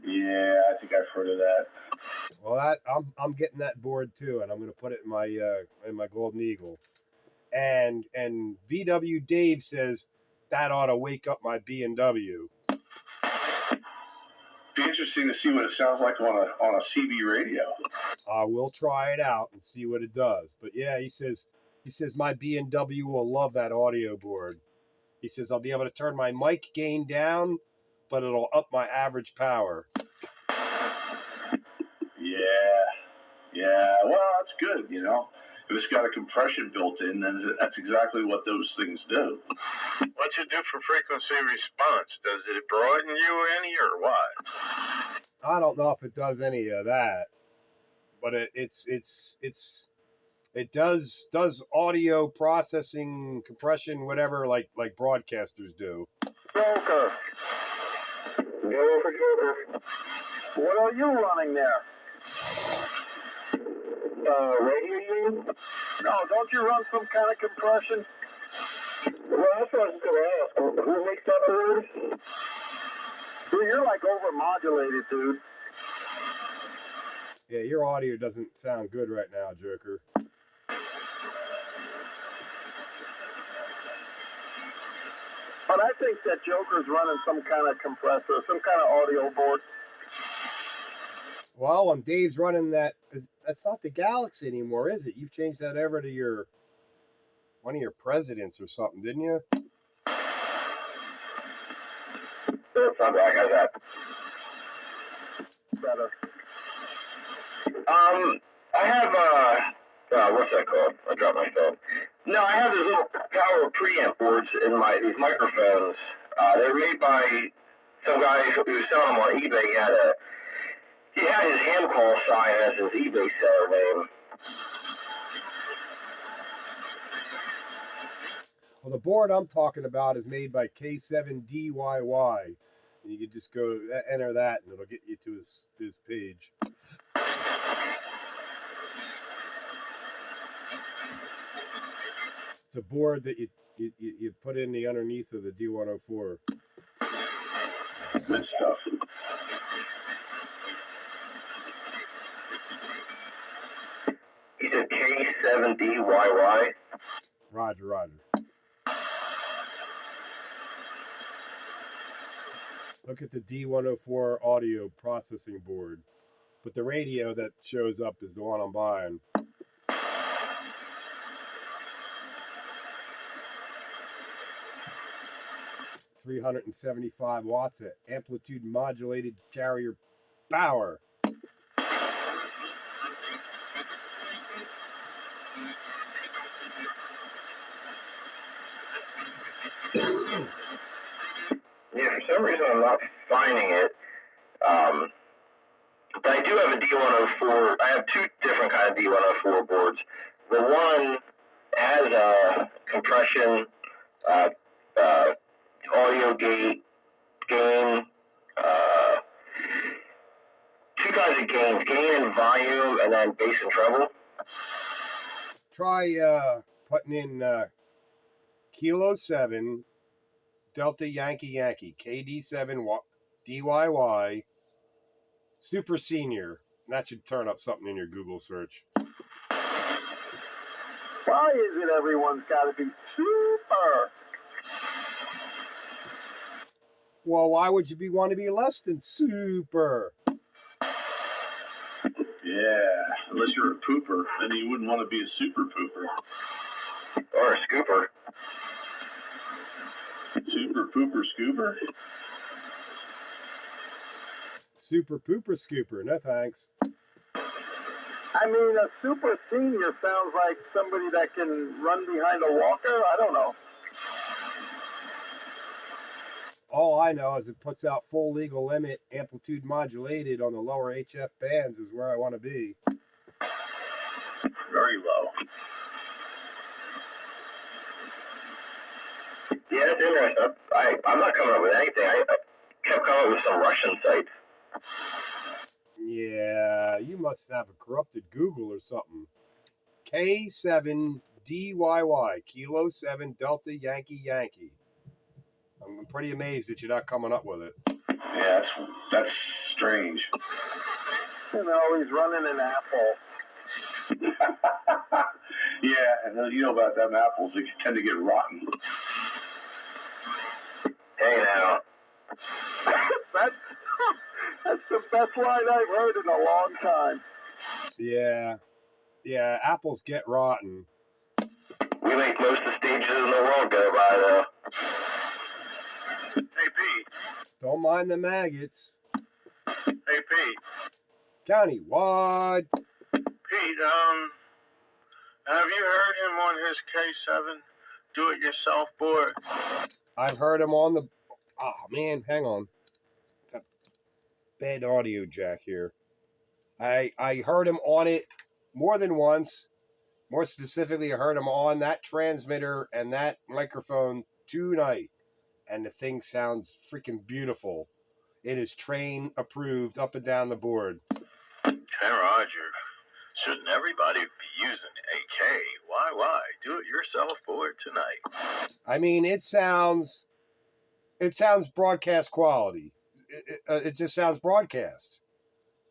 Yeah, I think I've heard of that. Well, I'm getting that board too, and I'm going to put it in my Golden Eagle. And VW Dave says that ought to wake up my B&W. Be interesting to see what it sounds like on a CB radio. We'll try it out and see what it does. But yeah, he says my B&W will love that audio board. He says I'll be able to turn my mic gain down, but it'll up my average power. Yeah. Well, that's good, you know. If it's got a compression built in, then that's exactly what those things do. What's it do for frequency response? Does it broaden you any or what? I don't know if it does any of that, but it does audio processing, compression, whatever, like broadcasters do. Joker. Go for Joker. What are you running there? Radio unit? No, don't you run some kind of compression? Well, that's what I was going to ask. Who makes that word? Dude, you're like overmodulated, dude. Yeah, your audio doesn't sound good right now, Joker. But I think that Joker's running some kind of compressor, some kind of audio board. Well, when Dave's running that's not the Galaxy anymore, is it? You've changed that over to one of your presidents or something, didn't you? It's not bad. I got that. Better. I have what's that called? I dropped my phone. No, I have these little power preamp boards in these microphones. They're made by some guy who was selling them on eBay. He had his hand call sign as his eBay seller name. Well, the board I'm talking about is made by K7 DYY. And you can just go enter that and it'll get you to his page. It's a board that you put in the underneath of the D104. Good stuff. You said K7DYY? Roger. Look at the D104 audio processing board. But the radio that shows up is the one I'm buying. $375 watts of amplitude modulated carrier power. Yeah, for some reason I'm not finding it. But I do have a D104. I have two different kind of D104 boards. The one has a compression, audio gate, gain, two kinds of gains, gain and volume, and then bass and treble. Try putting in Kilo 7 Delta Yankee KD7 DYY Super Senior. And that should turn up something in your Google search. Why is it everyone's got to be super? Well, why would you want to be less than super? Yeah, unless you're a pooper, then you wouldn't want to be a super pooper. Or a scooper. Super pooper scooper? Super pooper scooper, no thanks. I mean, a super senior sounds like somebody that can run behind a walker. I don't know. All I know is it puts out full legal limit amplitude modulated on the lower HF bands is where I want to be. Very low. Yeah, that's interesting. I'm not coming up with anything. I kept coming up with some Russian sites. Yeah, you must have a corrupted Google or something. K7DYY, Kilo 7 Delta Yankee. I'm pretty amazed that you're not coming up with it. Yeah, that's strange. You know, he's running an apple. Yeah, and you know about them apples, they tend to get rotten. Hey now. That's the best line I've heard in a long time. Yeah, apples get rotten. We make most of the stages in the world go by, though. Hey, Pete. Don't mind the maggots. Hey, Pete. Countywide. Pete, have you heard him on his K7 do-it-yourself board? I've heard him on the... Oh, man, hang on. Got bad audio jack here. I heard him on it more than once. More specifically, I heard him on that transmitter and that microphone tonight. And the thing sounds freaking beautiful. It is train approved up and down the board. Hey, Roger. Shouldn't everybody be using AK? Why? Do-it-yourself board tonight. I mean, it sounds broadcast quality. It just sounds broadcast.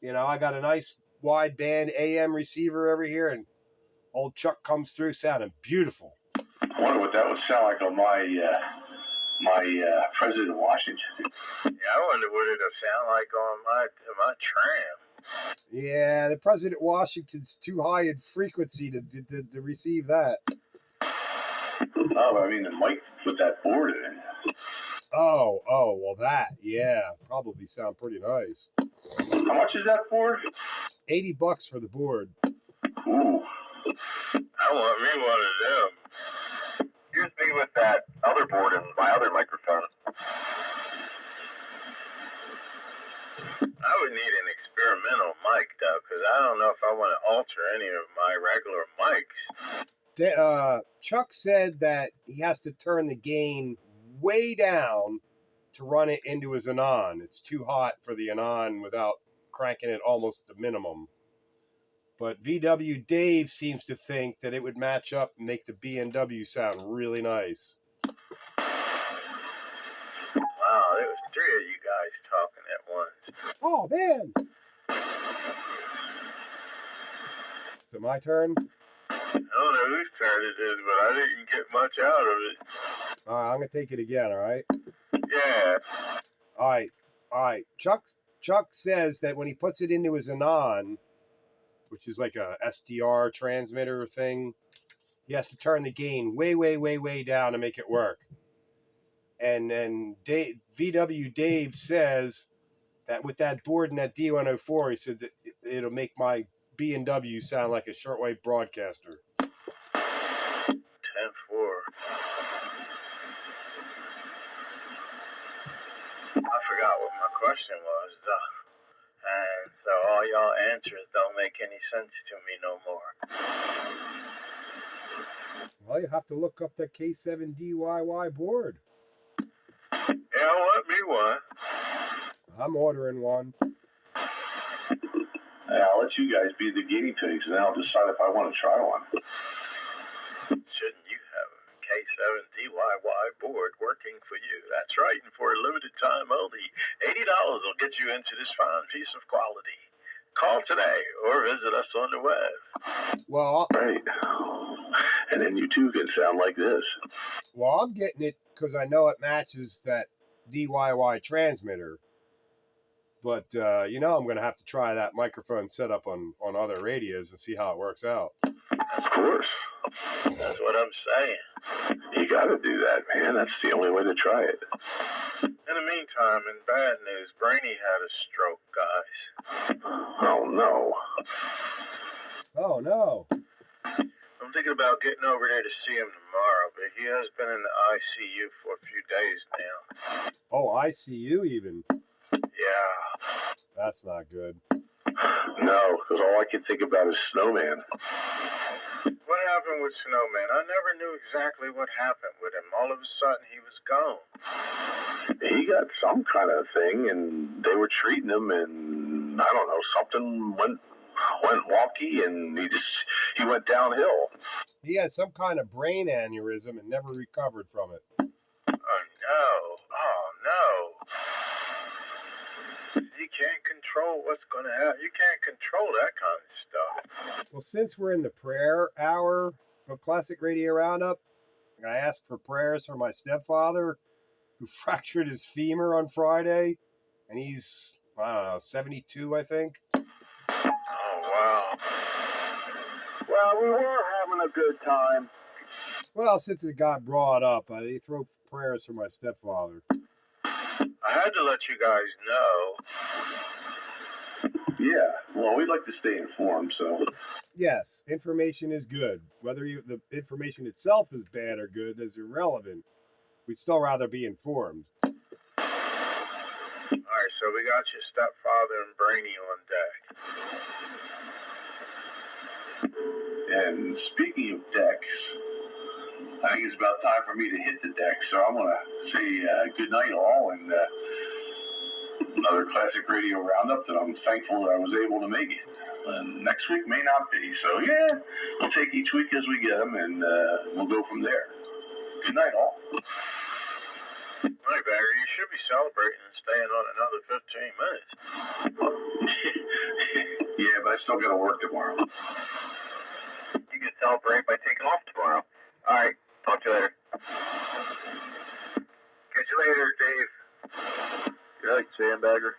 You know, I got a nice wide band AM receiver over here, and old Chuck comes through sounding beautiful. I wonder what that would sound like on my President of Washington. Yeah, I wonder what it'll sound like on my tram. Yeah, the President Washington's too high in frequency to receive that. Oh, I mean, the mic put that board in. Oh, well that, yeah, probably sound pretty nice. How much is that board? $80 for the board. Ooh. I want me one of them. Here's me with that other board and my other microphone. I would need an experimental mic, though, because I don't know if I want to alter any of my regular mics. Chuck said that he has to turn the gain way down to run it into his Anon. It's too hot for the Anon without cranking it almost to minimum. But VW Dave seems to think that it would match up and make the B&W sound really nice. Wow, there was 3 of you guys talking at once. Oh, man! Is it my turn? I don't know whose turn it is, but I didn't get much out of it. All right, I'm going to take it again, all right? Yeah. All right. Chuck says that when he puts it into his Anon, which is like a SDR transmitter thing, he has to turn the gain way down to make it work. And then VW Dave says that with that board and that D104, he said that it'll make my B&W sound like a shortwave broadcaster. 10-4. I forgot what my question was, though. And so all y'all answers don't make any sense to me no more. Well, you have to look up the K7DYY board. Yeah, let me one. I'm ordering one. I'll let you guys be the guinea pigs, and then I'll decide if I want to try one. Shouldn't you have a K7DYY board working for you? That's right, and for a limited time only, $80 will get you into this fine piece of quality. Call today or visit us on the web. Well, right. And then you too can sound like this. Well, I'm getting it because I know it matches that DYY transmitter. But, I'm going to have to try that microphone setup on other radios and see how it works out. Of course. That's what I'm saying. You got to do that, man. That's the only way to try it. In the meantime, in bad news, Brainy had a stroke, guys. Oh, no. Oh, no. I'm thinking about getting over there to see him tomorrow, but he has been in the ICU for a few days now. Oh, ICU even? Yeah. That's not good. No, because all I can think about is Snowman. What happened with Snowman? I never knew exactly what happened with him. All of a sudden, he was gone. He got some kind of thing, and they were treating him, and I don't know, something went wonky, and he went downhill. He had some kind of brain aneurysm and never recovered from it. Oh, no. Oh, no. You can't control what's going to happen. You can't control that kind of stuff. Well, since we're in the prayer hour of Classic Radio Roundup, I asked for prayers for my stepfather who fractured his femur on Friday, and he's, 72, I think. Oh, wow. Well, we were having a good time. Well, since it got brought up, I throw prayers for my stepfather. I had to let you guys know. Yeah, well, we'd like to stay informed, so. Yes, information is good. Whether the information itself is bad or good is irrelevant. We'd still rather be informed. All right, so we got your stepfather and Brainy on deck. And speaking of decks, I think it's about time for me to hit the deck, so I'm going to say good night all, and another Classic Radio Roundup that I'm thankful that I was able to make it. And next week may not be, so yeah, we'll take each week as we get them, and we'll go from there. Good night all. Hey, Bagger, you should be celebrating and staying on another 15 minutes. Yeah, but I still got to work tomorrow. You can celebrate by taking off tomorrow. All right, talk to you later. Catch you later, Dave. Good night, Sam Bagger.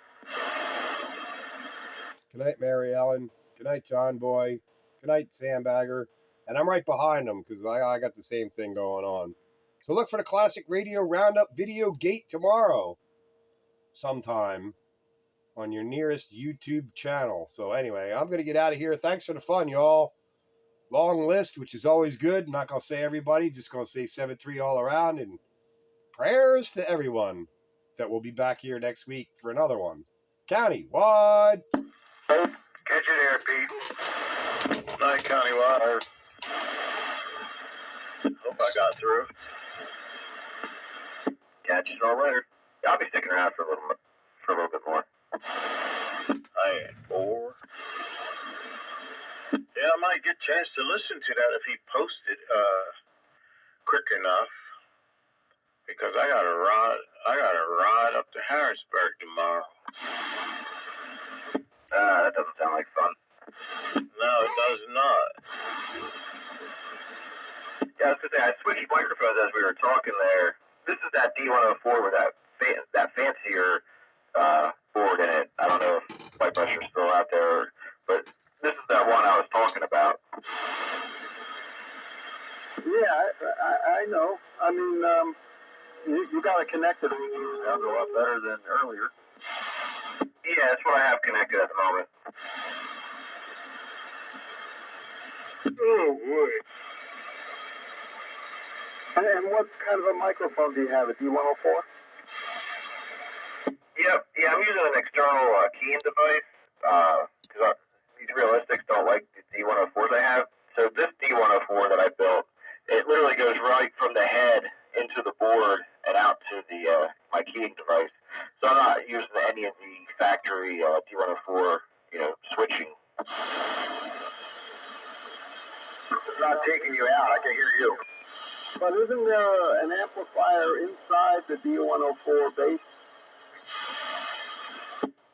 Good night, Mary Ellen. Good night, John Boy. Good night, Sam Bagger. And I'm right behind them because I got the same thing going on. So look for the Classic Radio Roundup video gate tomorrow sometime on your nearest YouTube channel. So anyway, I'm going to get out of here. Thanks for the fun, y'all. Long list, which is always good. I'm not going to say everybody, just going to say 7-3 all around. And prayers to everyone that will be back here next week for another one. Countywide. Catch you there, Pete. Night, Countywide. Hope I got through. Catch you all later. I'll be sticking around for a little bit more. I ain't 4. Yeah, I might get a chance to listen to that if he posted quick enough. Because I gotta ride up to Harrisburg tomorrow. That doesn't sound like fun. No, it does not. Yeah, I was gonna say, I switched microphones as we were talking there. This is that D104 with that fancier board in it. I don't know if White Pressure's still out there, but this is that one I was talking about. Yeah, I know. I mean, you got it connected. Sounds a lot better than earlier. Yeah, that's what I have connected at the moment. Oh boy. And what kind of a microphone do you have? A D104? Yep. Yeah, I'm using an external keying device because these realistics don't like the D104s I have. So this D104 that I built, it literally goes right from the head into the board and out to the my keying device. So I'm not using any of the factory D104, switching. It's not taking you out. I can hear you. But isn't there an amplifier inside the D104 base?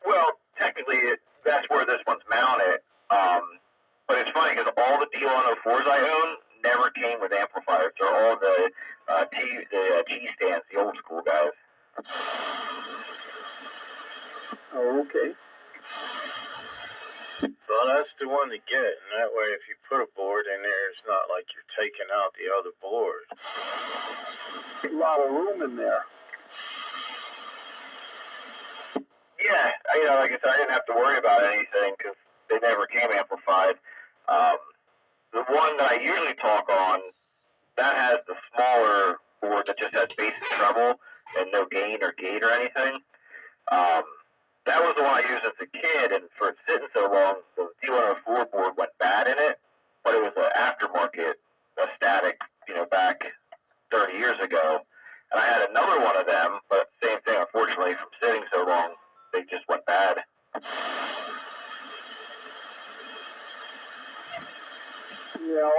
Well, technically, that's where this one's mounted. But it's funny because all the D104s I own never came with amplifiers. They're all the G-stands, the old school guys. Oh, okay. Well, that's the one to get, and that way if you put a board in there, it's not like you're taking out the other board. A lot of room in there. Yeah, like I said, I didn't have to worry about anything because they never came amplified. The one that I usually talk on, that has the smaller board that just has bass and treble and no gain or gate or anything. That was the one I used as a kid, and for it sitting so long, the D104 board went bad in it, but it was an aftermarket, a static, back 30 years ago. And I had another one of them, but same thing, unfortunately, from sitting so long, they just went bad. Yeah.